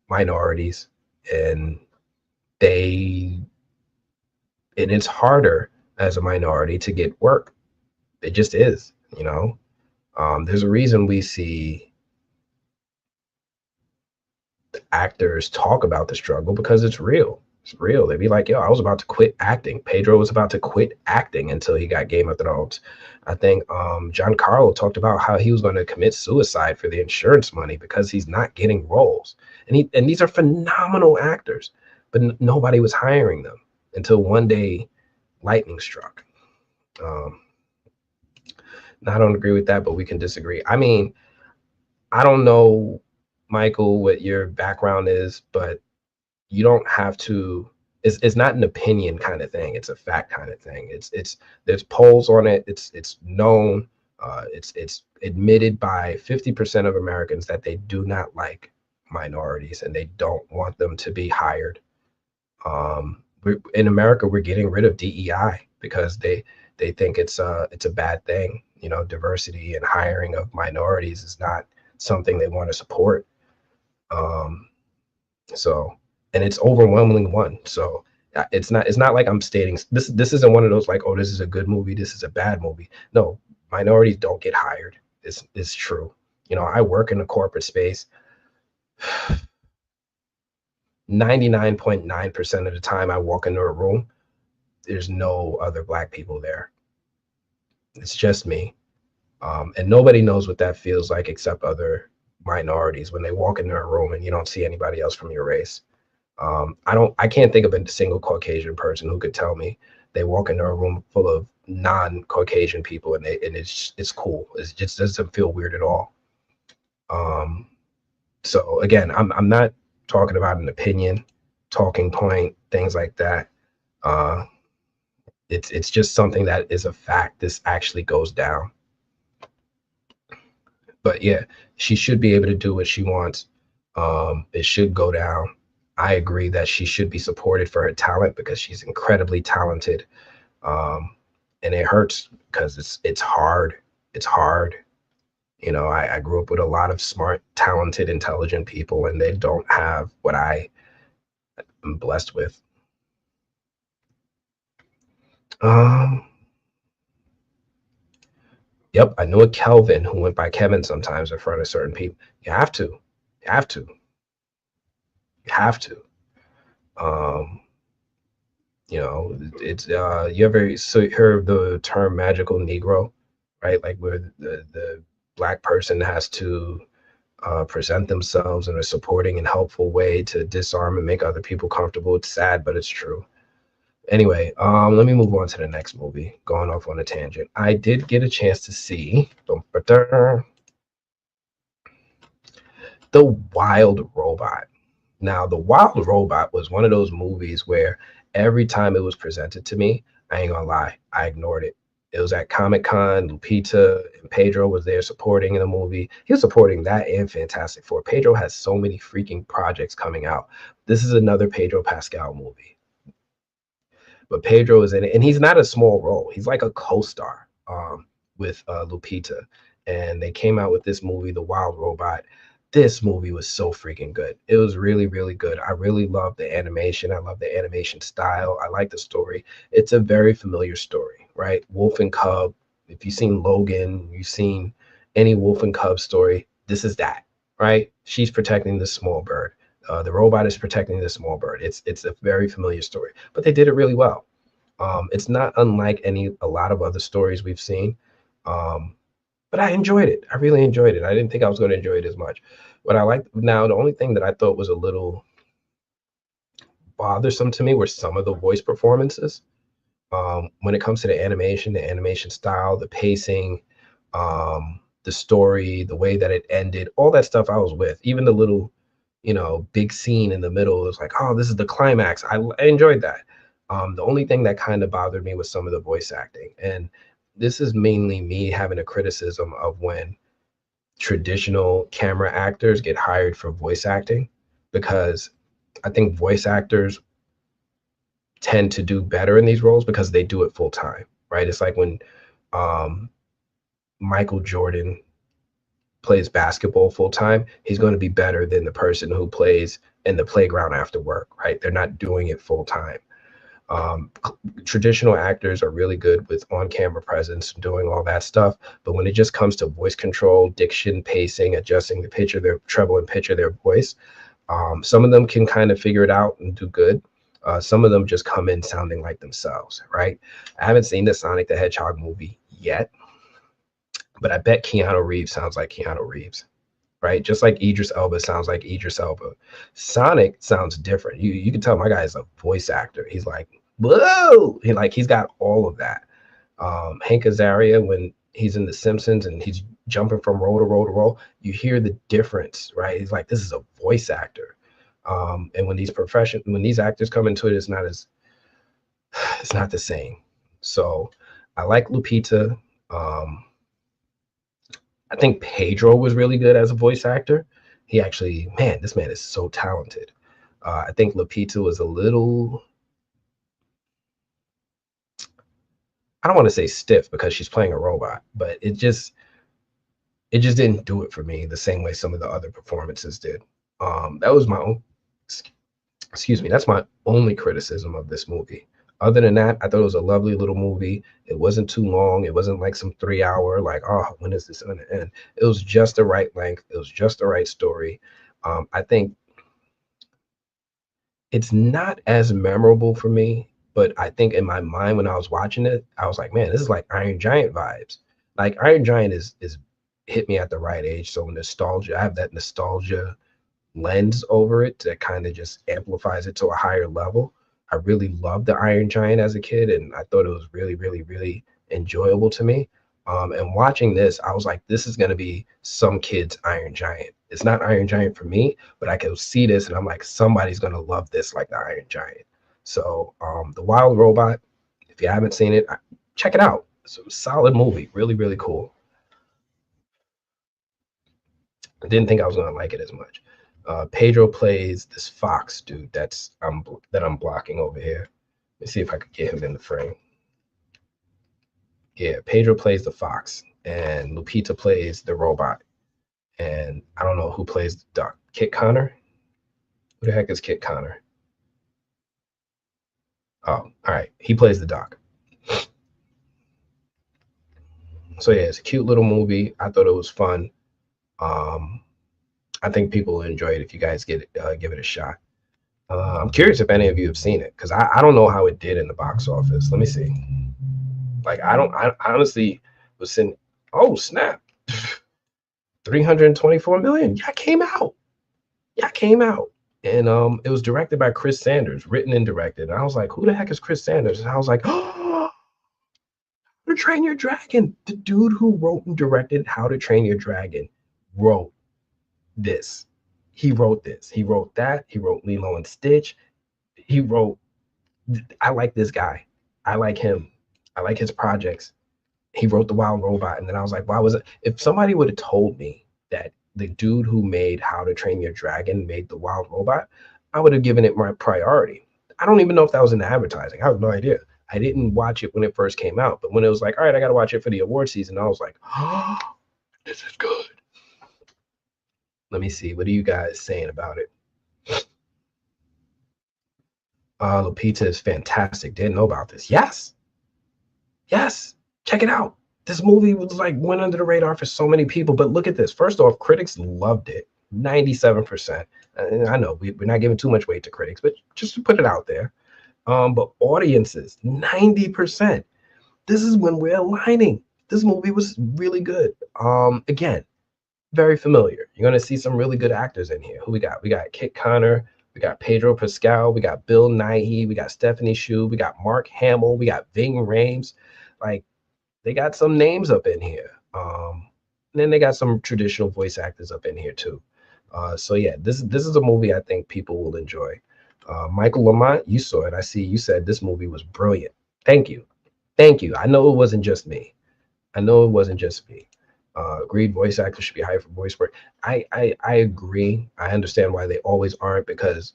minorities, and it's harder as a minority to get work. It just is, there's a reason we see actors talk about the struggle because it's real. It's real. They'd be like, yo, I was about to quit acting. Pedro was about to quit acting until he got Game of Thrones. I think Giancarlo talked about how he was going to commit suicide for the insurance money because he's not getting roles. And these are phenomenal actors, but nobody was hiring them until one day lightning struck. I don't agree with that, but we can disagree. I mean, I don't know, Michael, what your background is, but you don't have to. It's not an opinion kind of thing. It's a fact kind of thing. There's polls on it. It's known. It's admitted by 50% of Americans that they do not like minorities and they don't want them to be hired. In America, we're getting rid of DEI because they think it's a bad thing. Diversity and hiring of minorities is not something they want to support. And it's overwhelmingly won. So it's not like I'm stating this isn't one of those like, oh, this is a good movie, this is a bad movie. No, minorities don't get hired. It's true. I work in a corporate space. 99.9% of the time I walk into a room, there's no other Black people there. It's just me. And nobody knows what that feels like except other minorities when they walk into a room and you don't see anybody else from your race. I can't think of a single Caucasian person who could tell me they walk into a room full of non-Caucasian people and it's cool. It just doesn't feel weird at all. So again, I'm not talking about an opinion, talking point, things like that. Uh, it's just something that is a fact. This actually goes down. But yeah, she should be able to do what she wants. It should go down. I agree that she should be supported for her talent because she's incredibly talented. Um, and it hurts because it's hard. It's hard. You know, I grew up with a lot of smart, talented, intelligent people, and they don't have what I am blessed with. Um, yep, I know a Kelvin who went by Kevin sometimes in front of certain people. You have to. You have to. You have to. Um, you know, it's you ever heard the term magical Negro, right? Like where the black person has to present themselves in a supporting and helpful way to disarm and make other people comfortable. It's sad, but it's true. Anyway, let me move on to the next movie. Going off on a tangent, I did get a chance to see The Wild Robot. Now, The Wild Robot was one of those movies where every time it was presented to me, I ain't gonna lie, I ignored it. It was at Comic Con. Lupita and Pedro was there supporting in the movie. He was supporting that and Fantastic Four. Pedro has so many freaking projects coming out. This is another Pedro Pascal movie, but Pedro is in it, and he's not a small role. He's like a co-star with Lupita, and they came out with this movie, The Wild Robot. This movie was so freaking good. It was really, really good. I really love the animation. I love the animation style. I like the story. It's a very familiar story, right? Wolf and Cub. If you've seen Logan, you've seen any Wolf and Cub story, this is that, right? She's protecting the small bird. The robot is protecting the small bird. It's a very familiar story, but they did it really well. It's not unlike a lot of other stories we've seen. Um, but I enjoyed it. I really enjoyed it. I didn't think I was going to enjoy it as much. What I liked now, the only thing that I thought was a little bothersome to me were some of the voice performances. When it comes to the animation style, the pacing, the story, the way that it ended, all that stuff I was with. Even the little, big scene in the middle was like, oh, this is the climax. I enjoyed that. The only thing that kind of bothered me was some of the voice acting. And this is mainly me having a criticism of when traditional camera actors get hired for voice acting, because I think voice actors tend to do better in these roles because they do it full time, right? It's like when um, Michael Jordan plays basketball full time, he's going to be better than the person who plays in the playground after work, right? They're not doing it full time. Um, Traditional actors are really good with on-camera presence, doing all that stuff. But when it just comes to voice control, diction, pacing, adjusting the pitch of their treble and pitch of their voice, some of them can kind of figure it out and do good. Some of them just come in sounding like themselves, right? I haven't seen the Sonic the Hedgehog movie yet, but I bet Keanu Reeves sounds like Keanu Reeves, right? Just like Idris Elba sounds like Idris Elba. Sonic sounds different. You can tell my guy is a voice actor. He's like, whoa, he's got all of that. Hank Azaria, when he's in The Simpsons and he's jumping from roll to roll to roll, you hear the difference, right? He's like, this is a voice actor. And when these actors come into it, it's not the same. So I like Lupita. Um, I think Pedro was really good as a voice actor. He actually, man, this man is so talented. I think Lupita was a little, I don't want to say stiff because she's playing a robot, but it just didn't do it for me the same way some of the other performances did. That was my own, excuse me, that's my only criticism of this movie. Other than that, I thought it was a lovely little movie. It wasn't too long. It wasn't like some 3 hour, like, oh, when is this going to end? It was just the right length. It was just the right story. I think it's not as memorable for me, but I think in my mind when I was watching it, I was like, man, this is like Iron Giant vibes. Like Iron Giant is hit me at the right age. So nostalgia, I have that nostalgia lens over it that kind of just amplifies it to a higher level. I really loved the Iron Giant as a kid, and I thought it was really, really, really enjoyable to me. And watching this, I was like, this is going to be some kid's Iron Giant. It's not Iron Giant for me, but I can see this, and I'm like, somebody's going to love this like the Iron Giant. So The Wild Robot, if you haven't seen it, check it out. It's a solid movie, really, really cool. I didn't think I was gonna like it as much. Pedro plays this fox dude that I'm blocking over here. Let's see if I could get him in the frame. Yeah, Pedro plays the fox, and Lupita plays the robot. And I don't know who plays the duck. Kit Connor? Who the heck is Kit Connor? Oh, all right. He plays the duck. So yeah, it's a cute little movie. I thought it was fun. Um, I think people will enjoy it if you guys give it a shot. I'm curious if any of you have seen it because I don't know how it did in the box office. Let me see. Like I honestly was saying, oh snap, 324 million. Yeah, came out. Yeah, came out. And it was directed by Chris Sanders, written and directed. And I was like, who the heck is Chris Sanders? And I was like, oh, How to Train Your Dragon. The dude who wrote and directed How to Train Your Dragon wrote this. He wrote this. He wrote that. He wrote Lilo and Stitch. He wrote. I like this guy. I like him. I like his projects. He wrote The Wild Robot, and then I was like, why was it? If somebody would have told me that the dude who made How to Train Your Dragon made The Wild Robot, I would have given it my priority. I don't even know if that was in the advertising. I have no idea. I didn't watch it when it first came out, but when it was like, all right, I got to watch it for the award season, I was like, oh, this is good. Let me see. What are you guys saying about it? Lupita is fantastic. Didn't know about this. Yes. Yes. Check it out. This movie was like went under the radar for so many people. But look at this. First off, critics loved it. 97%. I know we're not giving too much weight to critics, but just to put it out there. But audiences, 90%. This is when we're aligning. This movie was really good. Again, very familiar. You're gonna see some really good actors in here. Who we got? We got Kit Connor, we got Pedro Pascal, we got Bill Nighy, we got Stephanie Shu, we got Mark Hamill, we got Ving Rhames. Like they got some names up in here. And then they got some traditional voice actors up in here too. So yeah, this is a movie I think people will enjoy. Michael Lamont, you saw it. I see you said this movie was brilliant. Thank you. Thank you. I know it wasn't just me. I know it wasn't just me. Agreed, voice actors should be hired for voice work. I agree. I understand why they always aren't because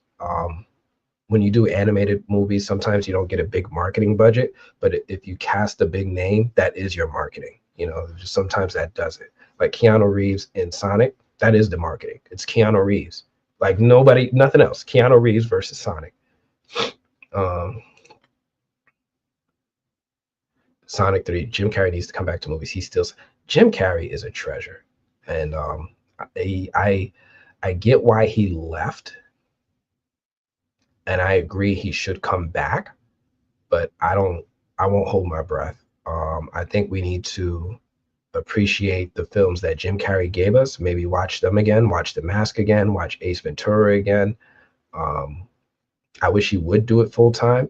when you do animated movies, sometimes you don't get a big marketing budget. But if you cast a big name, that is your marketing. You know, just sometimes that does it. Like Keanu Reeves in Sonic, that is the marketing. It's Keanu Reeves. Like nobody, nothing else. Keanu Reeves versus Sonic. Sonic 3, Jim Carrey needs to come back to movies. Jim Carrey is a treasure. And I get why he left. And I agree he should come back, but I won't hold my breath. I think we need to appreciate the films that Jim Carrey gave us, maybe watch them again, watch The Mask again, watch Ace Ventura again. I wish he would do it full time.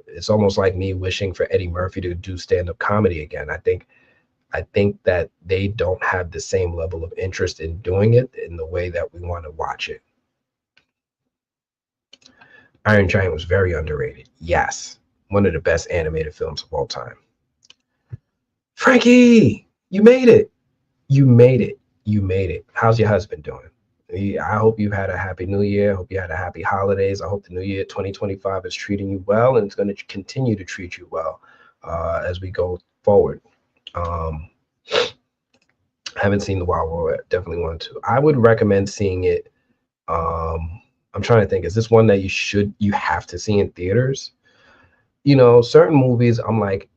It's almost like me wishing for Eddie Murphy to do stand-up comedy again. I think that they don't have the same level of interest in doing it in the way that we want to watch it. Iron Giant was very underrated. Yes, one of the best animated films of all time. Frankie, you made it. You made it. You made it. How's your husband doing? I hope you've had a happy new year. I hope you had a happy holidays. I hope the new year 2025 is treating you well and it's going to continue to treat you well as we go forward. I haven't seen The Wild World. I definitely want to. I would recommend seeing it. I'm trying to think, is this one that you have to see in theaters? You know, certain movies, I'm like,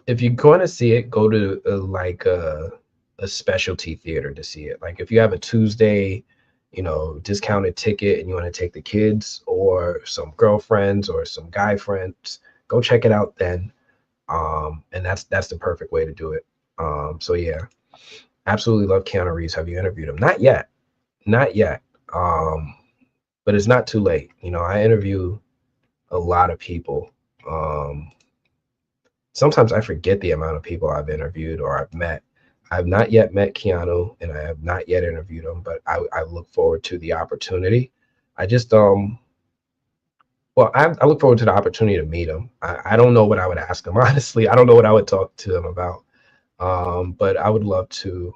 if you're going to see it, go to a specialty theater to see it. Like if you have a Tuesday, you know, discounted ticket and you want to take the kids or some girlfriends or some guy friends, go check it out then. And that's the perfect way to do it. So yeah, absolutely love Keanu Reeves. Have you interviewed him? Not yet. Not yet. But it's not too late. You know, I interview a lot of people. Sometimes I forget the amount of people I've interviewed or I've met. I've not yet met Keanu and I have not yet interviewed him, but I look forward to the opportunity. I just well, I look forward to the opportunity to meet him. I don't know what I would ask him, honestly. I don't know what I would talk to him about. But I would love to.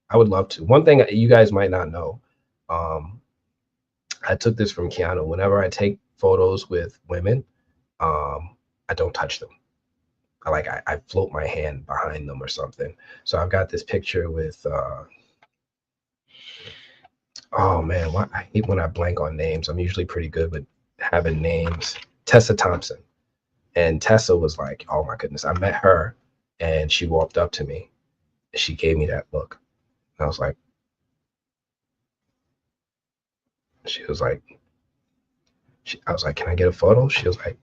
I would love to. One thing you guys might not know, um, I took this from Keanu. Whenever I take photos with women, I don't touch them. I float my hand behind them or something. So I've got this picture with oh man, I hate when I blank on names. I'm usually pretty good with having names. Tessa Thompson. And Tessa was like, oh my goodness, I met her and she walked up to me and she gave me that look. And I was like, she was like, I was like, can I get a photo? She was like,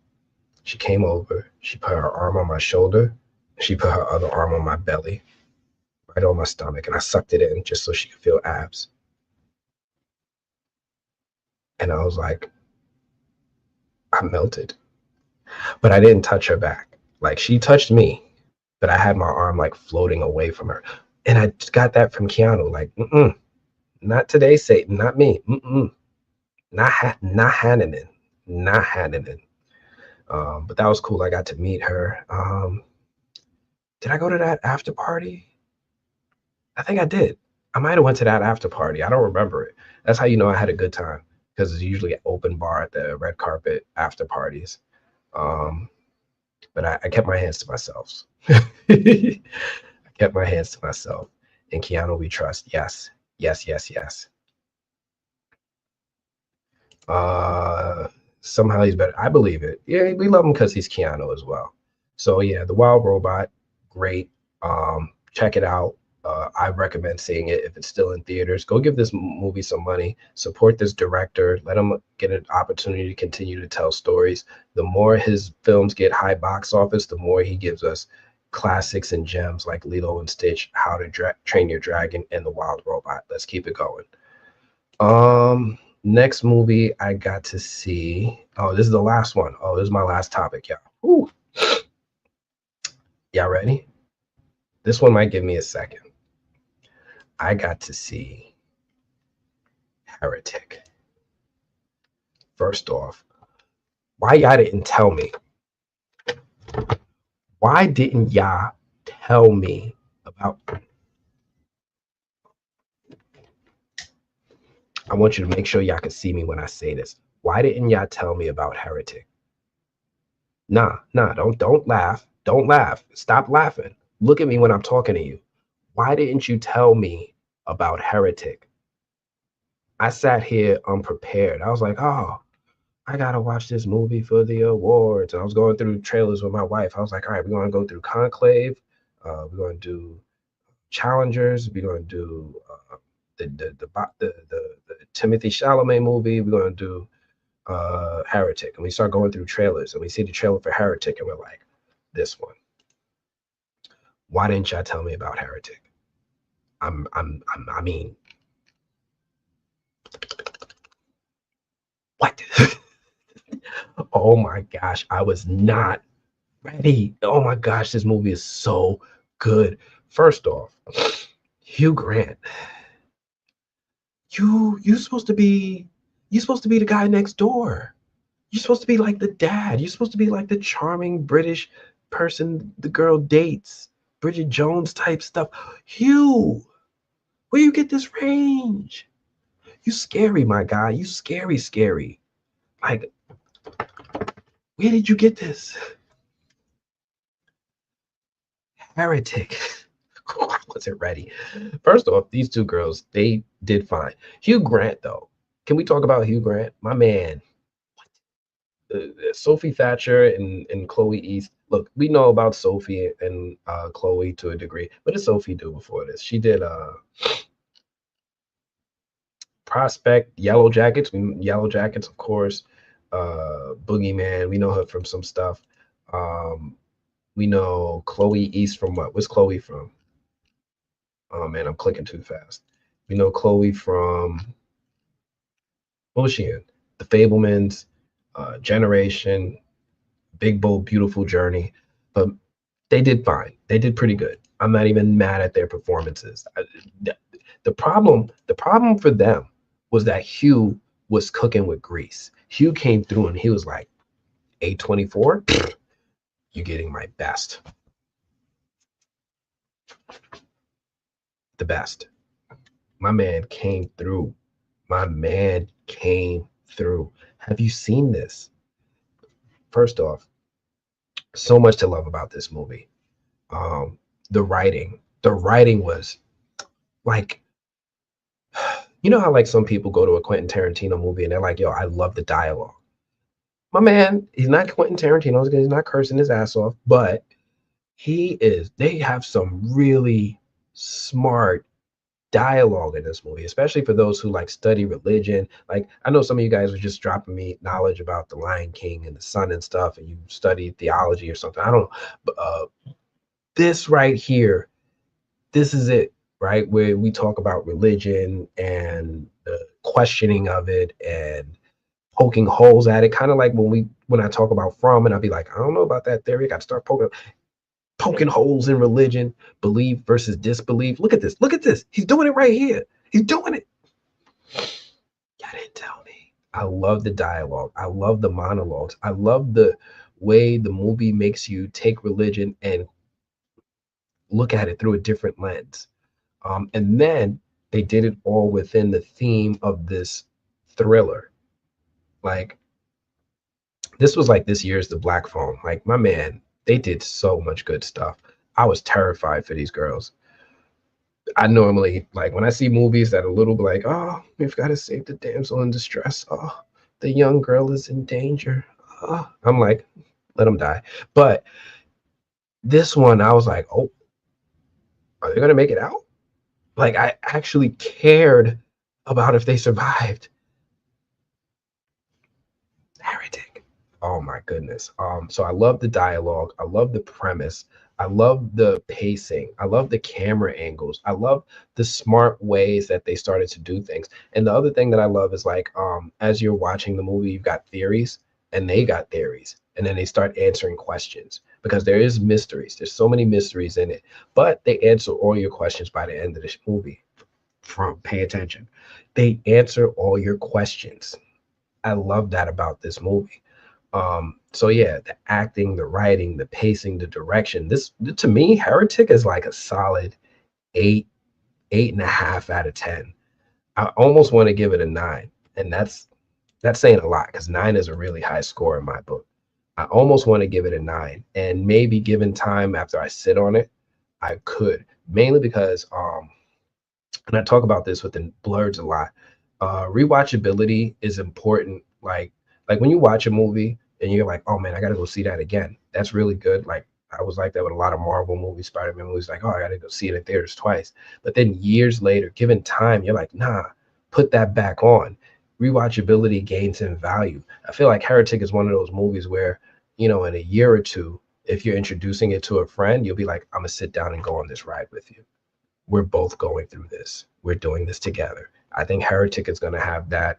she came over, she put her arm on my shoulder, she put her other arm on my belly, right on my stomach, and I sucked it in just so she could feel abs. And I was like, I melted. But I didn't touch her back. Like she touched me, but I had my arm like floating away from her. And I just got that from Keanu, like, not today, Satan, not me. Not Hannanen, not Hannanen. But that was cool. I got to meet her. Did I go to that after party? I think I did. I might have went to that after party. I don't remember it. That's how you know I had a good time because it's usually an open bar at the red carpet after parties. Um, but I kept my hands to myself. I kept my hands to myself. And Keanu, we trust. Yes, yes, yes, yes. Uh, Somehow he's better. I believe it. Yeah, we love him because he's Keanu as well. So yeah, The Wild Robot, great. Check it out. I recommend seeing it if it's still in theaters. Go give this movie some money. Support this director. Let him get an opportunity to continue to tell stories. The more his films get high box office, the more he gives us classics and gems like Lilo and Stitch, How to Train Your Dragon, and The Wild Robot. Let's keep it going. Next movie I got to see. Oh, this is the last one. Oh, this is my last topic, y'all. Ooh. Y'all ready? This one might give me a second. I got to see Heretic. First off, why y'all didn't tell me? Why didn't y'all tell me about? I want you to make sure y'all can see me when I say this. Why didn't y'all tell me about Heretic? Nah, don't laugh. Don't laugh. Stop laughing. Look at me when I'm talking to you. Why didn't you tell me about Heretic? I sat here unprepared. I was like, oh, I gotta watch this movie for the awards. And I was going through trailers with my wife. I was like, all right, we're gonna go through Conclave. We're gonna do Challengers. We're gonna do the Timothy Chalamet movie. We're gonna do Heretic. And we start going through trailers, and we see the trailer for Heretic, and we're like, this one. Why didn't y'all tell me about Heretic? I mean, what? Oh my gosh, I was not ready. Oh my gosh, this movie is so good. First off, Hugh Grant. You supposed to be the guy next door. You're supposed to be like the dad. You're supposed to be like the charming British person the girl dates. Bridget Jones type stuff. Hugh, where you get this range? You scary, my guy. You scary, scary. Like, where did you get this? Heretic. I wasn't ready. First off, these two girls, they did fine. Hugh Grant, though. Can we talk about Hugh Grant? My man. Sophie Thatcher and Chloe East. Look, we know about Sophie and Chloe to a degree. What did Sophie do before this? She did Prospect, Yellow Jackets. Yellow Jackets, of course. Boogeyman. We know her from some stuff. We know Chloe East from what? Where's Chloe from? Oh man, I'm clicking too fast. We know Chloe from what was she in? The Fablemans, Generation, Big Bold Beautiful Journey. But they did fine. They did pretty good. I'm not even mad at their performances. The problem for them was that Hugh was cooking with grease. Hugh came through and he was like, A24, you're getting my best. The best. My man came through. My man came through. Have you seen this? First off, so much to love about this movie. Um, the writing. The writing was like, you know how like some people go to a Quentin Tarantino movie and they're like, yo, I love the dialogue. My man, he's not Quentin Tarantino, he's not cursing his ass off, but he is, they have some really smart dialogue in this movie, especially for those who like study religion. Like I know some of you guys were just dropping me knowledge about the Lion King and the Sun and stuff, and you study theology or something. I don't know. But this right here, this is it, right? Where we talk about religion and the questioning of it and poking holes at it. Kind of like when I talk about From, and I'll be like, I don't know about that theory. I got to start poking holes in religion, belief versus disbelief. Look at this. Look at this. He's doing it right here. He's doing it. Y'all didn't tell me. I love the dialogue. I love the monologues. I love the way the movie makes you take religion and look at it through a different lens. And then they did it all within the theme of this thriller. Like, this was like this year's The Black Phone. Like, my man, they did so much good stuff. I was terrified for these girls. I normally, like, when I see movies that are a little bit like, oh, we've got to save the damsel in distress. Oh, the young girl is in danger. Oh, I'm like, let them die. But this one, I was like, oh, are they going to make it out? Like, I actually cared about if they survived. Heretic. Oh my goodness. So I love the dialogue. I love the premise. I love the pacing. I love the camera angles. I love the smart ways that they started to do things. And the other thing that I love is like, as you're watching the movie, you've got theories and they got theories. And then they start answering questions because there is mysteries. There's so many mysteries in it, but they answer all your questions by the end of this movie. From pay attention. They answer all your questions. I love that about this movie. So yeah, the acting, the writing, the pacing, the direction. This to me, Heretic is like a solid 8, 8.5 out of 10. I almost want to give it a 9, and that's saying a lot because 9 is a really high score in my book. I almost want to give it a 9, and maybe given time after I sit on it, I could, mainly because and I talk about this with the blurs a lot. Rewatchability is important. Like when you watch a movie and you're like, oh man, I gotta go see that again. That's really good. Like I was like that with a lot of Marvel movies, Spider-Man movies, like, oh, I gotta go see it in theaters twice. But then years later, given time, you're like, nah, put that back on. Rewatchability gains in value. I feel like Heretic is one of those movies where, you know, in a year or two, if you're introducing it to a friend, you'll be like, I'm gonna sit down and go on this ride with you. We're both going through this. We're doing this together. I think Heretic is going to have that,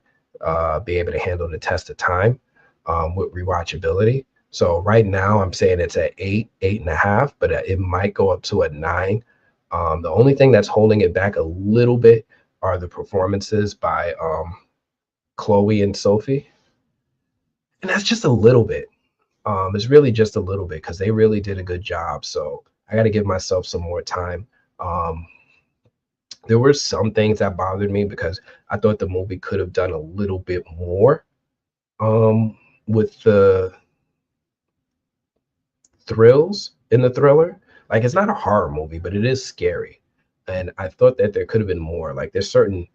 be able to handle the test of time with rewatchability. So right now I'm saying it's at 8, 8.5, but it might go up to a 9. The only thing that's holding it back a little bit are the performances by Chloe and Sophie. And that's just a little bit. It's really just a little bit because they really did a good job. So I got to give myself some more time. There were some things that bothered me because I thought the movie could have done a little bit more with the thrills in the thriller. Like it's not a horror movie, but it is scary. And I thought that there could have been more. Like there's certain,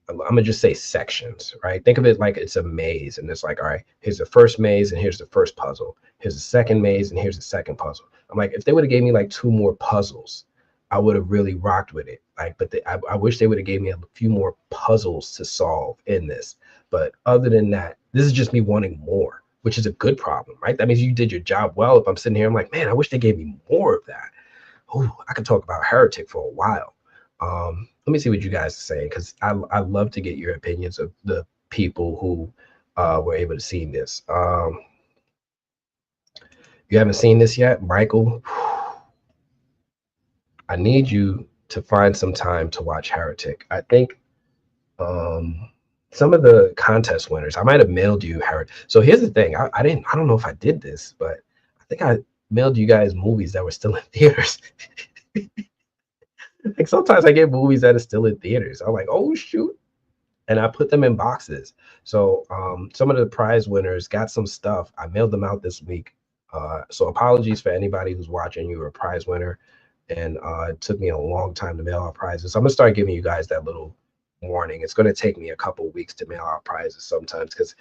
I'm gonna just say sections, right? Think of it like it's a maze, and it's like, all right, here's the first maze, and here's the first puzzle. Here's the second maze, and here's the second puzzle. I'm like, if they would have gave me like 2 more puzzles, I would have really rocked with it. Like, but I wish they would have gave me a few more puzzles to solve in this. But other than that, this is just me wanting more, which is a good problem, right? That means you did your job well. If I'm sitting here, I'm like, man, I wish they gave me more of that. Oh, I could talk about Heretic for a while. Let me see what you guys are saying, because I love to get your opinions of the people who were able to see this. You haven't seen this yet, Michael? I need you to find some time to watch Heretic. I think some of the contest winners. I might have mailed you, Harry. So here's the thing. I didn't. I don't know if I did this, but I think I mailed you guys movies that were still in theaters. Like sometimes I get movies that are still in theaters. I'm like, oh shoot, and I put them in boxes. So some of the prize winners got some stuff. I mailed them out this week. So apologies for anybody who's watching. You were a prize winner, and it took me a long time to mail out prizes. So I'm gonna start giving you guys that little warning. It's gonna take me a couple weeks to mail out prizes sometimes because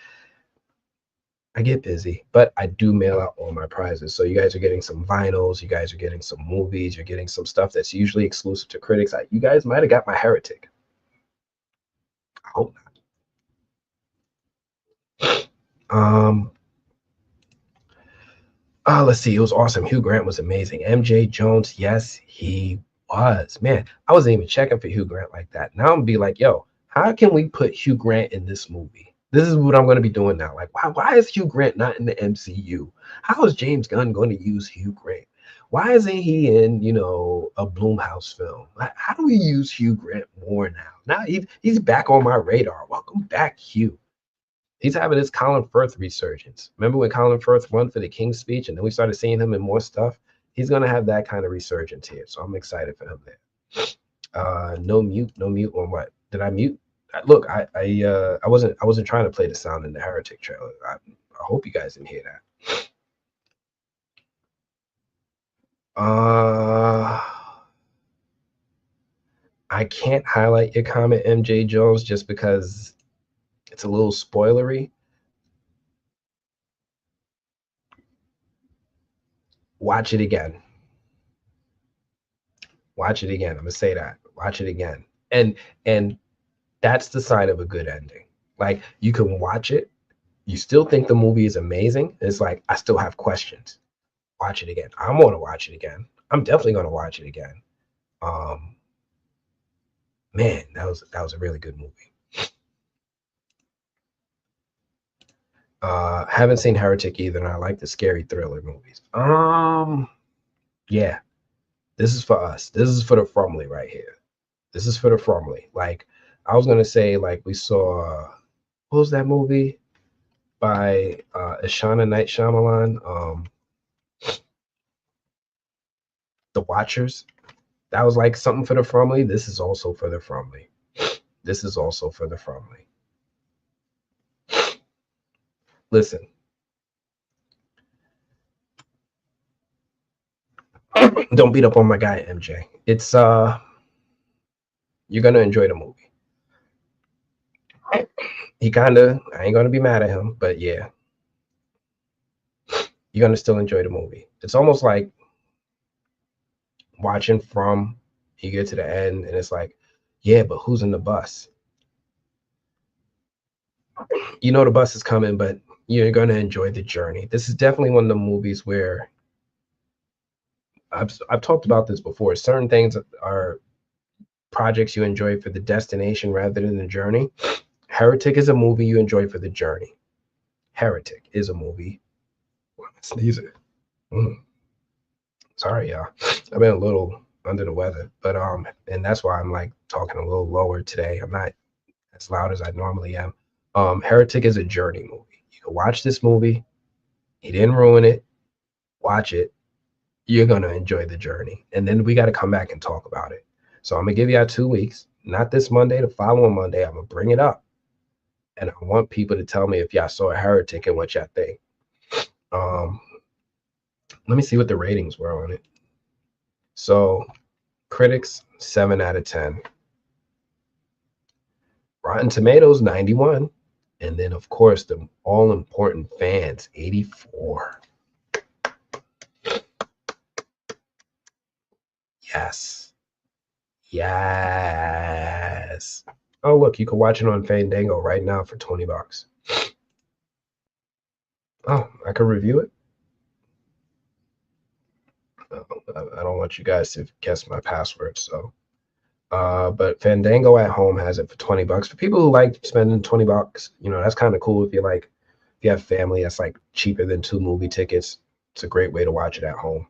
I get busy, but I do mail out all my prizes. So you guys are getting some vinyls, you guys are getting some movies, you're getting some stuff that's usually exclusive to critics. You guys might have got my Heretic. I hope not. Let's see. It was awesome. Hugh Grant was amazing. MJ Jones, yes, he was. Man, I wasn't even checking for Hugh Grant like that. Now I'm gonna be like, yo, how can we put Hugh Grant in this movie? This is what I'm gonna be doing now. Like, why is Hugh Grant not in the MCU? How is James Gunn going to use Hugh Grant? Why isn't he in, a Blumhouse film? How do we use Hugh Grant more now? Now he's back on my radar. Welcome back, Hugh. He's having his Colin Firth resurgence. Remember when Colin Firth won for the King's Speech and then we started seeing him in more stuff? He's going to have that kind of resurgence here. So I'm excited for him there. No mute on what? Did I mute? Look, I wasn't trying to play the sound in the Heretic trailer. I hope you guys didn't hear that. I can't highlight your comment, MJ Jones, just because it's a little spoilery. Watch it again. Watch it again. I'm gonna say that. Watch it again. And that's the sign of a good ending. Like you can watch it, you still think the movie is amazing. It's like I still have questions. Watch it again. I'm gonna watch it again. I'm definitely gonna watch it again. Man, that was a really good movie. Haven't seen Heretic either, and I like the scary thriller movies. Yeah, this is for us. This is for the FROMily right here. This is for the FROMily. Like I was gonna say, like we saw, what was that movie by Ishana Night Shyamalan? The Watchers. That was like something for the FROMily. This is also for the FROMily. This is also for the FROMily. Listen. Don't beat up on my guy, MJ. It's you're gonna enjoy the movie. I ain't gonna be mad at him, but yeah. You're gonna still enjoy the movie. It's almost like watching From, you get to the end and it's like, yeah, but who's in the bus? You know the bus is coming, but you're gonna enjoy the journey. This is definitely one of the movies where I've talked about this before. Certain things are projects you enjoy for the destination rather than the journey. Heretic is a movie you enjoy for the journey. Heretic is a movie. Sneezing. Sorry, y'all. I've been a little under the weather, but and that's why I'm like talking a little lower today. I'm not as loud as I normally am. Heretic is a journey movie. You can watch this movie. He didn't ruin it. Watch it. You're gonna enjoy the journey, and then we got to come back and talk about it. So I'm gonna give y'all 2 weeks. Not this Monday, the following Monday. I'm gonna bring it up, and I want people to tell me if y'all saw a Heretic and what y'all think. Let me see what the ratings were on it. So, critics 7 out of 10. Rotten Tomatoes 91, and then of course the all important fans 84. Yes. Yes. Oh, look, you can watch it on Fandango right now for $20. Oh, I can review it. I don't want you guys to guess my password, so. But Fandango at home has it for $20. For people who like spending $20, that's kind of cool. If you have family, that's like cheaper than 2 movie tickets. It's a great way to watch it at home.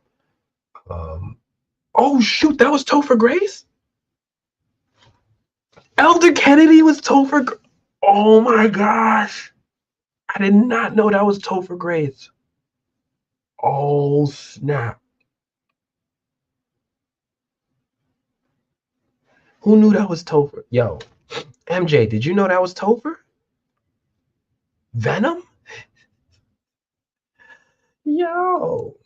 Oh shoot, that was Topher Grace. Elder Kennedy was Topher. Oh my gosh. I did not know that was Topher Grace. Oh snap. Who knew that was Topher? Yo, MJ, did you know that was Topher? Venom? Yo.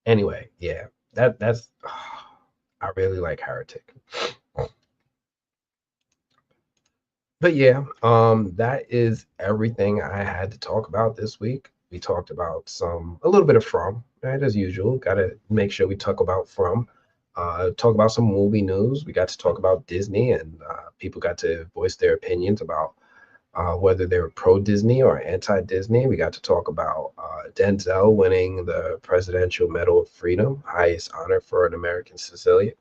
Anyway, yeah, that's I really like Heretic. But yeah, that is everything I had to talk about this week. We talked about a little bit of From, right, as usual. Got to make sure we talk about From. Talk about some movie news. We got to talk about Disney, and people got to voice their opinions about whether they were pro Disney or anti Disney. We got to talk about Denzel winning the Presidential Medal of Freedom, highest honor for an American Sicilian.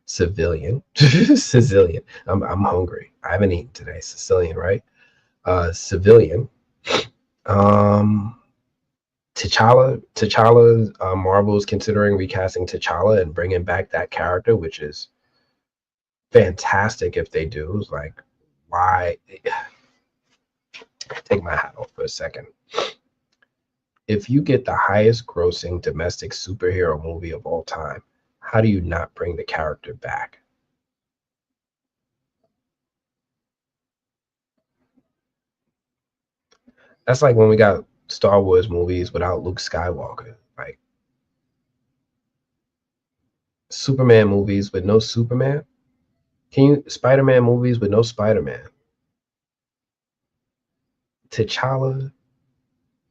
Civilian. Sicilian. I'm hungry. I haven't eaten today. Sicilian, right? Civilian. Um, T'Challa. Marvel's considering recasting T'Challa and bringing back that character, which is fantastic if they do. It's like, why? Take my hat off for a second. If you get the highest grossing domestic superhero movie of all time, how do you not bring the character back? That's like when we got Star Wars movies without Luke Skywalker, like Superman movies with no Superman. Spider-Man movies with no Spider-Man? T'Challa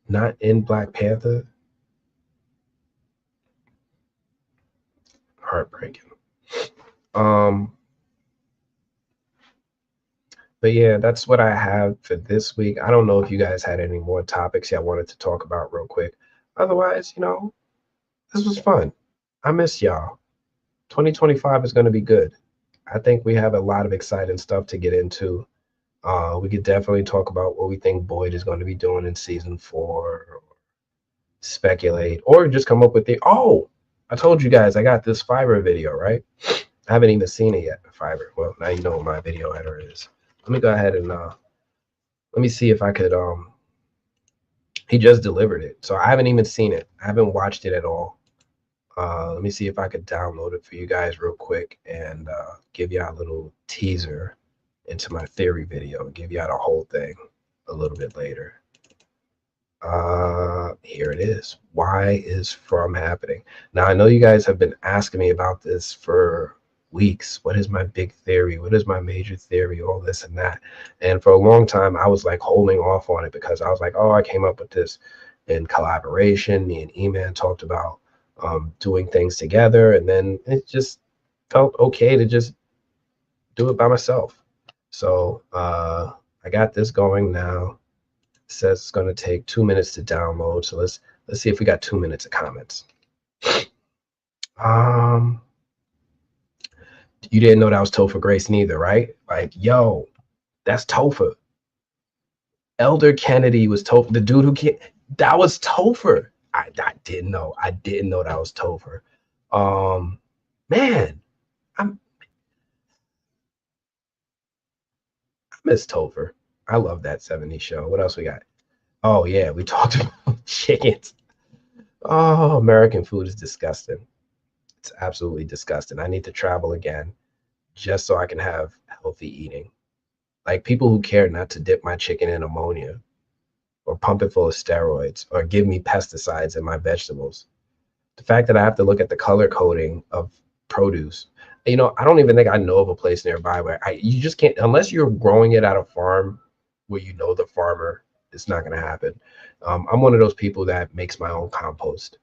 not in Black Panther? Heartbreaking. Um, but yeah, that's what I have for this week. I don't know if you guys had any more topics y'all wanted to talk about real quick. Otherwise, this was fun. I miss y'all. 2025 is going to be good. I think we have a lot of exciting stuff to get into. We could definitely talk about what we think Boyd is going to be doing in season 4, or speculate, or just come up with I told you guys I got this Fiverr video, right? I haven't even seen it yet. Fiverr. Well, now you know what my video editor is. Let me go ahead and let me see if I could he just delivered it. So I haven't even seen it. I haven't watched it at all. Let me see if I could download it for you guys real quick and give y'all a little teaser into my theory video. Give y'all the whole thing a little bit later. Here it is. Why is From happening? Now, I know you guys have been asking me about this for weeks. What is my big theory? What is my major theory? All this and that. And for a long time, I was like holding off on it because I was like, I came up with this in collaboration. Me and E-Man talked about doing things together. And then it just felt okay to just do it by myself. So I got this going now. It says it's going to take 2 minutes to download. So let's see if we got 2 minutes of comments. You didn't know that was Topher Grace neither, right? Like, yo, that's Topher. Elder Kennedy was Topher. The dude who can't, that was Topher. I didn't know. I didn't know that was Topher. Man, I miss Topher. I love that 70s show. What else we got? Oh yeah, we talked about chickens. Oh, American food is disgusting. It's absolutely disgusting. I need to travel again just so I can have healthy eating. Like people who care not to dip my chicken in ammonia or pump it full of steroids or give me pesticides in my vegetables. The fact that I have to look at the color coding of produce, I don't even think I know of a place nearby where you just can't, unless you're growing it at a farm where you know the farmer, it's not going to happen. I'm one of those people that makes my own compost,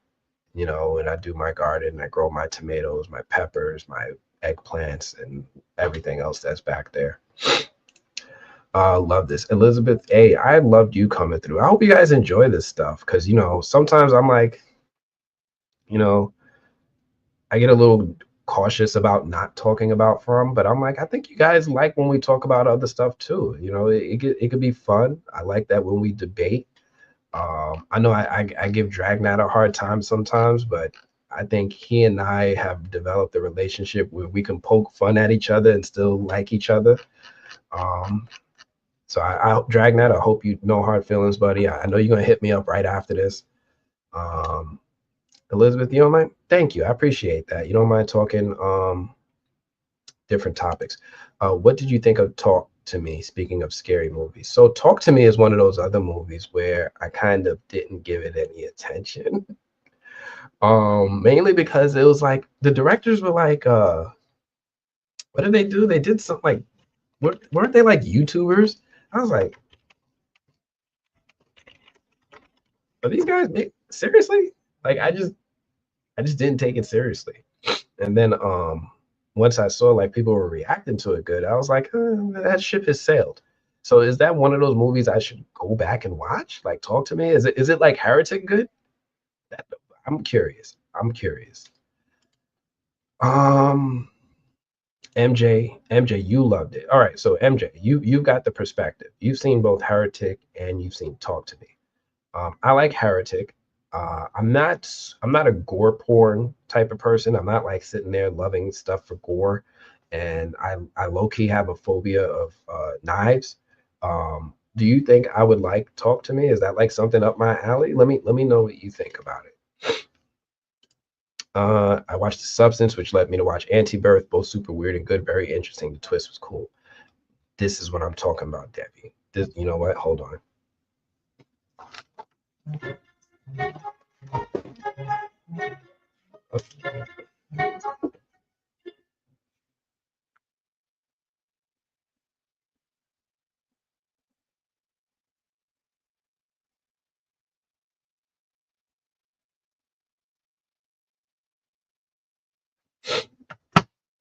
and I do my garden, I grow my tomatoes, my peppers, my eggplants, and everything else that's back there. Love this. Elizabeth A, I loved you coming through. I hope you guys enjoy this stuff because, sometimes I'm like, I get a little cautious about not talking about From, but I'm like, I think you guys like when we talk about other stuff too. It could be fun. I like that when we debate. I know I give Dragnet a hard time sometimes, but I think he and I have developed a relationship where we can poke fun at each other and still like each other. Um, so Dragnet, I hope you no hard feelings, buddy. I know you're gonna hit me up right after this. Um, Elizabeth, you don't mind? Thank you. I appreciate that. You don't mind talking different topics. What did you think of Talk to Me? Speaking of scary movies, so Talk to Me is one of those other movies where I kind of didn't give it any attention. Mainly because it was like the directors were like, what did they do? They did something like, weren't they like YouTubers? I was like, are these guys seriously? Like, I just didn't take it seriously. And then once I saw like people were reacting to it good, I was like, that ship has sailed. So is that one of those movies I should go back and watch? Like, talk to me. Is it like Heretic good? That, I'm curious. I'm curious. Um, MJ, you loved it. All right, so MJ, you've got the perspective. You've seen both Heretic and you've seen Talk to Me. I like Heretic. I'm not a gore porn type of person. I'm not like sitting there loving stuff for gore, and I low key have a phobia of knives. Do you think I would like Talk to Me? Is that like something up my alley? Let me know what you think about it. I watched The Substance, which led me to watch Anti-Birth, both super weird and good, very interesting. The twist was cool. This is what I'm talking about, Debbie. This, you know what? Hold on.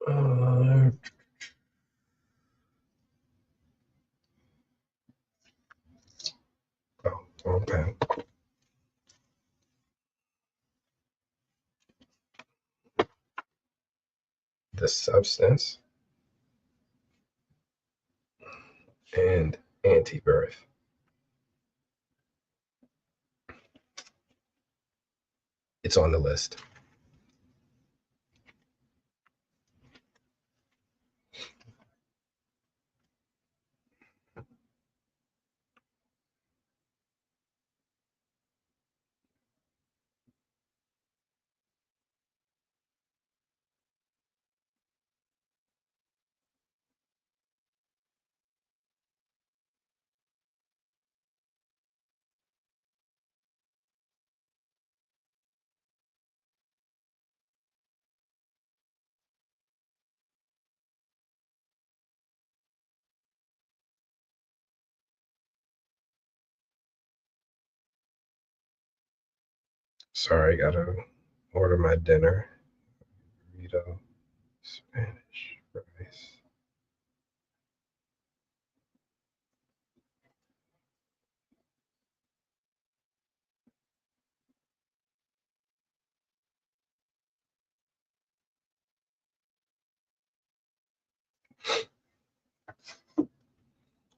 Uh, oh, okay. The Substance and Anti-Birth. It's on the list. Sorry, gotta order my dinner. Burrito, Spanish rice.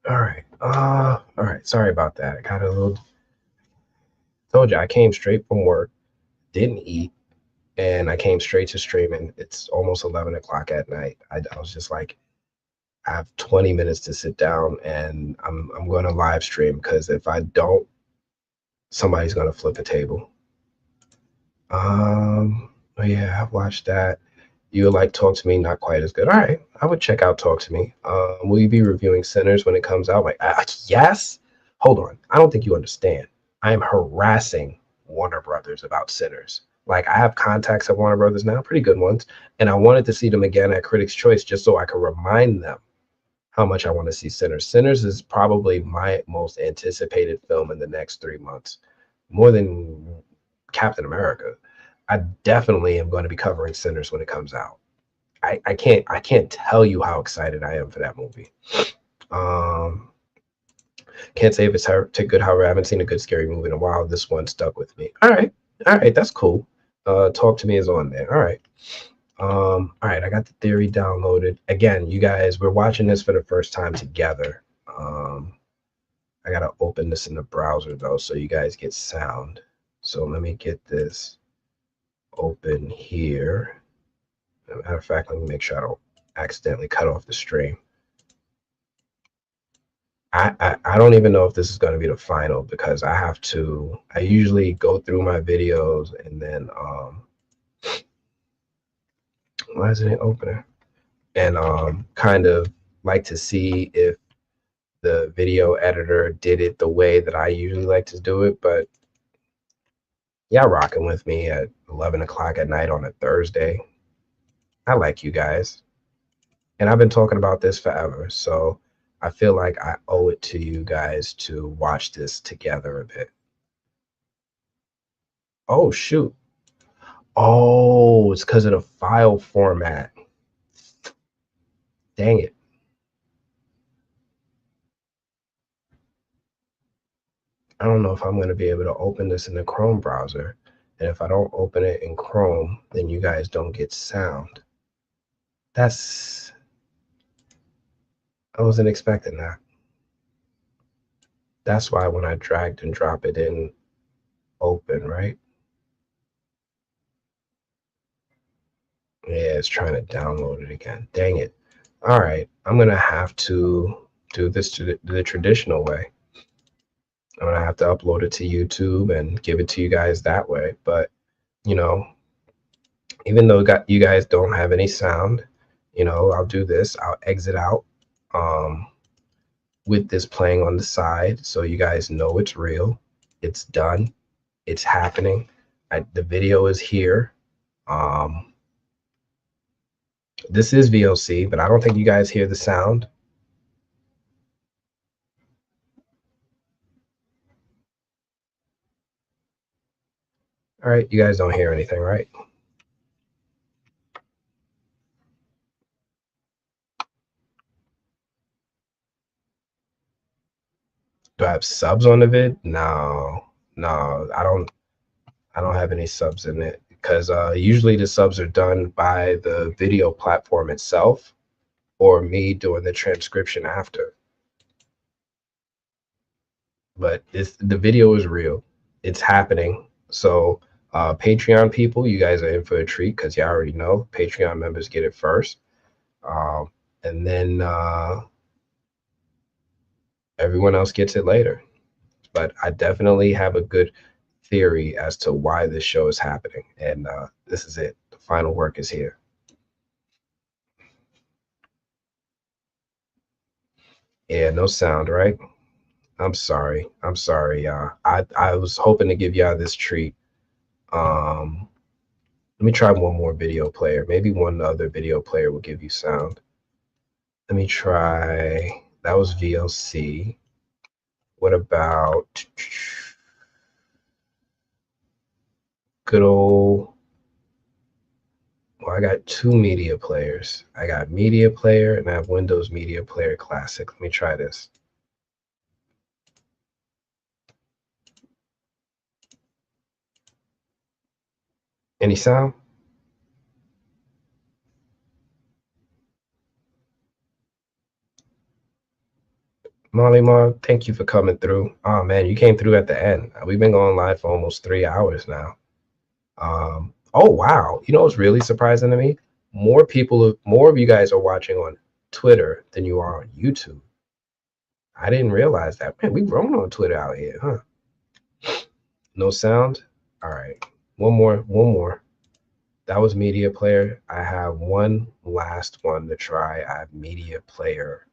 All right. All right. Sorry about that. I got a little. Told you I came straight from work, didn't eat, and I came straight to streaming. It's almost 11 o'clock at night. I was just like, I have 20 minutes to sit down, and I'm going to live stream because if I don't, somebody's going to flip a table. Oh yeah, I've watched that. You would like Talk to Me, not quite as good. All right, I would check out Talk to Me. Will you be reviewing Sinners when it comes out? Like, yes. Hold on, I don't think you understand. I am harassing Warner Brothers about Sinners. Like, I have contacts at Warner Brothers now, pretty good ones, and I wanted to see them again at Critics' Choice just so I could remind them how much I want to see Sinners. Sinners is probably my most anticipated film in the next 3 months, more than Captain America. I definitely am going to be covering Sinners when it comes out. I can't tell you how excited I am for that movie. Um, can't say if it's too good. However, I haven't seen a good scary movie in a while. This one stuck with me. All right, that's cool. Talk to Me is on there. All right. All right, I got the theory downloaded. Again, you guys, we're watching this for the first time together. I gotta open this in the browser though, so you guys get sound. So let me get this open here. As a matter of fact, let me make sure I don't accidentally cut off the stream. I don't even know if this is going to be the final because I usually go through my videos and then why isn't it opening? And kind of like to see if the video editor did it the way that I usually like to do it. But yeah, rocking with me at 11 o'clock at night on a Thursday. I like you guys. And I've been talking about this forever. So I feel like I owe it to you guys to watch this together a bit. Oh, shoot. Oh, it's because of the file format. Dang it. I don't know if I'm going to be able to open this in the Chrome browser. And if I don't open it in Chrome, then you guys don't get sound. I wasn't expecting that. That's why when I dragged and drop it in open, right? Yeah, it's trying to download it again. Dang it. All right, I'm going to have to do this the traditional way. I'm going to have to upload it to YouTube and give it to you guys that way. But, you know, even though you guys don't have any sound, I'll do this. I'll exit out with this playing on the side so you guys know it's real. It's done. It's happening. The video is here. This is VLC, but I don't think you guys hear the sound. All right, you guys don't hear anything, right? Do I have subs on the vid? No, no, I don't have any subs in it because usually the subs are done by the video platform itself or me doing the transcription after. But the video is real. It's happening. So Patreon people, you guys are in for a treat because you already know Patreon members get it first. Um, and then everyone else gets it later. But I definitely have a good theory as to why this show is happening. And this is it. The final work is here. Yeah, no sound, right? I'm sorry. I'm sorry, y'all. I was hoping to give y'all this treat. Let me try one more video player. Maybe one other video player will give you sound. Let me try. That was VLC. What about good old? Well, I got two media players. I got Media Player and I have Windows Media Player Classic. Let me try this. Any sound? Molly Mom, thank you for coming through. Oh man, you came through at the end. We've been going live for almost 3 hours now. Oh wow, you know what's really surprising to me? More of you guys are watching on Twitter than you are on YouTube. I didn't realize that. Man, we grown on Twitter out here, huh? No sound. All right, one more. That was Media Player. I have one last one to try. I have Media Player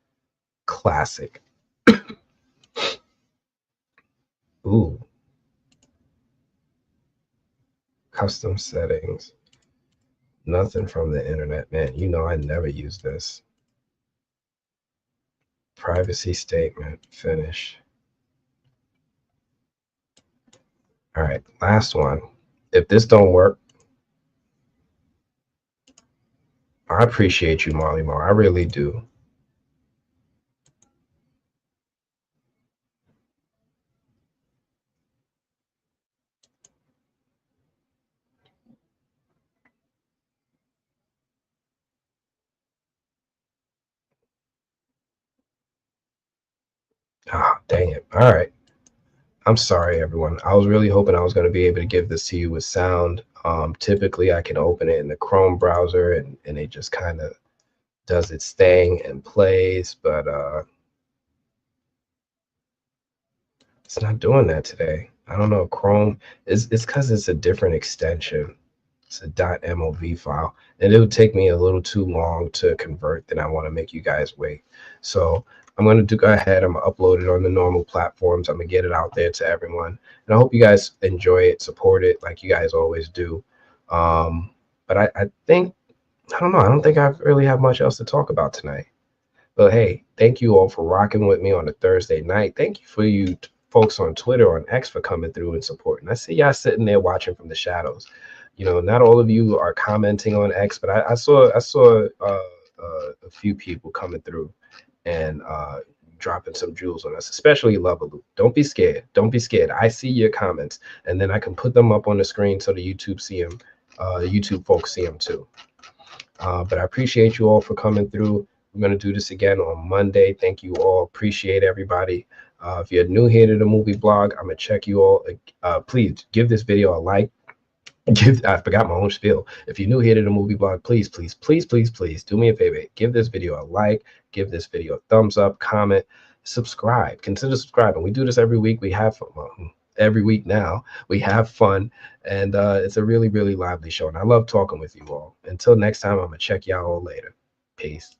Classic. Ooh, custom settings. Nothing from the internet, man. You know I never use this. Privacy statement, finish. All right, last one. If this don't work, I appreciate you, Molly Mo. I really do. Ah, dang it. All right. I'm sorry, everyone. I was really hoping I was going to be able to give this to you with sound. Typically, I can open it in the Chrome browser and it just kind of does its thing and plays, but it's not doing that today. I don't know. Chrome it's because it's a different extension. It's a .mov file, and it would take me a little too long to convert. Then I want to make you guys wait. So I'm going to go ahead. I'm going to upload it on the normal platforms. I'm going to get it out there to everyone, and I hope you guys enjoy it, support it like you guys always do. But I think I don't know. I don't think I really have much else to talk about tonight. But hey, thank you all for rocking with me on a Thursday night. Thank you for you folks on Twitter, on X, for coming through and supporting. I see y'all sitting there watching from the shadows. You know, not all of you are commenting on X, but I saw a few people coming through and dropping some jewels on us, especially Lovaloo. Don't be scared. Don't be scared. I see your comments, and then I can put them up on the screen so the YouTube see them. YouTube folks see them too. But I appreciate you all for coming through. We're going to do this again on Monday. Thank you all. Appreciate everybody. If you're new here to the movie blog, I'm going to check you all. Please give this video a like. I forgot my own spiel. If you're new here to the movie blog, please do me a favor. Give this video a like. Give this video a thumbs up, comment, subscribe. Consider subscribing. We do this every week. We have fun. Well, every week now. We have fun. And it's a really, really lively show. And I love talking with you all. Until next time, I'm going to check y'all all later. Peace.